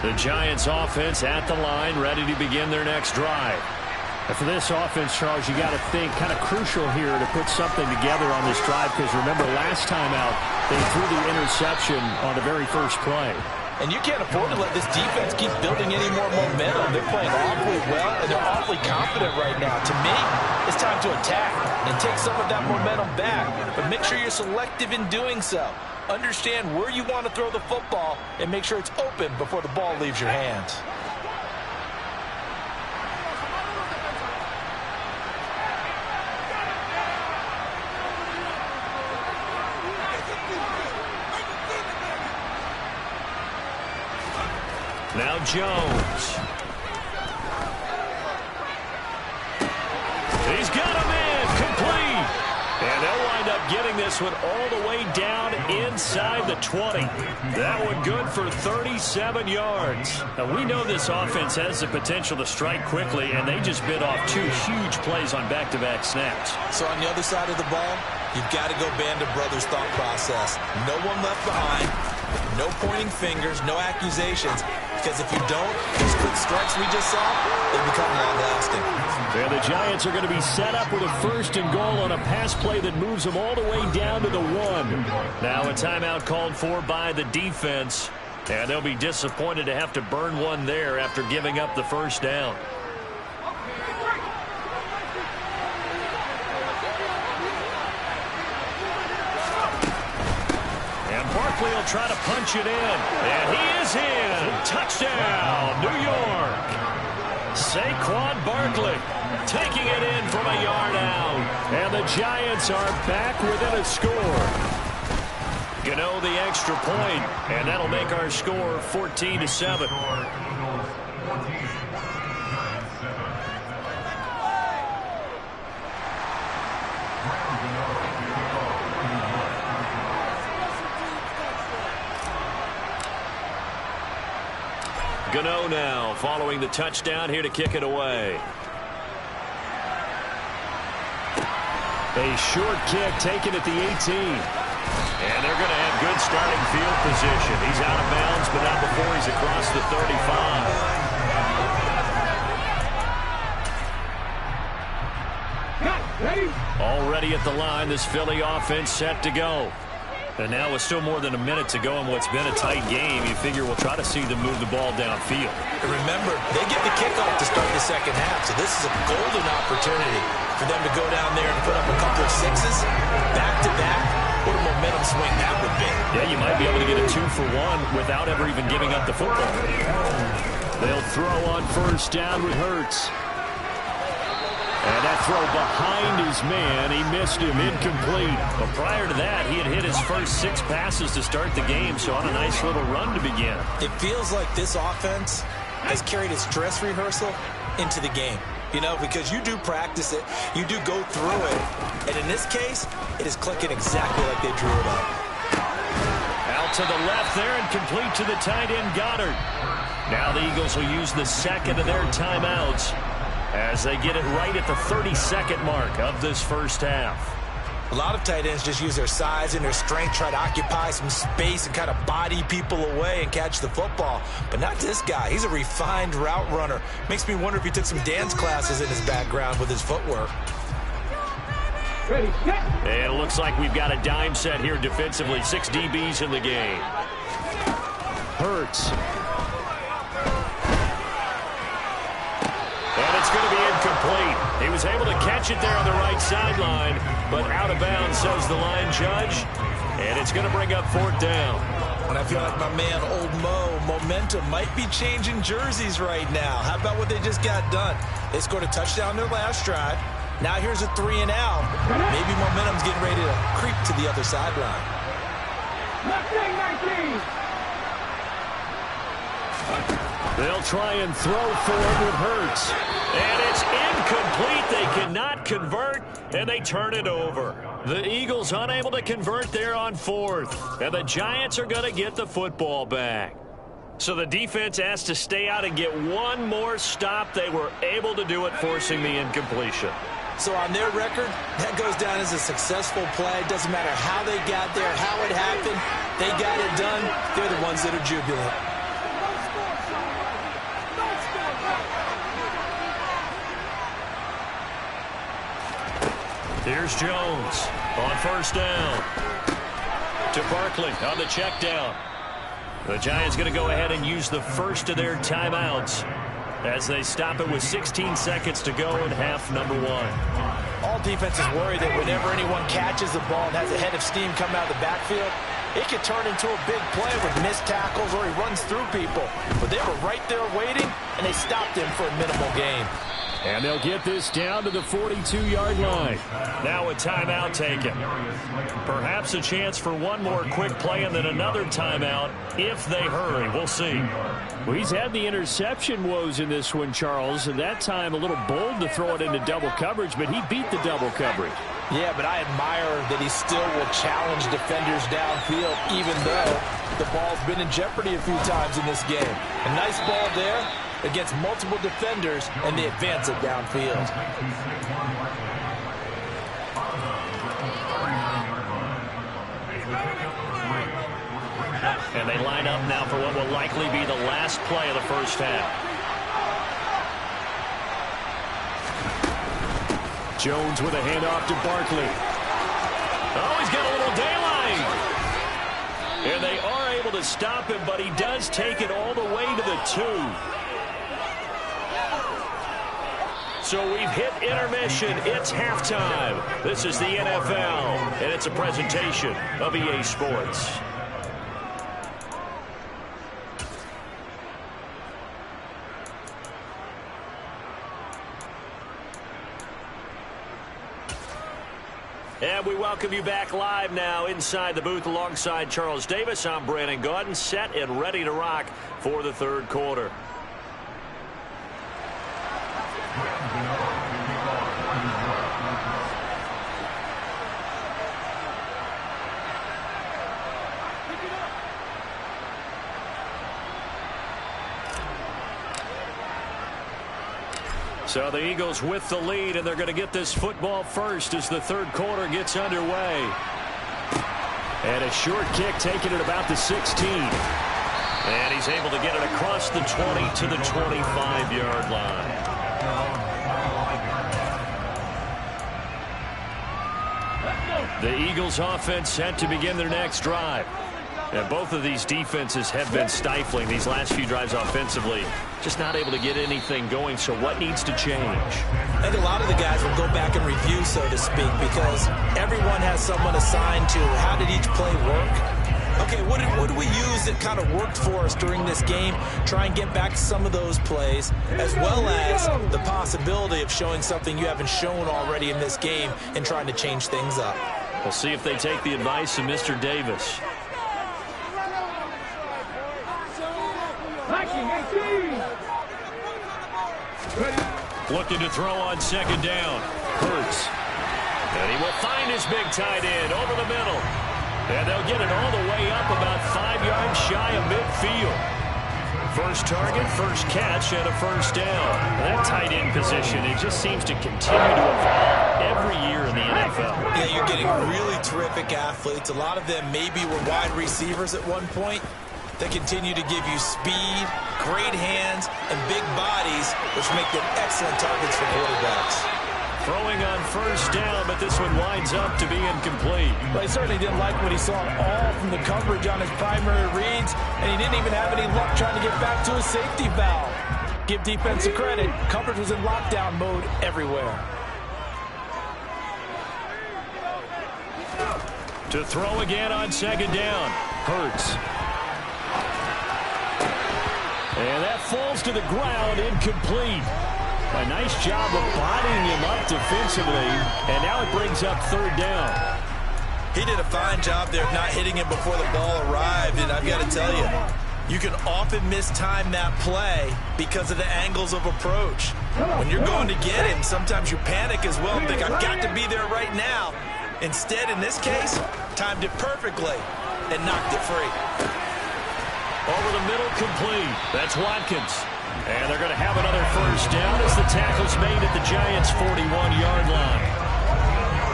The Giants offense at the line, ready to begin their next drive. And for this offense, Charles, you got to think kind of crucial here to put something together on this drive, because remember last time out they threw the interception on the very first play. And you can't afford to let this defense keep building any more momentum. They're playing awfully well, and they're awfully confident right now. To me, it's time to attack and take some of that momentum back, but make sure you're selective in doing so. Understand where you want to throw the football and make sure it's open before the ball leaves your hands. Now Jones. He's got him in, complete. And they'll wind up getting this one all the way down inside the 20. That one good for 37 yards. Now, we know this offense has the potential to strike quickly, and they just bit off 2 huge plays on back-to-back snaps. So on the other side of the ball, You've got to go Band of Brothers thought process. No one left behind, no pointing fingers, no accusations, because if you don't, those quick strikes we just saw, they become long-lasting. And the Giants are going to be set up with a 1st and goal on a pass play that moves them all the way down to the 1. Now a timeout called for by the defense, and they'll be disappointed to have to burn one there after giving up the first down. Barkley will try to punch it in, and he is in. Touchdown, New York. Saquon Barkley taking it in from a yard out, and the Giants are back within a score. Gano the extra point, and that'll make our score 14-7. Gano now following the touchdown here to kick it away. A short kick taken at the 18. And they're going to have good starting field position. He's out of bounds, but not before he's across the 35. Already at the line, this Philly offense set to go. And now with still more than a minute to go in what's been a tight game, you figure we'll try to see them move the ball downfield. And remember, they get the kickoff to start the second half, so this is a golden opportunity for them to go down there and put up a couple of sixes back-to-back. What a momentum swing that would be. Yeah, you might be able to get a 2-for-1 without ever even giving up the football. They'll throw on 1st down with Hurts. And that throw behind his man, he missed him, incomplete. But prior to that, he had hit his first 6 passes to start the game, so on a nice little run to begin. It feels like this offense has carried its dress rehearsal into the game. You know, because you do practice it, you do go through it, and in this case, it is clicking exactly like they drew it up. Out to the left there and complete to the tight end, Goddard. Now the Eagles will use the second of their timeouts as they get it right at the 32nd mark of this first half. A lot of tight ends just use their size and their strength, try to occupy some space and kind of body people away and catch the football. But not this guy. He's a refined route runner. Makes me wonder if he took some dance classes in his background with his footwork. Ready, set. And it looks like we've got a dime set here defensively. 6 DBs in the game. Hurts. And it's going to be incomplete. He was able to catch it there on the right sideline, but out of bounds, says the line judge. And it's going to bring up 4th down. And I feel like my man, Old Mo, momentum might be changing jerseys right now. How about what they just got done? They scored a touchdown their last drive. Now here's a 3 and out. Maybe momentum's getting ready to creep to the other sideline. 19. They'll try and throw for it with Hurts. And it's incomplete. They cannot convert, and they turn it over. The Eagles unable to convert there on 4th. And the Giants are going to get the football back. So the defense asked to stay out and get one more stop. They were able to do it, forcing the incompletion. So on their record, that goes down as a successful play. It doesn't matter how they got there, how it happened. They got it done. They're the ones that are jubilant. Here's Jones on 1st down. To Barkley on the check down. The Giants going to go ahead and use the first of their timeouts as they stop it with 16 seconds to go in half number 1. All defenses worry that whenever anyone catches the ball and has a head of steam come out of the backfield, it could turn into a big play with missed tackles or he runs through people. But they were right there waiting, and they stopped him for a minimal gain. And they'll get this down to the 42-yard line. Now a timeout taken. Perhaps a chance for one more quick play and then another timeout if they hurry. We'll see. Well, he's had the interception woes in this one, Charles, and that time a little bold to throw it into double coverage, but he beat the double coverage. Yeah, but I admire that he still will challenge defenders downfield, even though the ball's been in jeopardy a few times in this game. A nice ball there against multiple defenders, and they advance it downfield. And they line up now for what will likely be the last play of the first half. Jones with a handoff to Barkley. Oh, he's got a little daylight. And they are able to stop him, but he does take it all the way to the 2. So we've hit intermission. It's halftime. This is the NFL, and it's a presentation of EA Sports. And we welcome you back live now inside the booth alongside Charles Davis. I'm Brandon Gaudin, set and ready to rock for the third quarter. So the Eagles with the lead, and they're going to get this football first as the third quarter gets underway. And a short kick taken at about the 16. And he's able to get it across the 20 to the 25-yard line. The Eagles offense set to begin their next drive. And both of these defenses have been stifling these last few drives offensively. Just not able to get anything going. So what needs to change? I think a lot of the guys will go back and review, so to speak, because everyone has someone assigned to how did each play work. Okay, what did we use that kind of worked for us during this game? Try and get back to some of those plays, as well as the possibility of showing something you haven't shown already in this game and trying to change things up. We'll see if they take the advice of Mr. Davis. Looking to throw on second down. Hurts. And he will find his big tight end over the middle. And they'll get it all the way up about 5 yards shy of midfield. First target, first catch, and a first down. That tight end position, it just seems to continue to evolve every year in the NFL. Yeah, you're getting really terrific athletes. A lot of them maybe were wide receivers at one point. They continue to give you speed, great hands, and big bodies, which make them excellent targets for quarterbacks. Throwing on first down, but this one winds up to be incomplete. Well, he certainly didn't like what he saw at all from the coverage on his primary reads, and he didn't even have any luck trying to get back to his safety valve. Give defensive credit. Coverage was in lockdown mode everywhere. To throw again on second down. Hurts. And that falls to the ground, incomplete. A nice job of bodying him up defensively, and now it brings up third down. He did a fine job there of not hitting him before the ball arrived, and I've got to tell you, you can often mistime that play because of the angles of approach. When you're going to get him, sometimes you panic as well and think, I've got to be there right now. Instead, in this case, timed it perfectly and knocked it free. Over the middle, complete. That's Watkins. And they're going to have another first down as the tackle's made at the Giants' 41-yard line.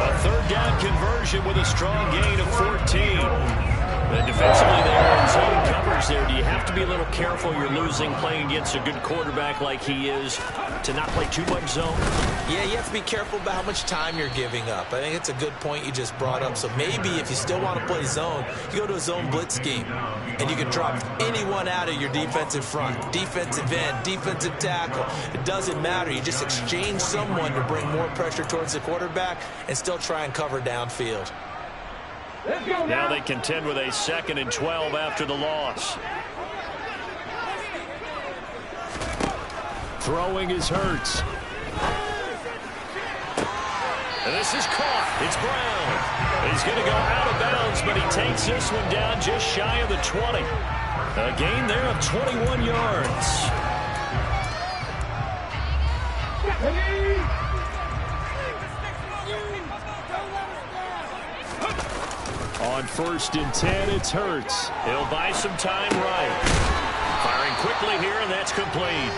A third down conversion with a strong gain of 14. And defensively, they are in zone coverage there. Do you have to be a little careful you're losing playing against a good quarterback like he is to not play too much zone? Yeah, you have to be careful about how much time you're giving up. I think it's a good point you just brought up. So maybe if you still want to play zone, you go to a zone blitz scheme, and you can drop anyone out of your defensive front, defensive end, defensive tackle. It doesn't matter. You just exchange someone to bring more pressure towards the quarterback and still try and cover downfield. Now they contend with a 2nd and 12 after the loss. Throwing is Hurts. And this is caught. It's Brown. He's going to go out of bounds, but he takes this one down just shy of the 20. A gain there of 21 yards. On 1st and 10, it's Hurts. He'll buy some time right. Firing quickly here, and that's complete.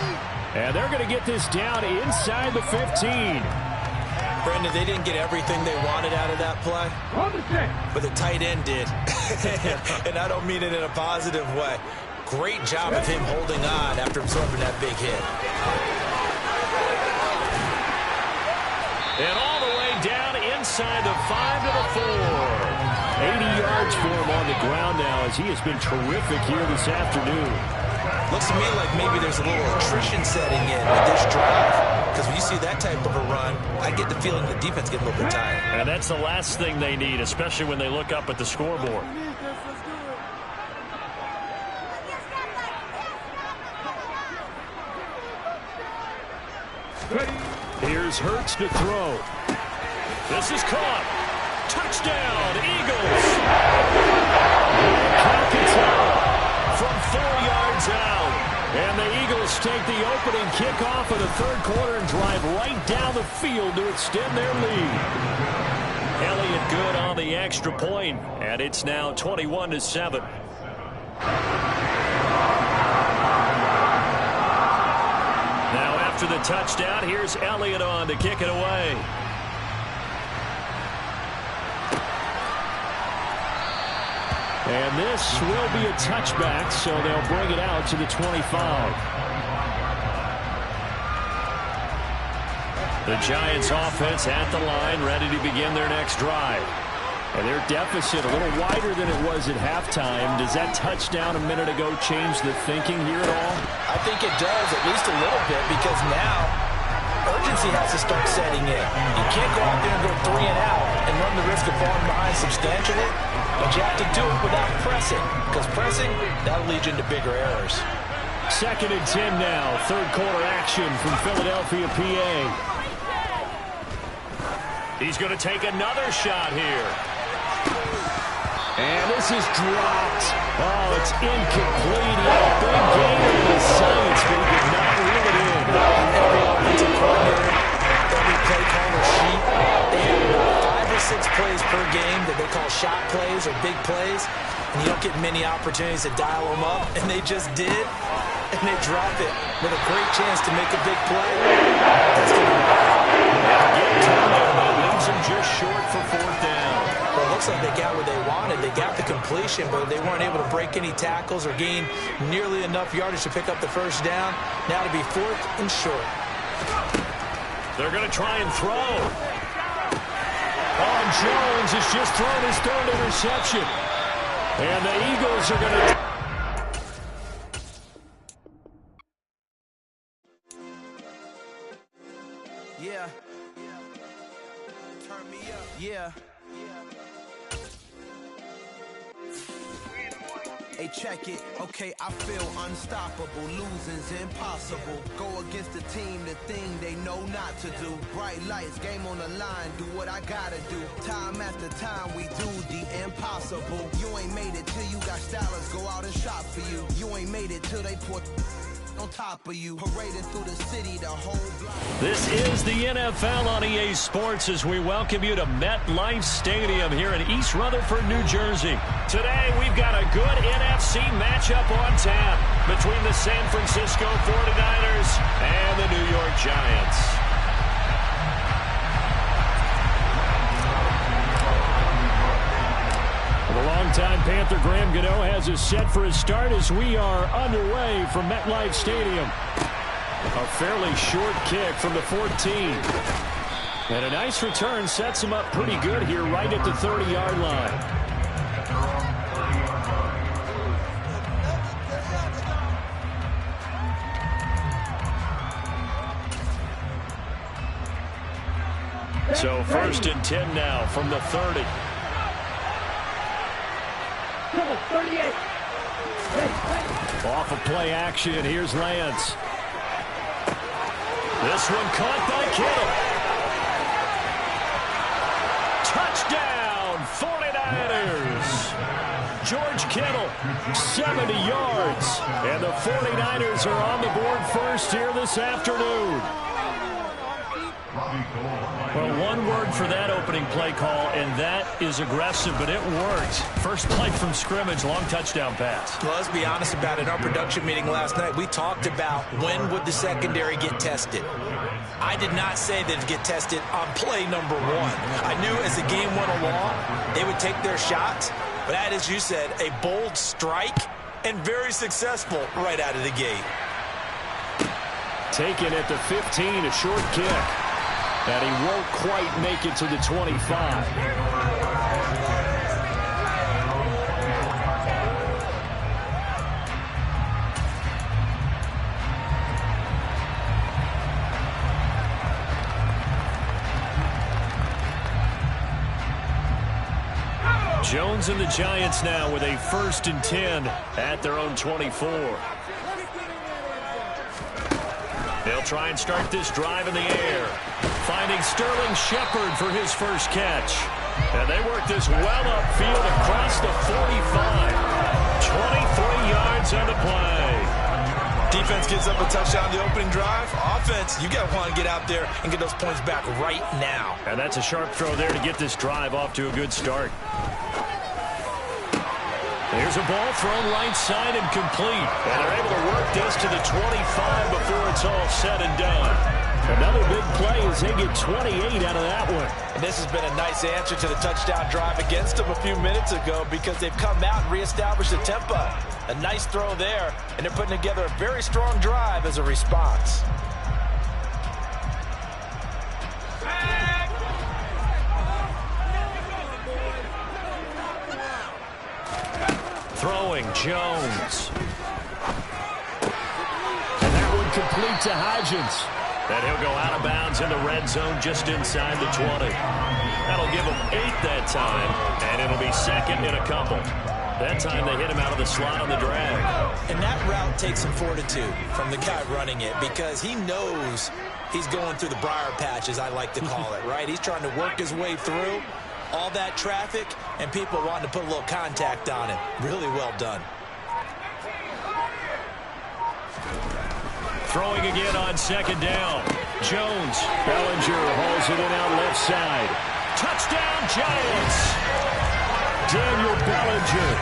And they're going to get this down inside the 15. Brendan, they didn't get everything they wanted out of that play, but the tight end did. And I don't mean it in a positive way. Great job of him holding on after absorbing that big hit. And all the way down inside the 5 to the 4. 80 yards for him on the ground now as he has been terrific here this afternoon. Looks to me like maybe there's a little attrition setting in with this drive. Because when you see that type of a run, I get the feeling the defense gets a little bit tired. And that's the last thing they need, especially when they look up at the scoreboard. Here's Hurts to throw. This is caught. Touchdown, Eagles. From 4 yards out. And the Eagles take the opening kickoff of the third quarter and drive right down the field to extend their lead. Elliott good on the extra point, and it's now 21-7. Now after the touchdown, here's Elliott on to kick it away. And this will be a touchback, so they'll bring it out to the 25. The Giants offense at the line, ready to begin their next drive. And their deficit a little wider than it was at halftime. Does that touchdown a minute ago change the thinking here at all? I think it does, at least a little bit, because now urgency has to start setting in. You can't go out there and go 3 and out and run the risk of falling behind substantially. But you have to do it without pressing, because pressing, that'll lead you into bigger errors. 2nd and 10 now. Third quarter action from Philadelphia, PA. He's going to take another shot here. And this is dropped. Oh, it's incomplete. He had a big game in the science, but he did not reel it in. Every offensive coordinator, every play caller sheet, they have 5 or 6 plays per game that they call shot plays or big plays, and you don't get many opportunities to dial them up, and they just did, and they dropped it with a great chance to make a big play. That's going to leaves them just short for 4th down. Well, it looks like they got what they wanted. They got the completion, but they weren't able to break any tackles or gain nearly enough yardage to pick up the first down. Now to be 4th and short. They're going to try and throw. Jones has just thrown his 3rd interception. And the Eagles are going to... Yeah. Turn me up. Yeah. Hey, check it. Okay, I feel unstoppable. Losing's impossible. Go against the team, the thing they know not to do. Bright lights, game on the line. Do what I gotta do. Time after time, we do the impossible. You ain't made it till you got stylists go out and shop for you. You ain't made it till they put on top of you, parading through the city, the whole block. This is the NFL on EA Sports as we welcome you to MetLife Stadium here in East Rutherford, New Jersey. Today we've got a good NFC matchup on tap between the San Francisco 49ers and the New York Giants. The longtime Panther Graham Gano has us set for his start as we are underway from MetLife Stadium. A fairly short kick from the 14. And a nice return sets him up pretty good here right at the 30-yard line. So 1st and 10 now from the 30. 38. Off of play action, here's Lance. This one caught by Kittle. Touchdown, 49ers. George Kittle, 70 yards. And the 49ers are on the board first here this afternoon. Well, one word word for that opening play call, and that is aggressive, but it worked. First play from scrimmage, long touchdown pass. Well, let's be honest about it. In our production meeting last night, we talked about when would the secondary get tested. I did not say they'd get tested on play number 1. I knew as the game went along, they would take their shots. But that, as you said, a bold strike and very successful right out of the gate. Taken at the 15, a short kick. And he won't quite make it to the 25. Jones and the Giants now with a 1st and 10 at their own 24. They'll try and start this drive in the air, finding Sterling Shepard for his first catch. And they work this well upfield across the 45. 23 yards on the play. Defense gives up a touchdown the opening drive. Offense, you got to want to get out there and get those points back right now. And that's a sharp throw there to get this drive off to a good start. There's a ball thrown right side and complete. And they're able to work this to the 25 before it's all said and done. Another big play as they get 28 out of that one. And this has been a nice answer to the touchdown drive against them a few minutes ago because they've come out and reestablished the tempo. A nice throw there, and they're putting together a very strong drive as a response. Throwing Jones. And that one complete to Hodgins. And he'll go out of bounds in the red zone just inside the 20. That'll give him 8 that time, and it'll be 2nd and a couple. That time they hit him out of the slot on the drag. And that route takes some fortitude from the guy running it because he knows he's going through the briar patch, as I like to call it, right? He's trying to work his way through all that traffic and people wanting to put a little contact on him. Really well done. Throwing again on 2nd down. Jones. Bellinger hauls it in out left side. Touchdown, Giants! Daniel Bellinger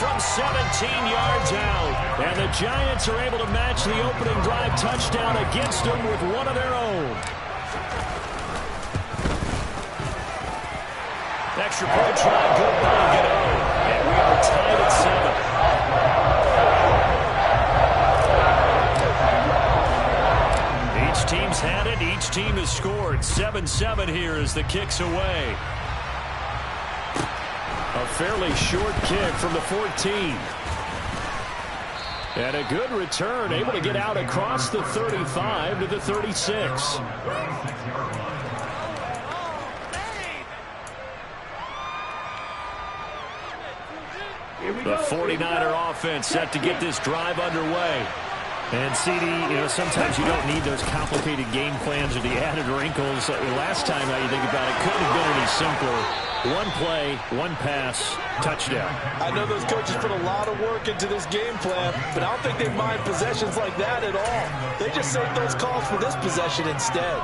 from 17 yards out. And the Giants are able to match the opening drive touchdown against them with one of their own. Extra point try, good by Gano. And we are tied at 7. Each team's had it. Each team has scored. 7-7 here as the kick's away. A fairly short kick from the 14. And a good return, able to get out across the 35 to the 36. The 49er offense set to get this drive underway. And CD, sometimes you don't need those complicated game plans or the added wrinkles. Last time, now you think about it, couldn't have been any simpler. One play, one pass, touchdown. I know those coaches put a lot of work into this game plan, but I don't think they mind possessions like that at all. They just saved those calls for this possession instead.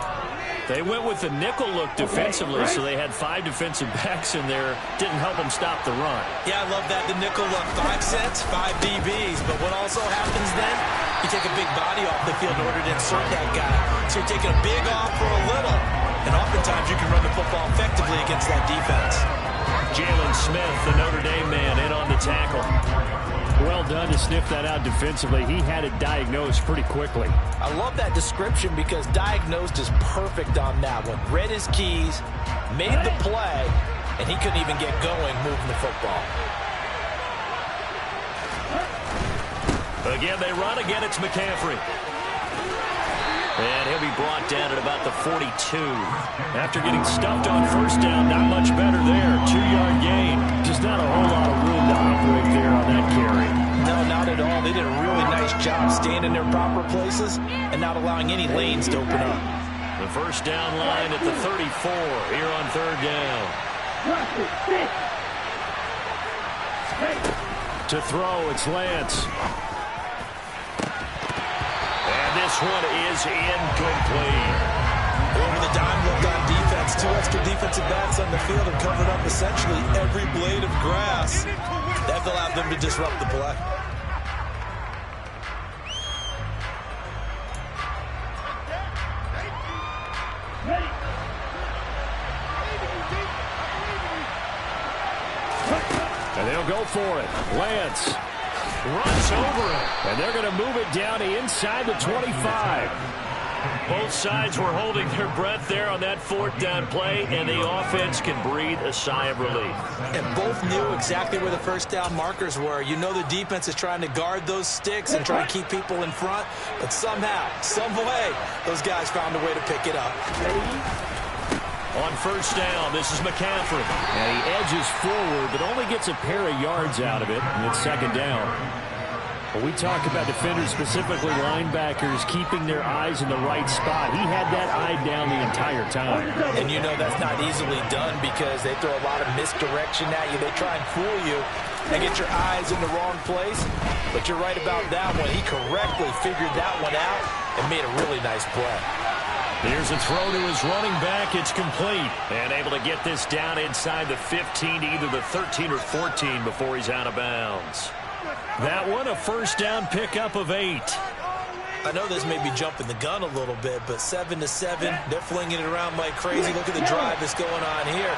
They went with the nickel look defensively, so they had 5 defensive backs in there. Didn't help them stop the run. Yeah, I love that, the nickel look. 5 sets, 5 DBs. But what also happens then, you take a big body off the field in order to insert that guy. So you're taking a big off for a little. And oftentimes you can run the football effectively against that defense. Jalen Smith, the Notre Dame man, in on the tackle. Well done to sniff that out defensively. He had it diagnosed pretty quickly. I love that description because diagnosed is perfect on that one. Read his keys, made the play, and he couldn't even get going moving the football. Again, they run. Again, it's McCaffrey. And he'll be brought down at about the 42. After getting stuffed on first down, not much better there. 2-yard gain. Just not a whole lot of room to operate there on that carry. No, not at all. They did a really nice job staying in their proper places and not allowing any lanes to open up. The first down line at the 34 here on 3rd down. To throw, it's Lance. This one is incomplete. Over the dime look on defense. defense. 2 extra defensive backs on the field have covered up essentially every blade of grass. That allowed them to disrupt the play. And they'll go for it. Lance runs over it. And they're going to move it down to inside the 25. Both sides were holding their breath there on that 4th down play, and the offense can breathe a sigh of relief. And both knew exactly where the first down markers were. You know the defense is trying to guard those sticks and try to keep people in front, but somehow, some way, those guys found a way to pick it up. On 1st down, this is McCaffrey. And he edges forward, but only gets a pair of yards out of it, and it's 2nd down. When we talk about defenders, specifically linebackers, keeping their eyes in the right spot, he had that eye down the entire time. And you know that's not easily done because they throw a lot of misdirection at you. They try and fool you and get your eyes in the wrong place. But you're right about that one. He correctly figured that one out and made a really nice play. Here's a throw to his running back. It's complete. And able to get this down inside the 15 to either the 13 or 14 before he's out of bounds. That one, a 1st down pickup of 8. I know this may be jumping the gun a little bit, but 7-7, they're flinging it around like crazy. Look at the drive that's going on here.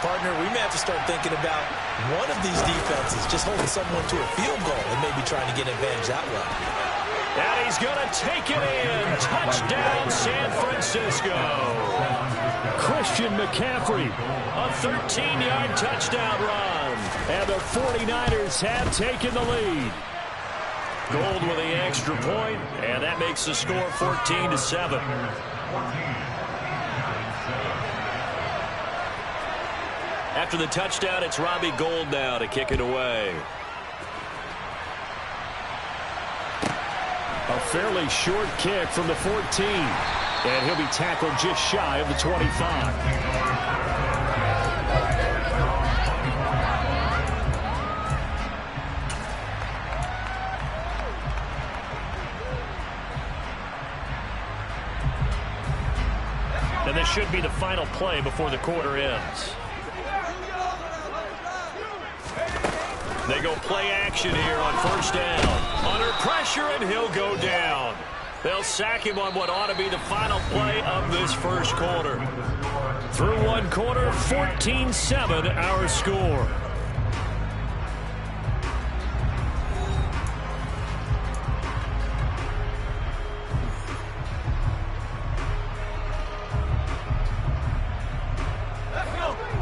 Partner, we may have to start thinking about one of these defenses just holding someone to a field goal and maybe trying to get advantage that way. And he's going to take it in. Touchdown, San Francisco. Christian McCaffrey. A 13-yard touchdown run. And the 49ers have taken the lead. Gold with the extra point, and that makes the score 14-7. After the touchdown, it's Robbie Gould now to kick it away. A fairly short kick from the 14. And he'll be tackled just shy of the 25. And this should be the final play before the quarter ends. They go play action here on 1st down. Under pressure, and he'll go down. They'll sack him on what ought to be the final play of this 1st quarter. Through 1 quarter, 14-7 our score.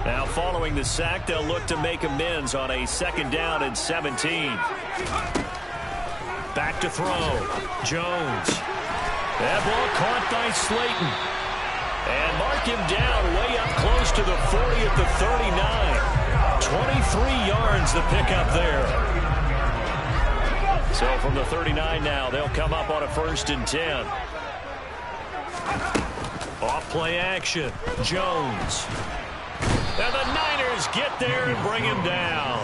Now following the sack, they'll look to make amends on a 2nd down and 17. Back to throw. Jones. That ball caught by Slayton. And mark him down way up close to the 40 at the 39. 23 yards the pickup there. So from the 39 now, they'll come up on a 1st and 10. Off play action. Jones. And the Niners get there and bring him down.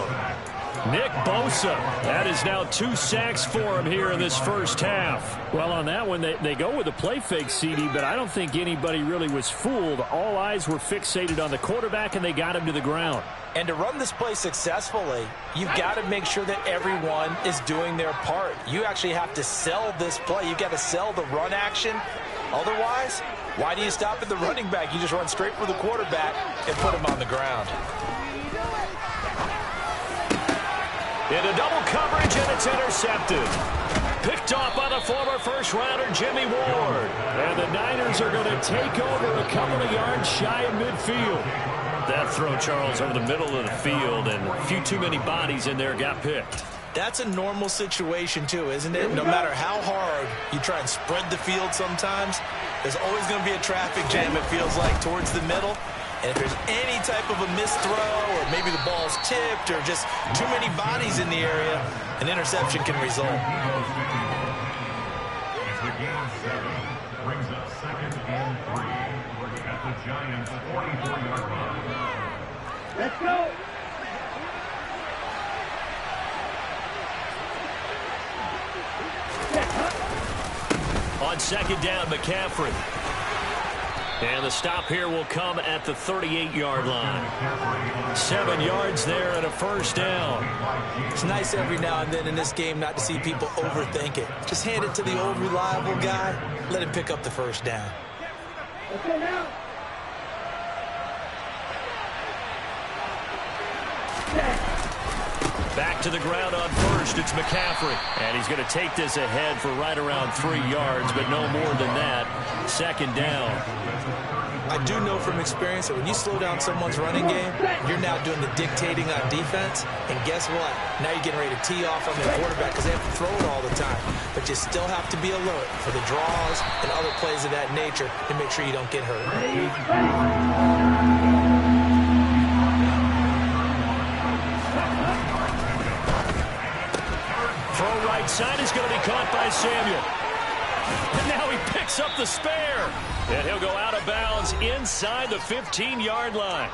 Nick Bosa. That is now 2 sacks for him here in this 1st half. Well, on that one, they go with a play fake, CD, but I don't think anybody really was fooled. All eyes were fixated on the quarterback, and they got him to the ground. And to run this play successfully, you've got to make sure that everyone is doing their part. You actually have to sell this play. You've got to sell the run action. Otherwise, why do you stop at the running back? You just run straight for the quarterback and put him on the ground. Into double coverage, and it's intercepted. Picked off by the former 1st-rounder Jimmy Ward. And the Niners are going to take over a couple of yards shy of midfield. That throw, Charles, over the middle of the field, and a few too many bodies in there got picked. That's a normal situation, too, isn't it? No matter how hard you try and spread the field sometimes, there's always going to be a traffic jam, it feels like, towards the middle. And if there's any type of a missed throw, or maybe the ball's tipped, or just too many bodies in the area, an interception can result. It's the game 7. Brings up 2nd and 3 at the Giants' 44-yard line. Let's go. On 2nd down, McCaffrey. And the stop here will come at the 38-yard line. 7 yards there and a first down. It's nice every now and then in this game not to see people overthink it. Just hand it to the old reliable guy. Let him pick up the first down. Okay, now. Back to the ground on first. It's McCaffrey. And he's going to take this ahead for right around 3 yards, but no more than that. Second down. I do know from experience that when you slow down someone's running game, you're now doing the dictating on defense. And guess what? Now you're getting ready to tee off on the quarterback because they have to throw it all the time. But you still have to be alert for the draws and other plays of that nature to make sure you don't get hurt. Throw right side is going to be caught by Samuel. And now he picks up the spare. And he'll go out of bounds inside the 15-yard line.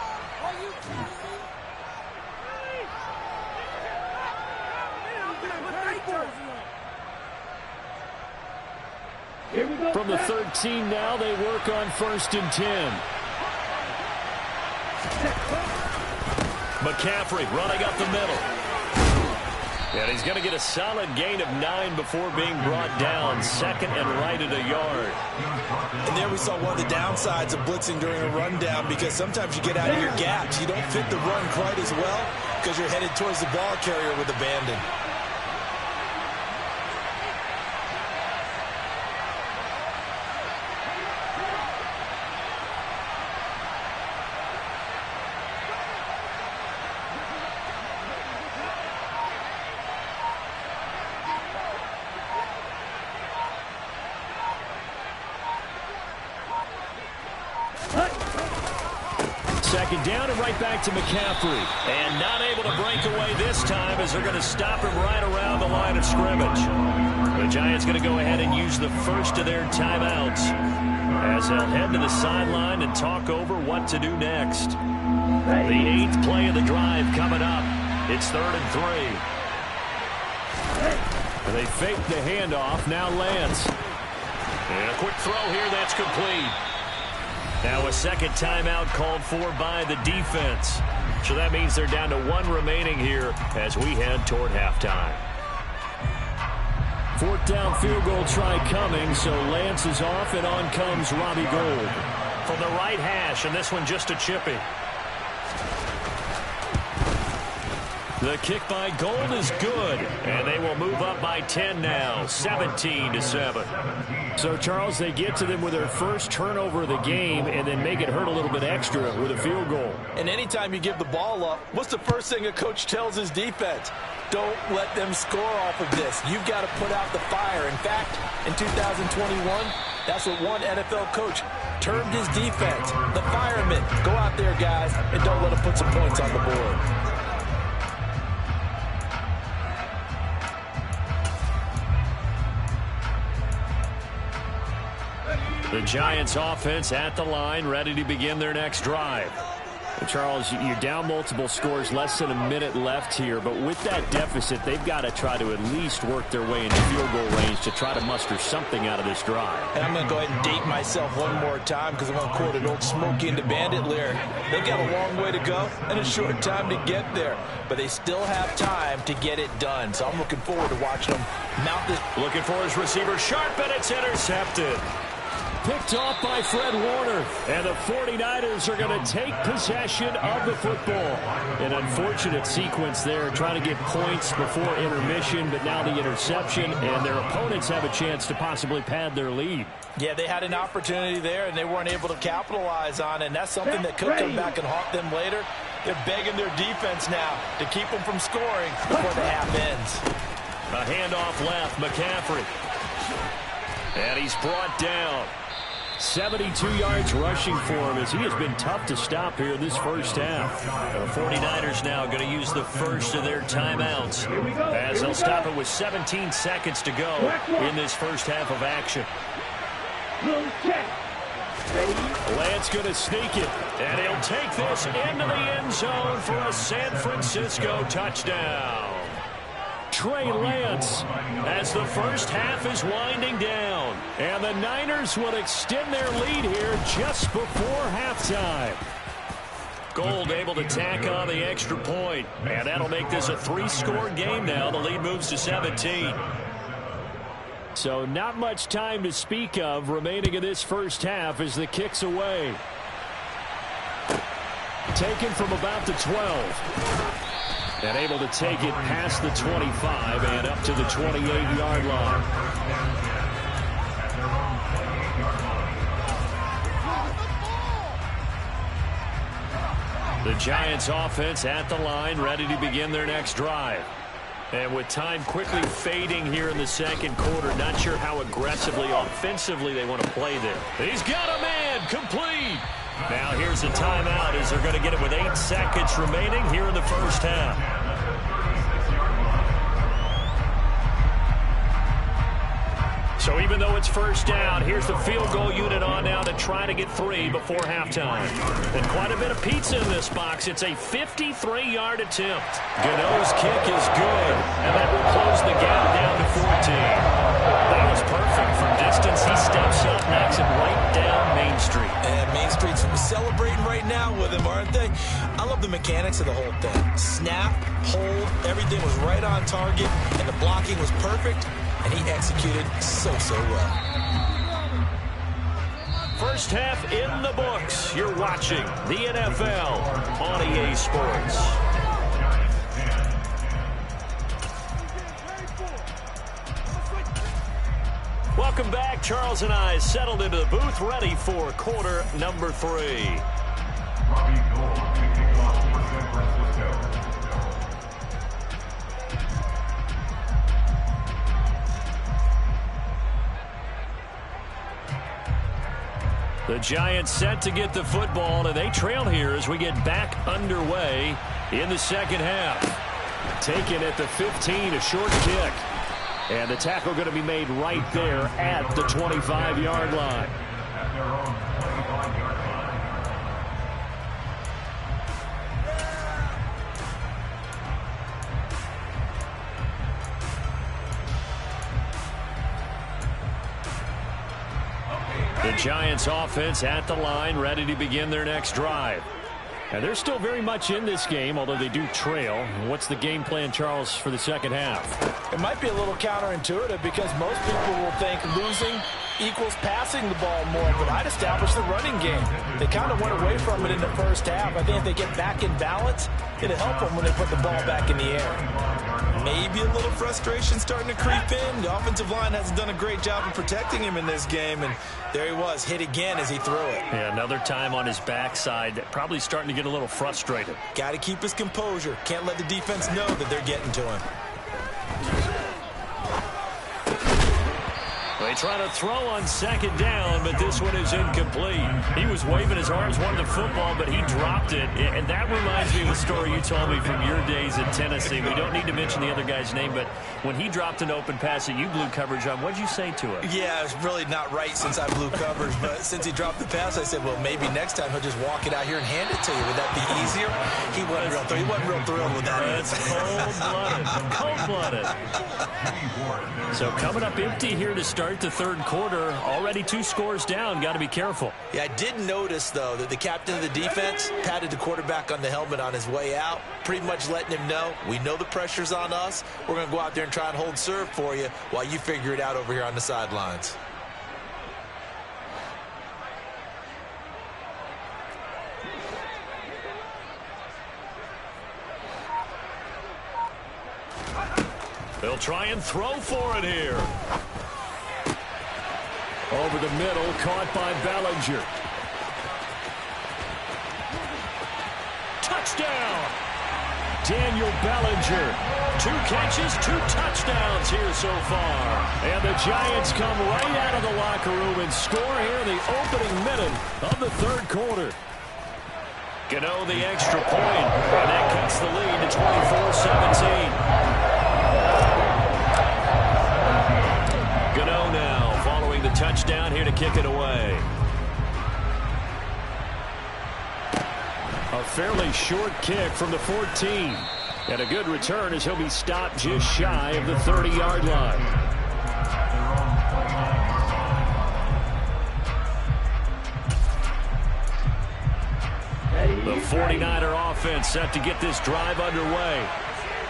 From the 13 now, they work on 1st and 10. McCaffrey running up the middle. And he's going to get a solid gain of 9 before being brought down. Second and right at a yard. And there we saw one of the downsides of blitzing during a rundown, because sometimes you get out of your gaps. You don't fit the run quite as well because you're headed towards the ball carrier with abandon. Second down and right back to McCaffrey. And not able to break away this time as they're going to stop him right around the line of scrimmage. The Giants going to go ahead and use the first of their timeouts as they'll head to the sideline and talk over what to do next. The 8th play of the drive coming up. It's 3rd and 3. They fake the handoff. Now Lance. And a quick throw here that's complete. Now a second timeout called for by the defense. So that means they're down to 1 remaining here as we head toward halftime. 4th down field goal try coming, so Lance is off, and on comes Robbie Gould. From the right hash, and this one just a chippy. The kick by Gould is good, and they will move up by 10 now, 17-7. So, Charles, they get to them with their first turnover of the game and then make it hurt a little bit extra with a field goal. And anytime you give the ball up, what's the first thing a coach tells his defense? Don't let them score off of this. You've got to put out the fire. In fact, in 2021, that's what one NFL coach termed his defense. The firemen. Go out there, guys, and don't let them put some points on the board. The Giants offense at the line, ready to begin their next drive. Charles, you're down multiple scores, less than a minute left here, but with that deficit, they've got to try to at least work their way into field goal range to try to muster something out of this drive. And I'm going to go ahead and date myself one more time because I'm going to quote an old Smokey and the Bandit lyric. They've got a long way to go and a short time to get there, but they still have time to get it done. So I'm looking forward to watching them mount this. Looking for his receiver sharp, and it's intercepted. Picked off by Fred Warner. And the 49ers are going to take possession of the football. An unfortunate sequence there, trying to get points before intermission, but now the interception, and their opponents have a chance to possibly pad their lead. Yeah, they had an opportunity there, and they weren't able to capitalize on it, and that's something that could come back and haunt them later. They're begging their defense now to keep them from scoring before the half ends. A handoff left, McCaffrey. And he's brought down. 72 yards rushing for him as he has been tough to stop here this first half. The 49ers now going to use the first of their timeouts as they'll stop it with 17 seconds to go in this first half of action. Lance going to sneak it, and he'll take this into the end zone for a San Francisco touchdown. Trey Lance, as the first half is winding down. And the Niners will extend their lead here just before halftime. Gould able to tack on the extra point, and that'll make this a 3-score game now. The lead moves to 17. So not much time to speak of remaining in this first half as the kick's away. Taken from about the 12. And able to take it past the 25 and up to the 28-yard line. The Giants offense at the line, ready to begin their next drive. And with time quickly fading here in the second quarter, not sure how aggressively, offensively they want to play there. He's got a man, complete. Now here's a timeout as they're going to get it with 8 seconds remaining here in the first half. So even though it's first down, here's the field goal unit on now to try to get 3 before halftime. And quite a bit of pizza in this box. It's a 53-yard attempt. Gano's kick is good, and that will close the gap down to 14. That was perfect from distance. He steps up, knocks it right down Main Street. And Main Street's celebrating right now with him, aren't they? I love the mechanics of the whole thing. Snap, hold, everything was right on target, and the blocking was perfect. And he executed so well. First half in the books. You're watching the NFL on EA Sports. Welcome back. Charles and I settled into the booth, ready for quarter number 3. Robbie Gould to kick off for San Francisco. The Giants set to get the football, and they trail here as we get back underway in the second half. Taken at the 15, a short kick. And the tackle going to be made right there at the 25-yard line. At their own 25-yard line. The Giants offense at the line, ready to begin their next drive. And they're still very much in this game, although they do trail. What's the game plan, Charles, for the second half? It might be a little counterintuitive because most people will think losing equals passing the ball more, but I'd establish the running game. They kind of went away from it in the first half. I think if they get back in balance, it'll help them when they put the ball back in the air. Maybe a little frustration starting to creep in. The offensive line hasn't done a great job of protecting him in this game, and there he was, hit again as he threw it. Yeah, another time on his backside, probably starting to get a little frustrated. Got to keep his composure. Can't let the defense know that they're getting to him. They try to throw on second down, but this one is incomplete. He was waving his arms, wanted the football, but he dropped it. And that reminds me of a story you told me from your days in Tennessee. We don't need to mention the other guy's name, but when he dropped an open pass that you blew coverage on, what did you say to him? Yeah, it's really not right since I blew coverage, but since he dropped the pass, I said, well, maybe next time he'll just walk it out here and hand it to you. Would that be easier? He wasn't real thrilled with that. That's cold-blooded. Cold-blooded. So coming up empty here to start the third quarter. Already 2 scores down. Got to be careful. Yeah, I did notice, though, that the captain of the defense patted the quarterback on the helmet on his way out, pretty much letting him know, we know the pressure's on us. We're going to go out there and try and hold serve for you while you figure it out over here on the sidelines. They'll try and throw for it here. Over the middle, caught by Bellinger. Touchdown! Daniel Bellinger. 2 catches, 2 touchdowns here so far. And the Giants come right out of the locker room and score here in the opening minute of the third quarter. Gano the extra point, and that cuts the lead to 24-17. Gano now following the touchdown here to kick it away. A fairly short kick from the 14. And a good return as he'll be stopped just shy of the 30-yard line. The 49er offense set to get this drive underway.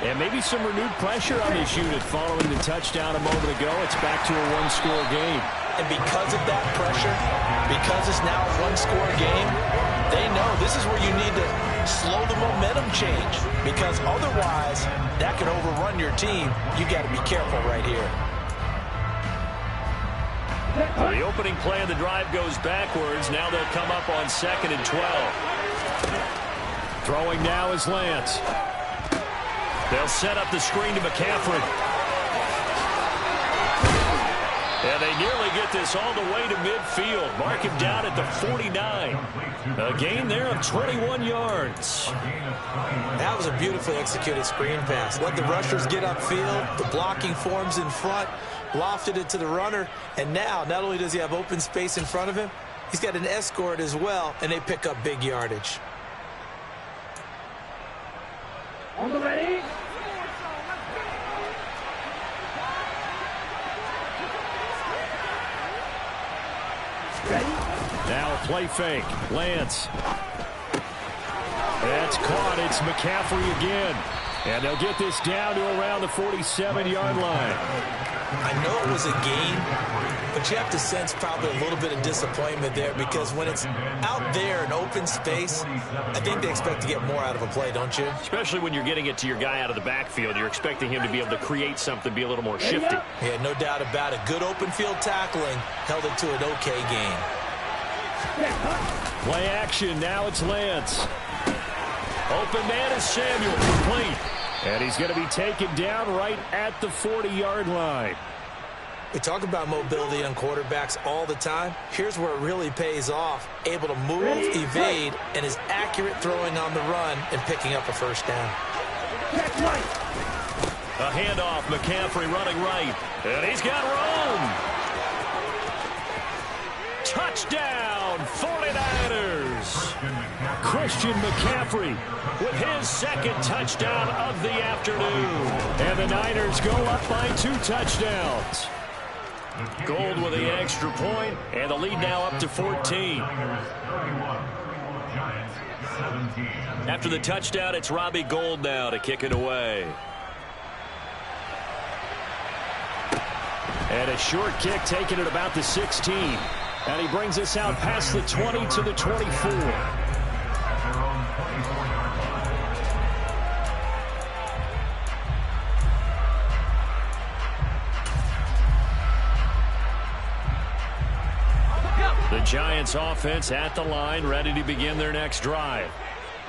And maybe some renewed pressure on this unit following the touchdown a moment ago. It's back to a one-score game. And because of that pressure, because it's now a one-score game, they know this is where you need to slow the momentum change. Because otherwise, that can overrun your team. You got to be careful right here. Well, the opening play of the drive goes backwards. Now they'll come up on 2nd and 12. Throwing now is Lance. They'll set up the screen to McCaffrey. And they nearly get this all the way to midfield. Mark him down at the 49. A gain there of 21 yards. That was a beautifully executed screen pass. Let the rushers get upfield. The blocking forms in front. Lofted it to the runner. And now, not only does he have open space in front of him, he's got an escort as well, and they pick up big yardage. On the ready. Now a play fake. Lance. That's caught. It's McCaffrey again. And they'll get this down to around the 47-yard line. I know it was a gain, but you have to sense probably a little bit of disappointment there because when it's out there in open space, I think they expect to get more out of a play, don't you? Especially when you're getting it to your guy out of the backfield. You're expecting him to be able to create something, be a little more shifty. Yeah, no doubt about it. Good open field tackling held it to an okay gain. Play action. Now it's Lance. Open man is Samuel. Complete. And he's going to be taken down right at the 40-yard line. We talk about mobility on quarterbacks all the time. Here's where it really pays off. Able to move, evade, and is accurate throwing on the run and picking up a first down. A handoff. McCaffrey running right. And he's got room. Touchdown, 49ers. Christian McCaffrey with his second touchdown of the afternoon. And the Niners go up by 2 touchdowns. Gold with the extra point, and the lead now up to 14. After the touchdown, it's Robbie Gould now to kick it away. And a short kick taken at about the 16. And he brings us out past the 20 to the 24. The Giants offense at the line, ready to begin their next drive.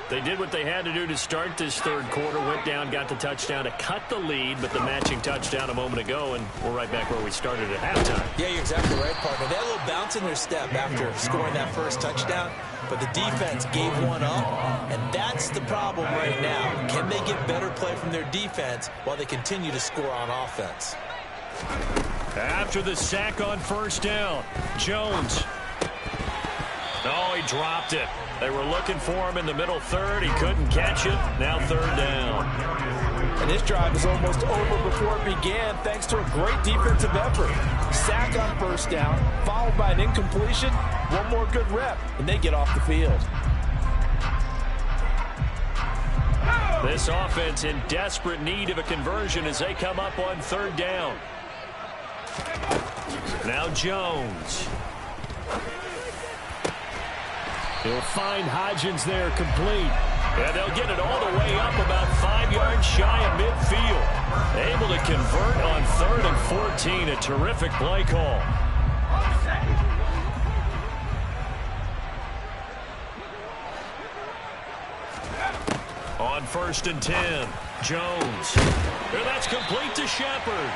They did what they had to do to start this third quarter, went down, got the touchdown to cut the lead, but the matching touchdown a moment ago, and we're right back where we started at halftime. Yeah, you're exactly right, partner. They had a little bounce in their step after scoring that first touchdown, but the defense gave one up, and that's the problem right now. Can they get better play from their defense while they continue to score on offense? After the sack on first down, Jones. Oh, he dropped it. They were looking for him in the middle third. He couldn't catch it. Now third down. And this drive is almost over before it began thanks to a great defensive effort. Sack on first down, followed by an incompletion. One more good rep, and they get off the field. This offense in desperate need of a conversion as they come up on third down. Now Jones. He'll find Hodgins there complete. And they'll get it all the way up about 5 yards shy of midfield. Able to convert on 3rd and 14. A terrific play call. On 1st and 10, Jones. And that's complete to Shepard.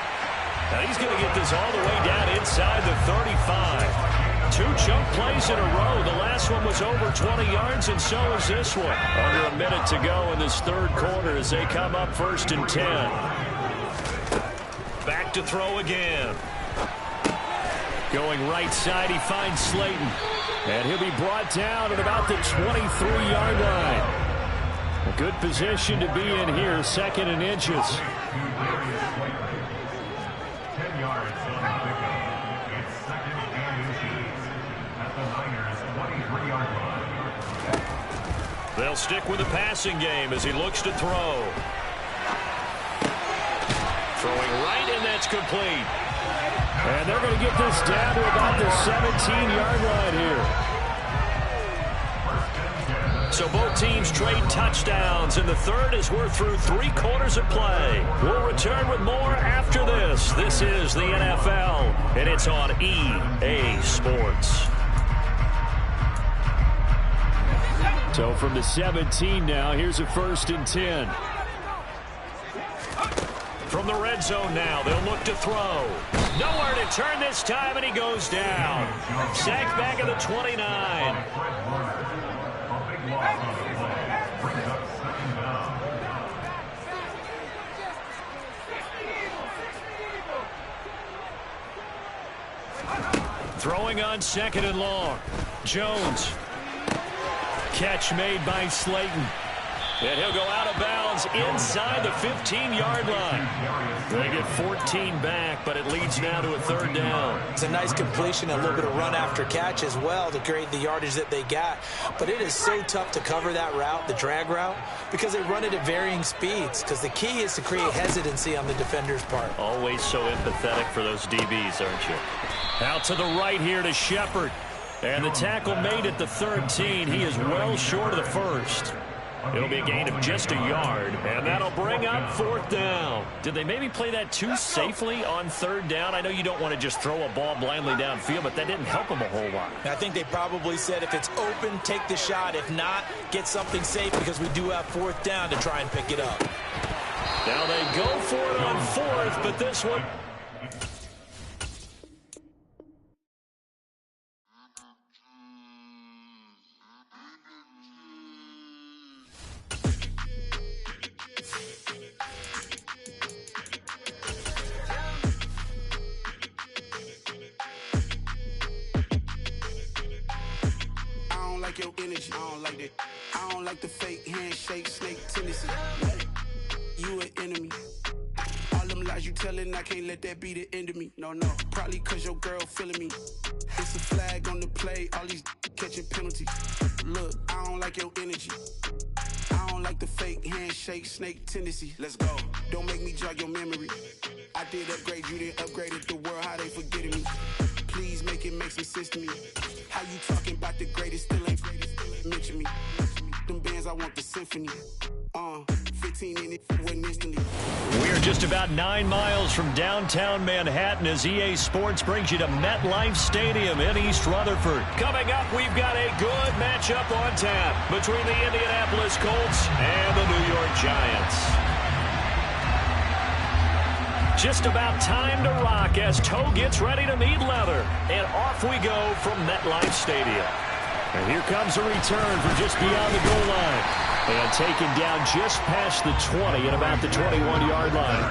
Now he's going to get this all the way down inside the 35. 2 chunk plays in a row. The last one was over 20 yards, and so is this one. Under a minute to go in this third quarter as they come up 1st and 10. Back to throw again. Going right side, he finds Slayton. And he'll be brought down at about the 23-yard line. good position to be in here, 2nd and inches. 10 yards on the pickup. It's 2nd and inches at the Niners' 23-yard line. They'll stick with the passing game as he looks to throw. Throwing right, and that's complete. And they're going to get this down to about the 17-yard line here. So both teams trade touchdowns in the third as we're through 3 quarters of play. We'll return with more after this. This is the NFL, and it's on EA Sports. So from the 17 now, here's a 1st and 10. From the red zone now, they'll look to throw. Nowhere to turn this time, and he goes down. Sacked back at the 29. A big loss on the play. Brings up 2nd down. Throwing on 2nd and long. Jones. Catch made by Slayton. And he'll go out of bounds inside the 15-yard line. They get 14 back, but it leads now to a 3rd down. It's a nice completion, a little bit of run after catch as well to create the yardage that they got. But it is so tough to cover that route, the drag route, because they run it at varying speeds. Because the key is to create hesitancy on the defender's part. Always so empathetic for those DBs, aren't you? Out to the right here to Shepard. And the tackle made at the 13. He is well short of the 1st. It'll be a gain of just a yard, and that'll bring up 4th down. Did they maybe play that too safely on 3rd down? I know you don't want to just throw a ball blindly downfield, but that didn't help them a whole lot. I think they probably said if it's open, take the shot. If not, get something safe because we do have 4th down to try and pick it up. Now they go for it on 4th, but this one... Your energy, I don't like that. I don't like the fake handshake, snake tendency. You an enemy. All them lies you telling, I can't let that be the end of me. No, probably cause your girl feeling me. It's a flag on the play, all these catching penalties. Look, I don't like your energy. I don't like the fake handshake, snake tendency. Let's go. Don't make me jog your memory. I did upgrade, you didn't upgrade it. The world, how they forgetting me. Please make it make some sense to me. How you talking about the greatest, still ain't mention me. Them bands, I want the symphony. 15 in it, went instantly. We are just about 9 miles from downtown Manhattan as EA Sports brings you to MetLife Stadium in East Rutherford. Coming up, we've got a good matchup on tap between the Indianapolis Colts and the New York Giants. Just about time to rock as Toe gets ready to meet leather. And off we go from MetLife Stadium. And here comes a return from just beyond the goal line. And taken down just past the 20 at about the 21-yard line.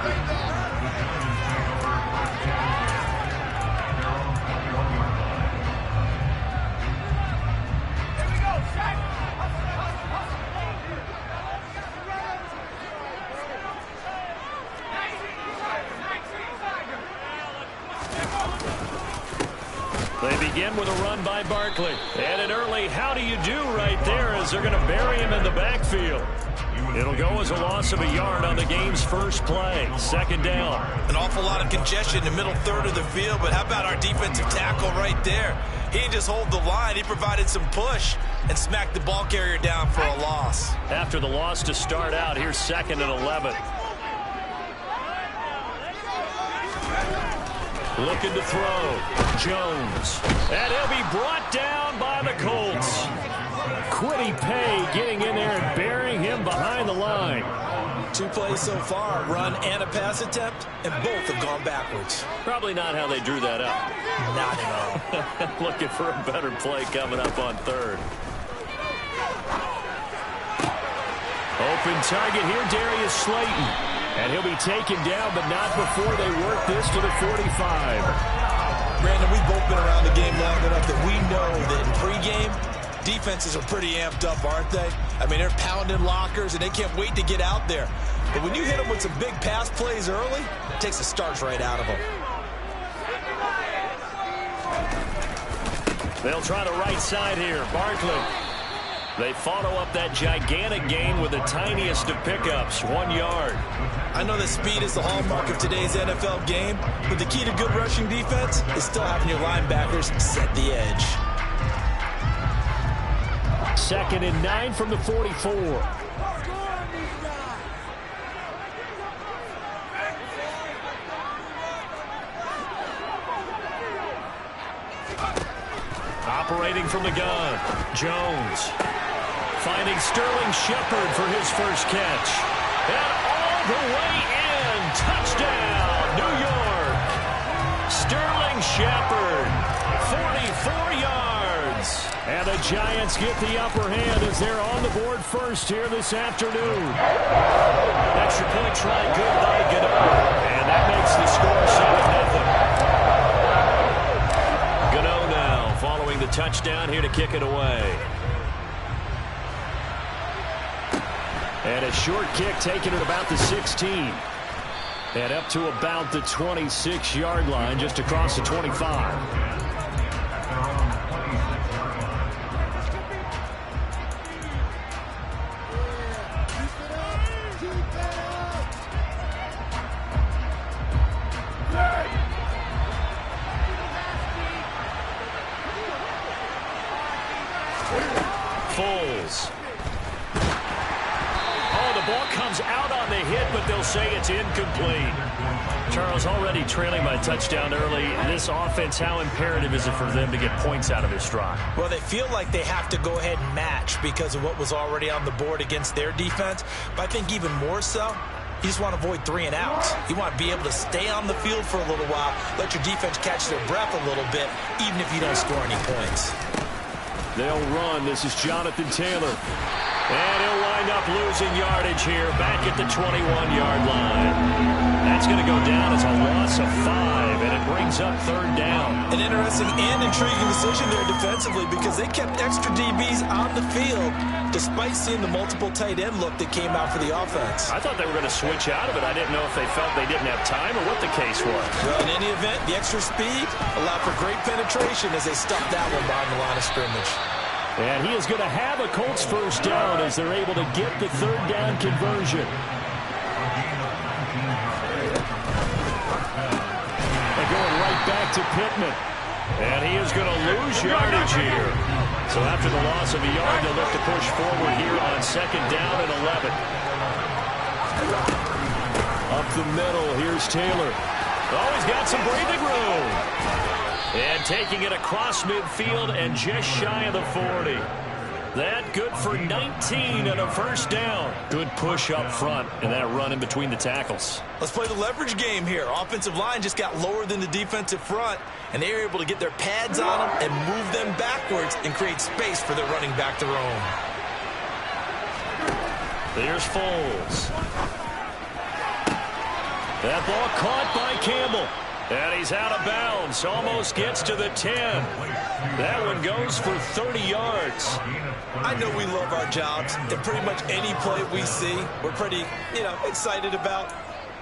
They begin with a run by Barkley. And an early how do you do right there as they're going to bury him in the backfield. It'll go as a loss of a yard on the game's first play. 2nd down. An awful lot of congestion in the middle third of the field, but how about our defensive tackle right there? He didn't just hold the line. He provided some push and smacked the ball carrier down for a loss. After the loss to start out, here's 2nd and 11. Looking to throw. Jones. And he'll be brought down by the Colts. Kwity Paye getting in there and burying him behind the line. 2 plays so far, run and a pass attempt, and both have gone backwards. Probably not how they drew that up. Not at all. Looking for a better play coming up on 3rd. Open target here, Darius Slayton. And he'll be taken down, but not before they work this to the 45. Brandon, we've both been around the game long enough that we know that in pregame, defenses are pretty amped up, aren't they? I mean, they're pounding lockers, and they can't wait to get out there. But when you hit them with some big pass plays early, it takes the starch right out of them. They'll try the right side here. Barkley. They follow up that gigantic gain with the tiniest of pickups, 1 yard. I know that speed is the hallmark of today's NFL game, but the key to good rushing defense is still having your linebackers set the edge. 2nd and 9 from the 44. Operating from the gun, Jones. Finding Sterling Shepard for his first catch. And all the way in. Touchdown, New York. Sterling Shepard, 44 yards. And the Giants get the upper hand as they're on the board first here this afternoon. Extra point try good by Gano. And that makes the score 7-0. Gano now following the touchdown here to kick it away. And a short kick taken at about the 16. And up to about the 26-yard line, just across the 25. Foles. Ball comes out on the hit, but they'll say it's incomplete. Charles, already trailing by touchdown early. This offense, how imperative is it for them to get points out of this drive? Well, they feel like they have to go ahead and match because of what was already on the board against their defense. But I think even more so, you just want to avoid 3 and outs. You want to be able to stay on the field for a little while, let your defense catch their breath a little bit, even if you don't score any points. They'll run. This is Jonathan Taylor. And he'll wind up losing yardage here back at the 21-yard line. That's going to go down as a loss of 5, and it brings up 3rd down. An interesting and intriguing decision there defensively because they kept extra DBs on the field despite seeing the multiple tight end look that came out for the offense. I thought they were going to switch out of it. I didn't know if they felt they didn't have time or what the case was. Well, in any event, the extra speed allowed for great penetration as they stuffed that one behind the line of scrimmage. And he is going to have a Colts first down as they're able to get the 3rd down conversion. They're going right back to Pittman. And he is going to lose yardage here. So after the loss of a yard, they'll look to push forward here on 2nd down and 11. Up the middle, here's Taylor. Oh, he's got some breathing room. And taking it across midfield and just shy of the 40. That good for 19 and a first down. Good push up front and that run in between the tackles. Let's play the leverage game here. Offensive line just got lower than the defensive front, and they were able to get their pads on them and move them backwards and create space for their running back to roam. There's Foles. That ball caught by Campbell. And he's out of bounds. Almost gets to the 10. That one goes for 30 yards. I know we love our jobs, and pretty much any play we see, we're pretty, excited about.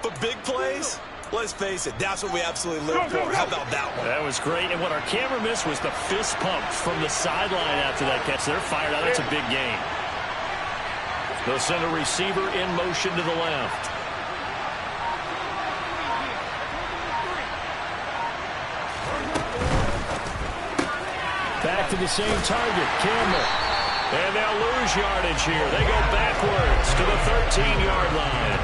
But big plays, let's face it, that's what we absolutely live for. How about that one? That was great. And what our camera missed was the fist pump from the sideline after that catch. They're fired out. That's a big gain. They'll send a receiver in motion to the left. Back to the same target, Campbell. And they'll lose yardage here. They go backwards to the 13-yard line.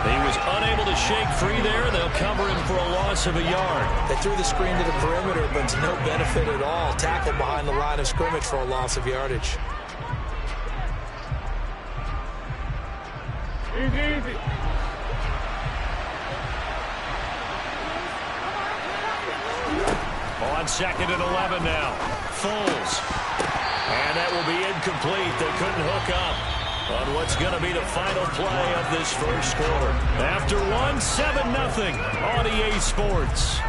He was unable to shake free there. They'll cover him for a loss of a yard. They threw the screen to the perimeter, but to no benefit at all. Tackled behind the line of scrimmage for a loss of yardage. Easy. On 2nd and 11 now. Foles. And that will be incomplete. They couldn't hook up on what's going to be the final play of this first quarter. After one, 7-0 on EA Sports.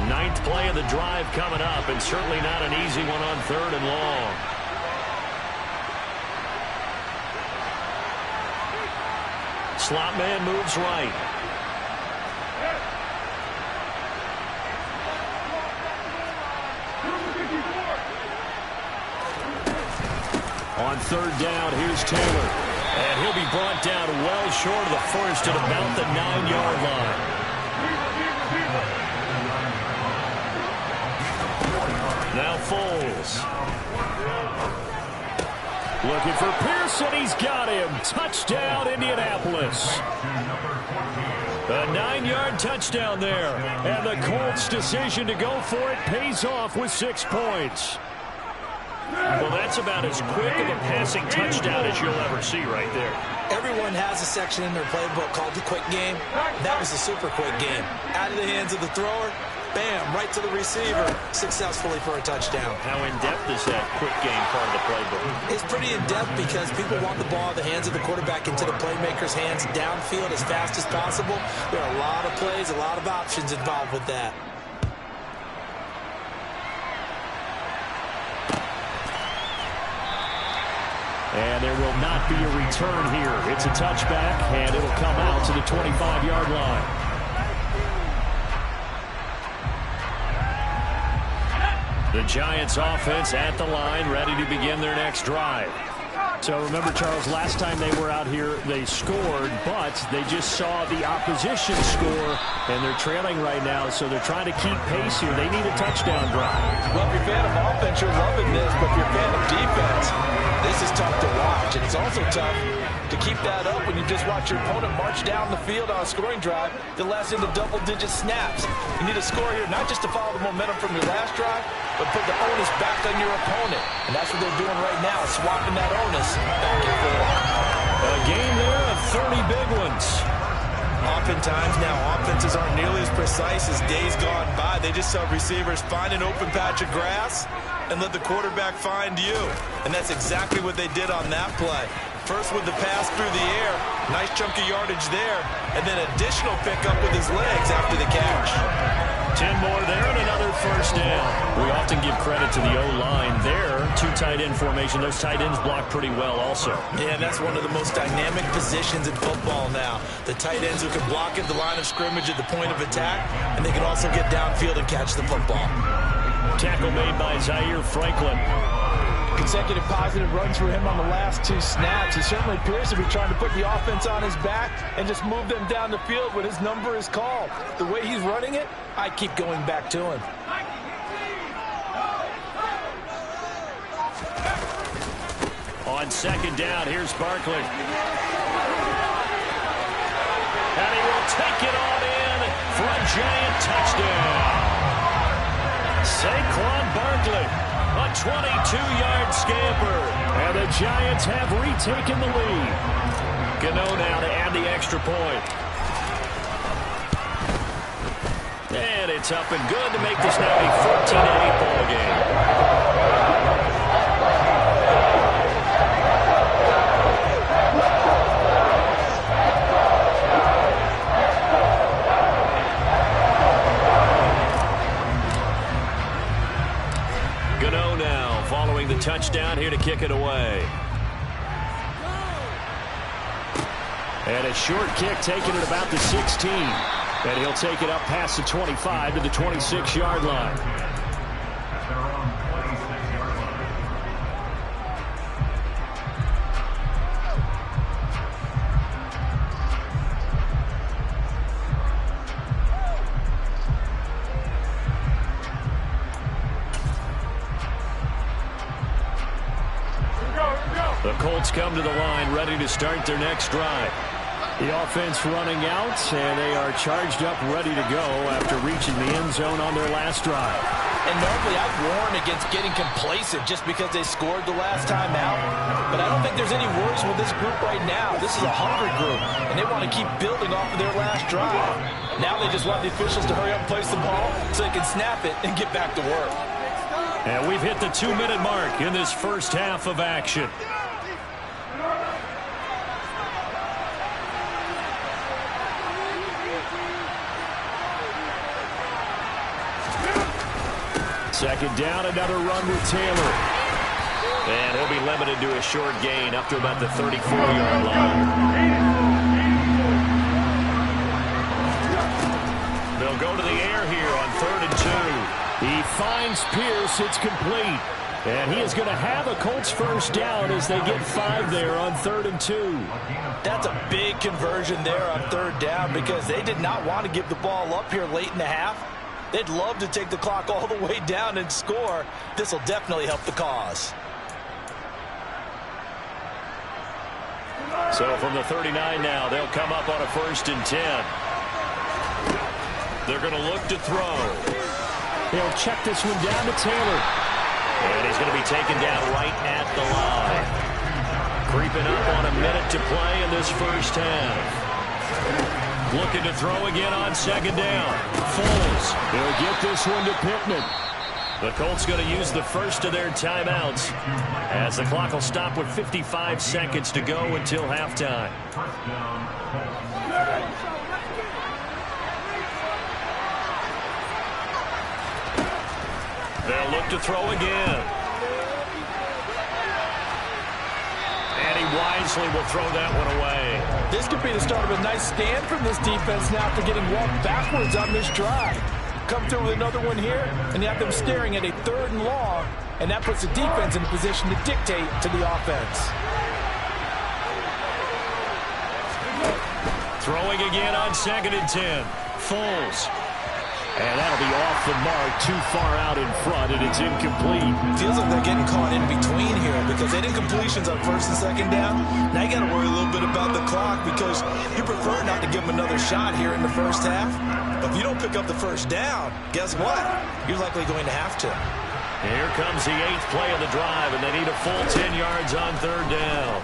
Ninth play of the drive coming up, and certainly not an easy one on 3rd and long. Slot man moves right. On 3rd down, here's Taylor. And he'll be brought down well short of the first at about the 9-yard line. Now Foles. Looking for Pearson. He's got him. Touchdown, Indianapolis. A 9-yard touchdown there. And the Colts' decision to go for it pays off with 6 points. Well, that's about as quick of a passing touchdown as you'll ever see right there. Everyone has a section in their playbook called the quick game. That was a super quick game. Out of the hands of the thrower, bam, right to the receiver, successfully for a touchdown. How in-depth is that quick game part of the playbook? It's pretty in-depth because people want the ball in the hands of the quarterback into the playmaker's hands downfield as fast as possible. There are a lot of plays, a lot of options involved with that. And there will not be a return here. It's a touchback, and it'll come out to the 25-yard line. The Giants offense at the line, ready to begin their next drive. So remember, Charles, last time they were out here, they scored, but they just saw the opposition score, and they're trailing right now, so they're trying to keep pace here. They need a touchdown drive. Well, if you're a fan of offense, you're loving this, but if you're a fan of defense, this is tough to watch, and it's also tough to keep that up when you just watch your opponent march down the field on a scoring drive that lasts into double-digit snaps. You need a score here, not just to follow the momentum from your last drive, but put the onus back on your opponent. And that's what they're doing right now, swapping that onus back and forth. A game there of 30 big ones. Oftentimes now, offenses aren't nearly as precise as days gone by. They just saw receivers find an open patch of grass and let the quarterback find you. And that's exactly what they did on that play. First with the pass through the air, nice chunk of yardage there, and then additional pickup with his legs after the catch. 10 more there and another first down. We often give credit to the O-line there. 2 tight end formation. Those tight ends block pretty well also. Yeah, that's one of the most dynamic positions in football now. The tight ends who can block at the line of scrimmage at the point of attack, and they can also get downfield and catch the football. Tackle made by Zaire Franklin. Consecutive positive runs for him on the last 2 snaps. He certainly appears to be trying to put the offense on his back and just move them down the field when his number is called. The way he's running it, I keep going back to him. On 2nd down, here's Barkley. And he will take it on in for a Giant touchdown. Saquon Barkley. A 22-yard scamper. And the Giants have retaken the lead. Gano now to add the extra point. And it's up and good to make this now a 14-8 ball game. Gano now following the touchdown here to kick it away. And a short kick taken at about the 16. And he'll take it up past the 25 to the 26-yard line. The Colts come to the line, ready to start their next drive. The offense running out, and they are charged up, ready to go after reaching the end zone on their last drive. And normally I'd warn against getting complacent just because they scored the last time out. But I don't think there's any worries with this group right now. This is a hungry group, and they want to keep building off of their last drive. Now they just want the officials to hurry up and place the ball so they can snap it and get back to work. And we've hit the 2-minute mark in this first half of action. Second down, another run with Taylor. And he'll be limited to a short gain up to about the 34-yard line. They'll go to the air here on 3rd and 2. He finds Pierce. It's complete. And he is going to have a Colts first down as they get 5 there on 3rd and 2. That's a big conversion there on 3rd down because they did not want to give the ball up here late in the half. They'd love to take the clock all the way down and score. This will definitely help the cause. So from the 39 now, they'll come up on a 1st and 10. They're going to look to throw. They'll check this one down to Taylor. And he's going to be taken down right at the line. Creeping up on a minute to play in this first half. Looking to throw again on 2nd down. Foles. They'll get this one to Pittman. The Colts going to use the first of their timeouts as the clock will stop with 55 seconds to go until halftime. They'll look to throw again. And he wisely will throw that one away. This could be the start of a nice stand from this defense now after getting walked backwards on this drive. Come through with another one here, and you have them staring at a 3rd and long, and that puts the defense in a position to dictate to the offense. Throwing again on 2nd and 10. Foles. And that'll be off the mark, too far out in front, and it's incomplete. Feels like they're getting caught in between here because they did completions on 1st and 2nd down. Now you got to worry a little bit about the clock because you prefer not to give them another shot here in the first half. But if you don't pick up the first down, guess what? You're likely going to have to. Here comes the 8th play of the drive, and they need a full 10 yards on 3rd down.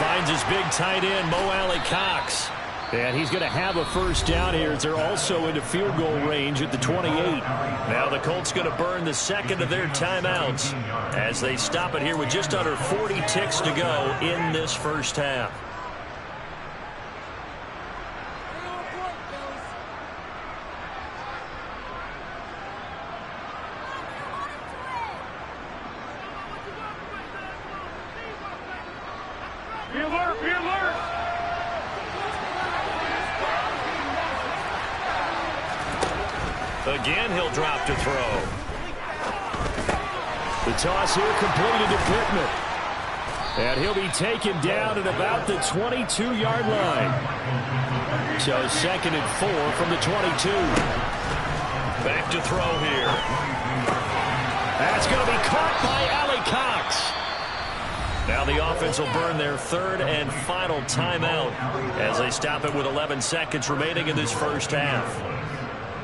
Finds his big tight end, Mo Alley-Cox. And he's going to have a first down here as they're also into field goal range at the 28. Now the Colts going to burn the second of their timeouts as they stop it here with just under 40 ticks to go in this first half. Be alert, be alert! Again, he'll drop to throw. The toss here completed to Pittman. And he'll be taken down at about the 22-yard line. So 2nd and 4 from the 22. Back to throw here. That's going to be caught by Alley-Cox. Now the offense will burn their 3rd and final timeout as they stop it with 11 seconds remaining in this first half.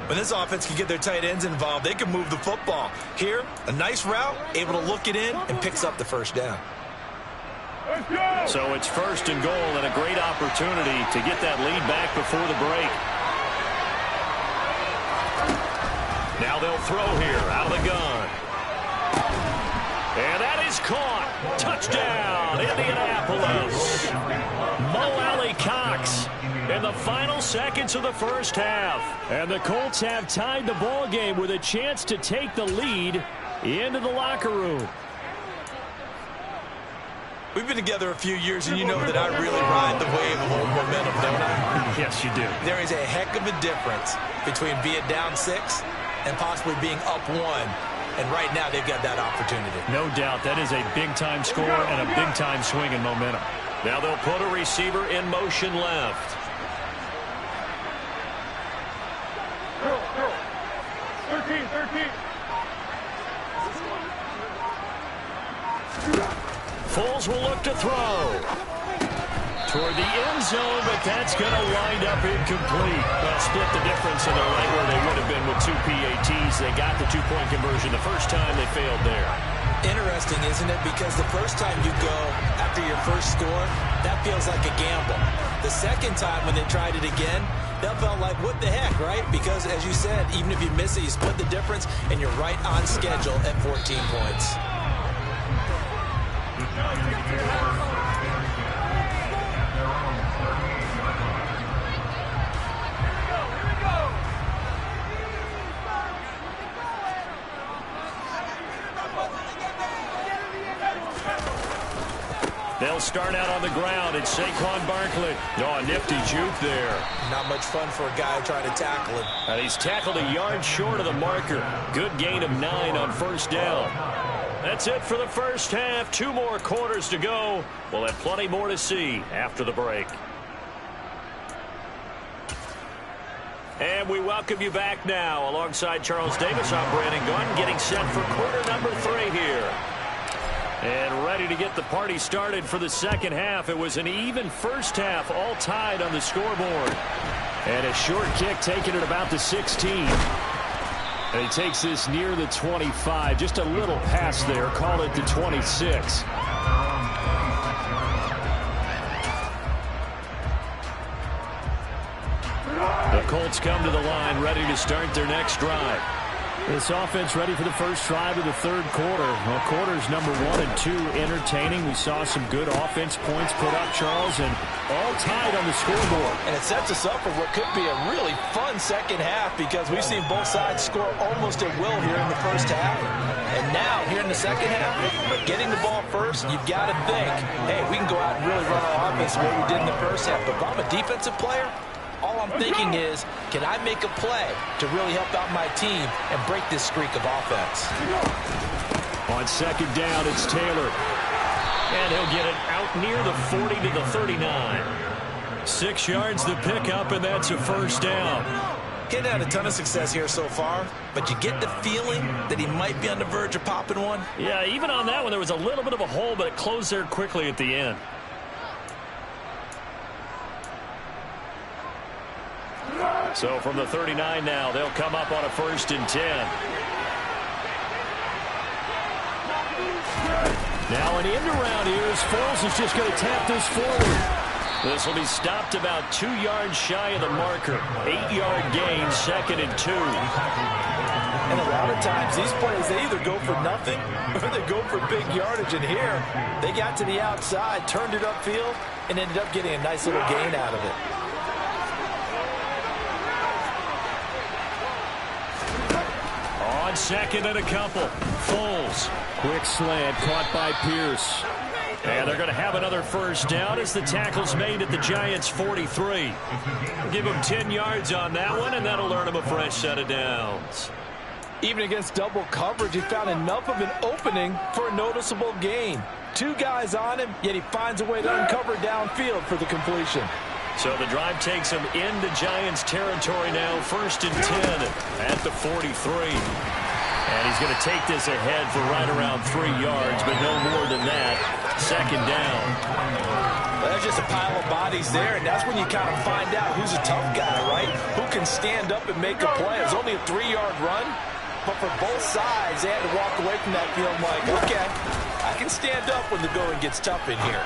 When this offense can get their tight ends involved, they can move the football. Here, a nice route, able to look it in, and picks up the first down. So it's 1st and goal and a great opportunity to get that lead back before the break. Now they'll throw here out of the gun. And that is caught. Touchdown, Indianapolis. Mo Alley-Cox in the final seconds of the first half. And the Colts have tied the ball game with a chance to take the lead into the locker room. We've been together a few years, and you know that I really ride the wave of old momentum, don't I? Yes, you do. There is a heck of a difference between being down 6 and possibly being up 1. And right now, they've got that opportunity. No doubt. That is a big-time score and a big-time swing in momentum. Now they'll put a receiver in motion left. 13. Foles will look to throw. Toward the end zone, but that's going to wind up incomplete. Well, split the difference, and they're right where they would have been with 2 PATs. They got the 2-point conversion the first time. They failed there. Interesting, isn't it? Because the first time you go after your first score, that feels like a gamble. The second time when they tried it again, that felt like, what the heck, right? Because, as you said, even if you miss it, you split the difference, and you're right on schedule at 14 points. They'll start out on the ground. It's Saquon Barkley. Oh, a nifty juke there. Not much fun for a guy trying to tackle him. And he's tackled a yard short of the marker. Good gain of 9 on first down. That's it for the first half. 2 more quarters to go. We'll have plenty more to see after the break. And we welcome you back now. Alongside Charles Davis, I'm Brandon Gaudin, getting set for quarter number 3 here. And ready to get the party started for the second half. It was an even first half, all tied on the scoreboard. And a short kick taken at about the 16. And he takes this near the 25. Just a little pass there. Call it the 26. The Colts come to the line, ready to start their next drive. This offense ready for the first drive of the third quarter. Well, quarters number 1 and 2 entertaining. We saw some good offense points put up, Charles, and all tied on the scoreboard. And it sets us up for what could be a really fun second half because we've seen both sides score almost at will here in the first half. And now, here in the second half, getting the ball first, you've got to think, hey, we can go out and really run our offense the way we did in the first half. But if I'm a defensive player, all I'm thinking is, can I make a play to really help out my team and break this streak of offense? On second down, it's Taylor. And he'll get it out near the 40 to the 39. 6 yards the pickup, and that's a first down. Getting had a ton of success here so far, but you get the feeling that he might be on the verge of popping one. Yeah, even on that one, there was a little bit of a hole, but it closed there quickly at the end. So from the 39 now, they'll come up on a 1st and 10. Now an end around here as Foles is just going to tap this forward. This will be stopped about 2 yards shy of the marker. 8-yard gain, 2nd and 2. And a lot of times these plays, they either go for nothing or they go for big yardage. And here, they got to the outside, turned it upfield, and ended up getting a nice little gain out of it. On second and a couple. Foles. Quick slant caught by Pierce. And they're going to have another first down as the tackle's made at the Giants' 43. Give them 10 yards on that one, and that'll earn them a fresh set of downs. Even against double coverage, he found enough of an opening for a noticeable gain. 2 guys on him, yet he finds a way to uncover downfield for the completion. So the drive takes him into Giants territory now, 1st and 10 at the 43. And he's going to take this ahead for right around 3 yards, but no more than that. 2nd down. Well, that's just a pile of bodies there, and that's when you kind of find out who's a tough guy, right? Who can stand up and make a play. It's only a 3-yard run, but for both sides, they had to walk away from that field like, okay, I can stand up when the going gets tough in here.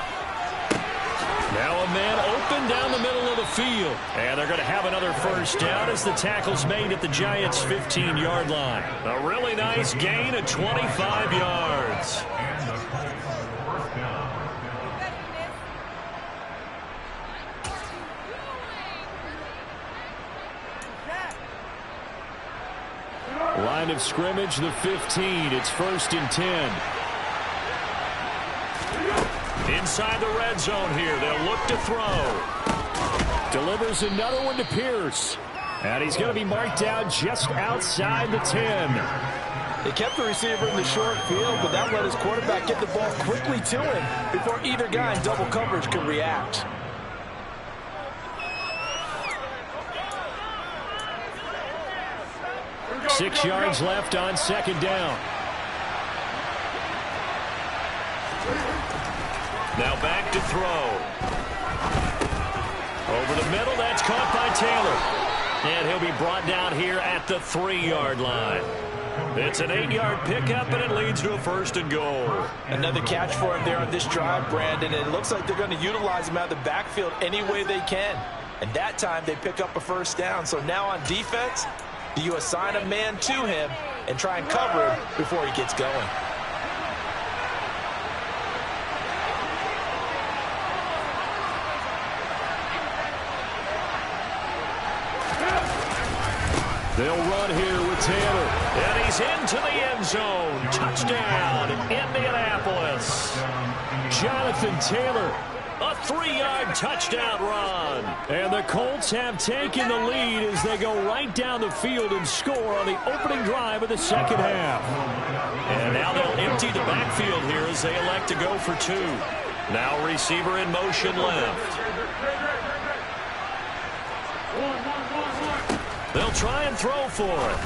Now a man open down the middle of the field. And they're going to have another first down as the tackle's made at the Giants' 15-yard line. A really nice gain of 25 yards. Line of scrimmage, the 15. It's 1st and 10. Inside the red zone here. They'll look to throw. Delivers another one to Pierce. And he's going to be marked down just outside the 10. They kept the receiver in the short field, but that let his quarterback get the ball quickly to him before either guy in double coverage could react. Six yards left on 2nd down. Now back to throw. Over the middle, that's caught by Taylor. And he'll be brought down here at the 3-yard line. It's an 8-yard pickup, and it leads to a 1st and goal. Another catch for him there on this drive, Brandon. It looks like they're going to utilize him out of the backfield any way they can. And that time, they pick up a 1st down. So now on defense, do you assign a man to him and try and cover him before he gets going? They'll run here with Taylor. And he's into the end zone. Touchdown, Indianapolis. Jonathan Taylor, a 3-yard touchdown run. And the Colts have taken the lead as they go right down the field and score on the opening drive of the second half. And now they'll empty the backfield here as they elect to go for 2. Now receiver in motion left. They'll try and throw for it.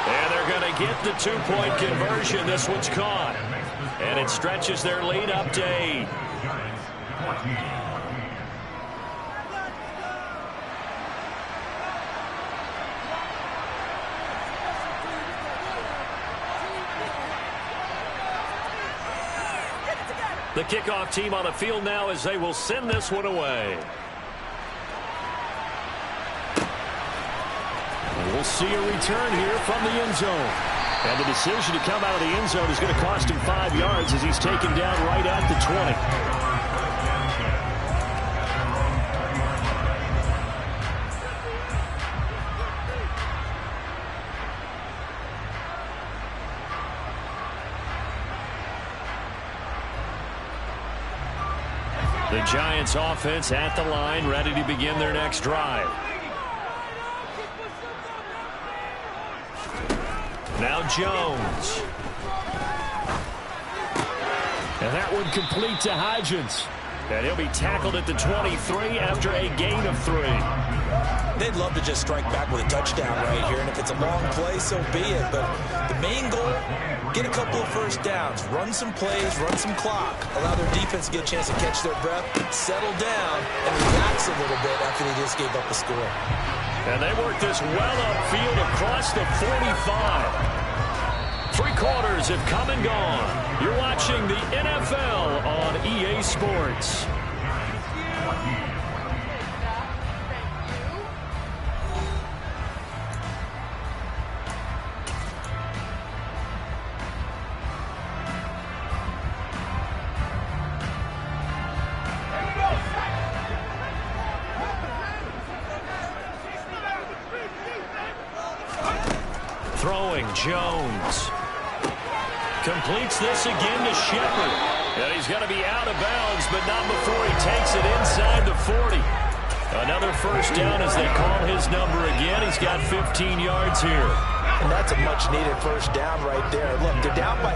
And they're going to get the 2-point conversion. This one's caught. And it stretches their lead up to 8. The kickoff team on the field now as they will send this one away. We'll see a return here from the end zone. And the decision to come out of the end zone is going to cost him 5 yards as he's taken down right at the 20. The Giants offense at the line, ready to begin their next drive. Now Jones. And that one complete to Hodgins. And he'll be tackled at the 23 after a gain of 3. They'd love to just strike back with a touchdown right here, and if it's a long play, so be it. But the main goal, get a couple of first downs, run some plays, run some clock, allow their defense to get a chance to catch their breath, settle down, and relax a little bit after they just gave up the score. And they work this well upfield across the 45. 3 quarters have come and gone. You're watching the NFL on EA Sports. Throwing Jones. Completes this again to Shepard. And he's going to be out of bounds, but not before he takes it inside the 40. Another first down as they call his number again. He's got 15 yards here. And that's a much-needed first down right there. Look, they're down by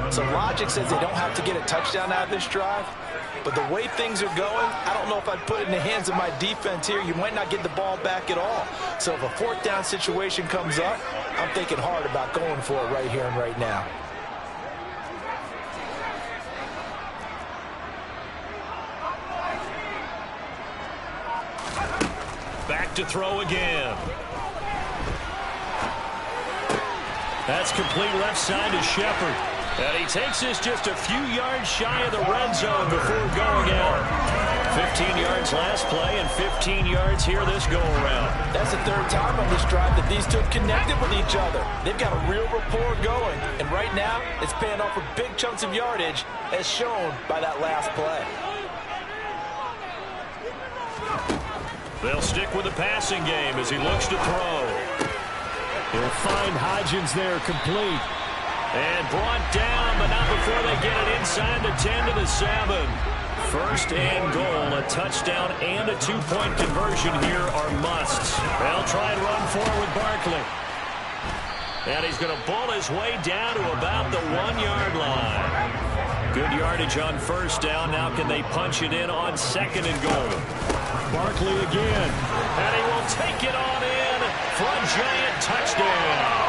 8. So logic says they don't have to get a touchdown out of this drive. But the way things are going, I don't know if I'd put it in the hands of my defense here. You might not get the ball back at all. So if a 4th down situation comes up, I'm thinking hard about going for it right here and right now. Back to throw again. That's complete left side to Shepard. And he takes this just a few yards shy of the red zone before going out. 15 yards last play and 15 yards here this go-around. That's the 3rd time on this drive that these two have connected with each other. They've got a real rapport going. And right now, it's paying off with big chunks of yardage as shown by that last play. They'll stick with the passing game as he looks to throw. He'll find Hodgins there complete. And brought down, but not before they get it inside the 10 to the 7. First and goal, a touchdown and a 2-point conversion here are musts. They'll try and run forward with Barkley. And he's going to bull his way down to about the 1-yard line. Good yardage on first down. Now can they punch it in on 2nd and goal? Barkley again. And he will take it on in for a giant touchdown.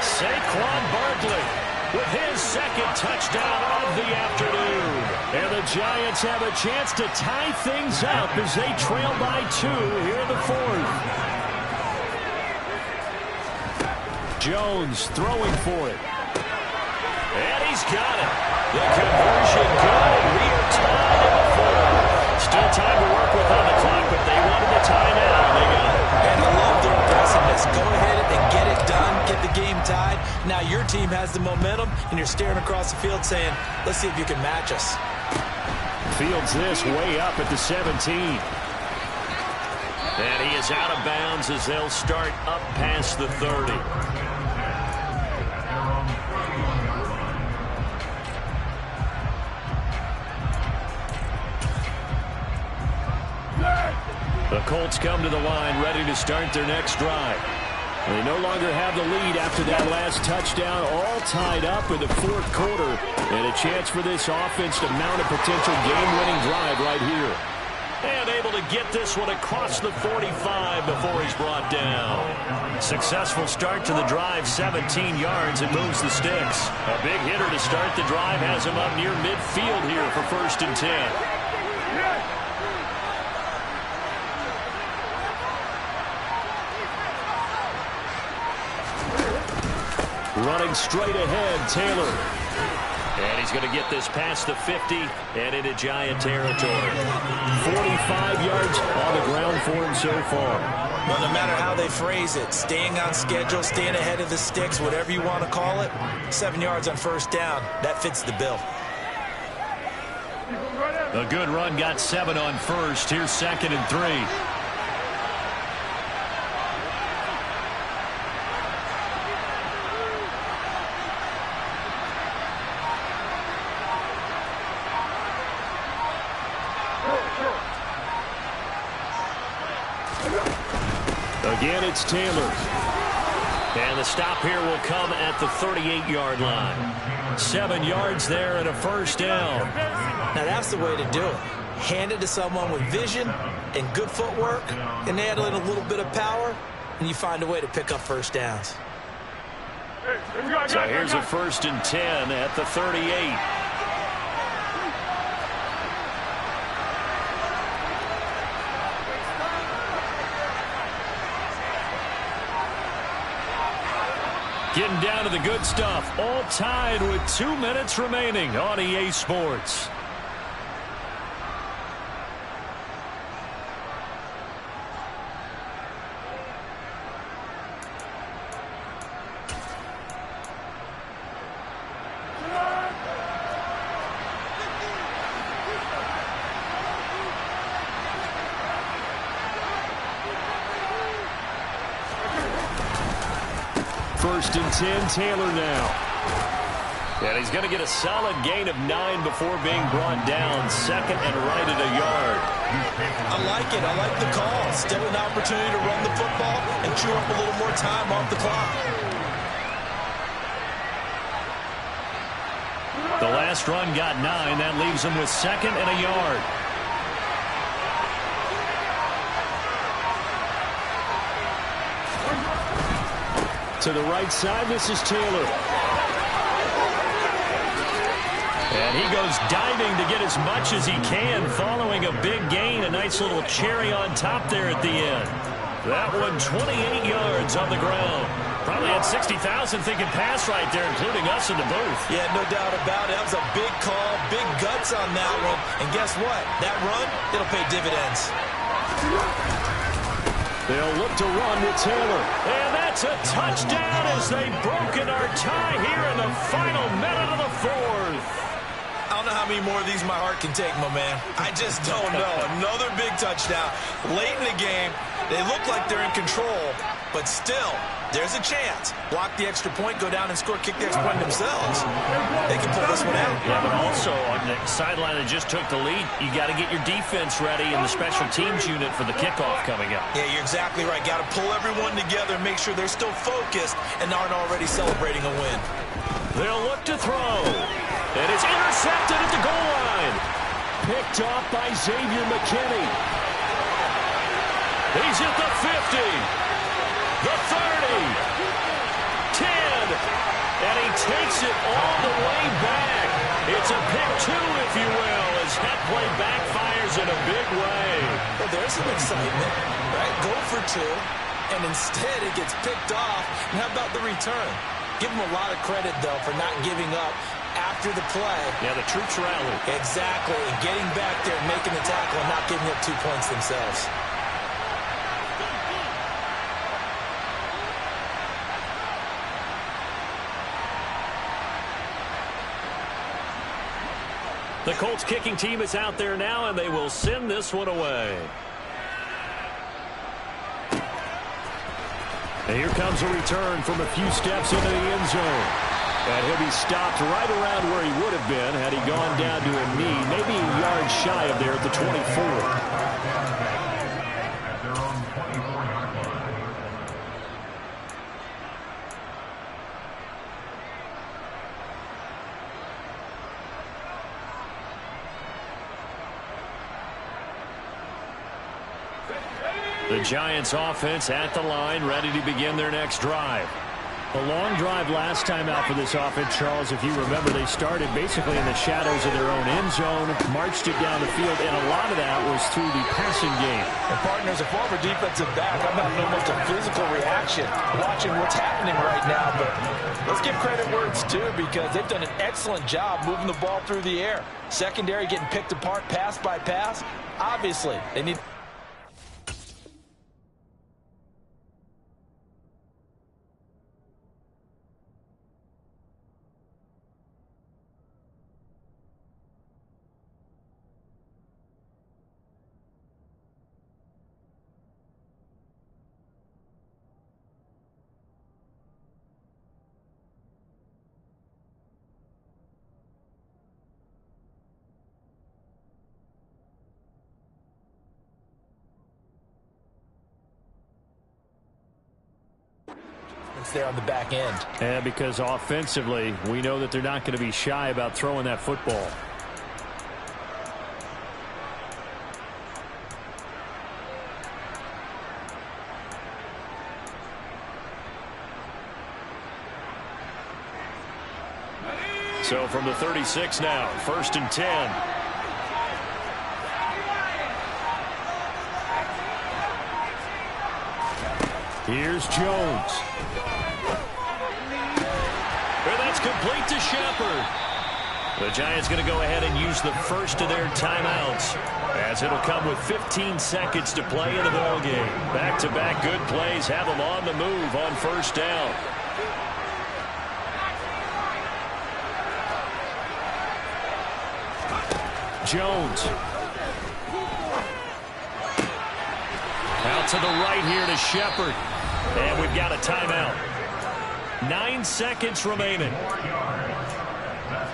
Saquon Barkley with his 2nd touchdown of the afternoon. And the Giants have a chance to tie things up as they trail by 2 here in the 4th. Jones throwing for it. And he's got it. The conversion good, and we are tied in the 4th. Still time to work with on the clock, but they wanted the timeout, and they got it. And I love their aggressiveness. Go ahead and get it done, get the game tied. Now your team has the momentum, and you're staring across the field saying, let's see if you can match us. Fields this way up at the 17. And he is out of bounds as they'll start up past the 30. The Colts come to the line ready to start their next drive. They no longer have the lead after that last touchdown, all tied up in the fourth quarter. And a chance for this offense to mount a potential game-winning drive right here. And able to get this one across the 45 before he's brought down. Successful start to the drive, 17 yards, and moves the sticks. A big hitter to start the drive has him up near midfield here for 1st and 10. Running straight ahead, Taylor. And he's going to get this past the 50 and into Giant territory. 45 yards on the ground for him so far. Well, no matter how they phrase it, staying on schedule, staying ahead of the sticks, whatever you want to call it, 7 yards on 1st down, that fits the bill. A good run got 7 on 1st. Here's 2nd and 3. Again, it's Taylor. And the stop here will come at the 38-yard line. 7 yards there and a 1st down. Now, that's the way to do it. Hand it to someone with vision and good footwork, and add in a little bit of power, and you find a way to pick up 1st downs. So here's a 1st and 10 at the 38. Getting down to the good stuff. All tied with 2 minutes remaining on EA Sports. First and 10, Taylor now. And he's going to get a solid gain of 9 before being brought down. 2nd and right at a yard. I like it. I like the call. Still an opportunity to run the football and chew up a little more time off the clock. The last run got 9. That leaves him with 2nd and a yard. To the right side, this is Taylor. And he goes diving to get as much as he can following a big gain. A nice little cherry on top there at the end. That one 28 yards on the ground. Probably had 60,000 thinking pass right there, including us in the booth. Yeah, no doubt about it. That was a big call, big guts on that one. And guess what? That run, it'll pay dividends. They'll look to run with Taylor. And that's a touchdown as they've broken our tie here in the final minute of the 4th. I don't know how many more of these my heart can take, my man. I just don't know. Another big touchdown. Late in the game, they look like they're in control, but still, there's a chance. Block the extra point, go down and score, kick the extra point themselves. They can pull this one out. Yeah, but also on the sideline that just took the lead, you got to get your defense ready in the special teams unit for the kickoff coming up. Yeah, you're exactly right. Got to pull everyone together and make sure they're still focused and aren't already celebrating a win. They'll look to throw. And it's intercepted at the goal line. Picked off by Xavier McKinney. He's at the 50. The 30. 10. And he takes it all the way back. It's a pick 2, if you will, as that play backfires in a big way. Well, there's some excitement, right? Go for 2, and instead it gets picked off. And how about the return? Give him a lot of credit, though, for not giving up after the play. Yeah, the troops rallied. Exactly. And getting back there and making the tackle and not giving up 2 points themselves. The Colts kicking team is out there now, and they will send this one away. And here comes a return from a few steps into the end zone. And he'll be stopped right around where he would have been had he gone down to a knee, maybe a yard shy of there at the 24. The Giants offense at the line, ready to begin their next drive. A long drive last time out for this offense, Charles. If you remember, they started basically in the shadows of their own end zone, marched it down the field, and a lot of that was through the passing game. And partner, as a former defensive back, I'm having almost a physical reaction watching what's happening right now. But let's give credit where it's due, because they've done an excellent job moving the ball through the air. Secondary getting picked apart pass by pass. Obviously, they need... there on the back end. And because offensively, we know that they're not going to be shy about throwing that football. So from the 36 now, 1st and 10. Here's Jones. And that's complete to Shepard. The Giants going to go ahead and use the first of their timeouts, as it'll come with 15 seconds to play in the ball game. Back-to-back good plays have them on the move on 1st down. Jones. Out to the right here to Shepard. And we've got a timeout. 9 seconds remaining. That's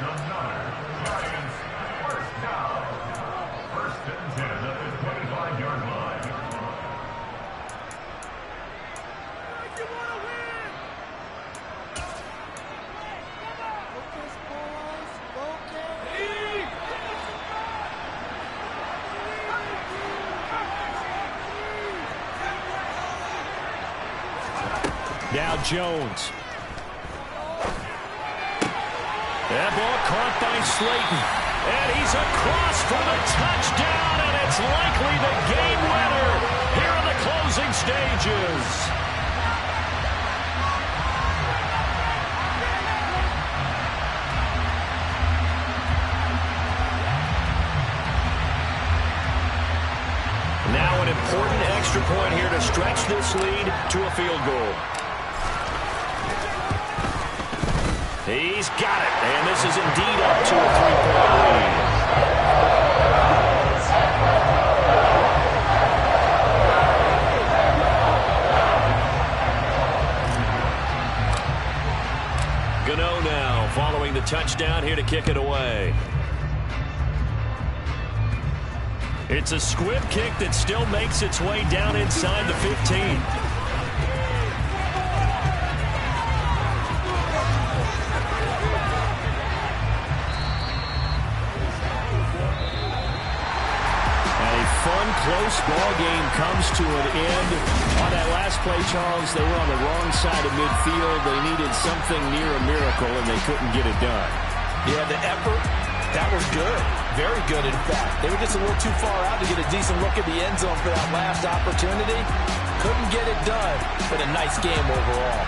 another Giants first down. 1st and 10 at the 25-yard line. Now Jones. That ball caught by Slayton. And he's across for the touchdown, and it's likely the game winner here in the closing stages. Now an important extra point here to stretch this lead to a field goal. He's got it, and this is indeed up to a 3-point lead. Gano now following the touchdown here to kick it away. It's a squib kick that still makes its way down inside the 15. Close ball game comes to an end. On that last play, Charles, they were on the wrong side of midfield. They needed something near a miracle, and they couldn't get it done. Yeah, the effort, that was good. Very good, in fact. They were just a little too far out to get a decent look at the end zone for that last opportunity. Couldn't get it done, but a nice game overall.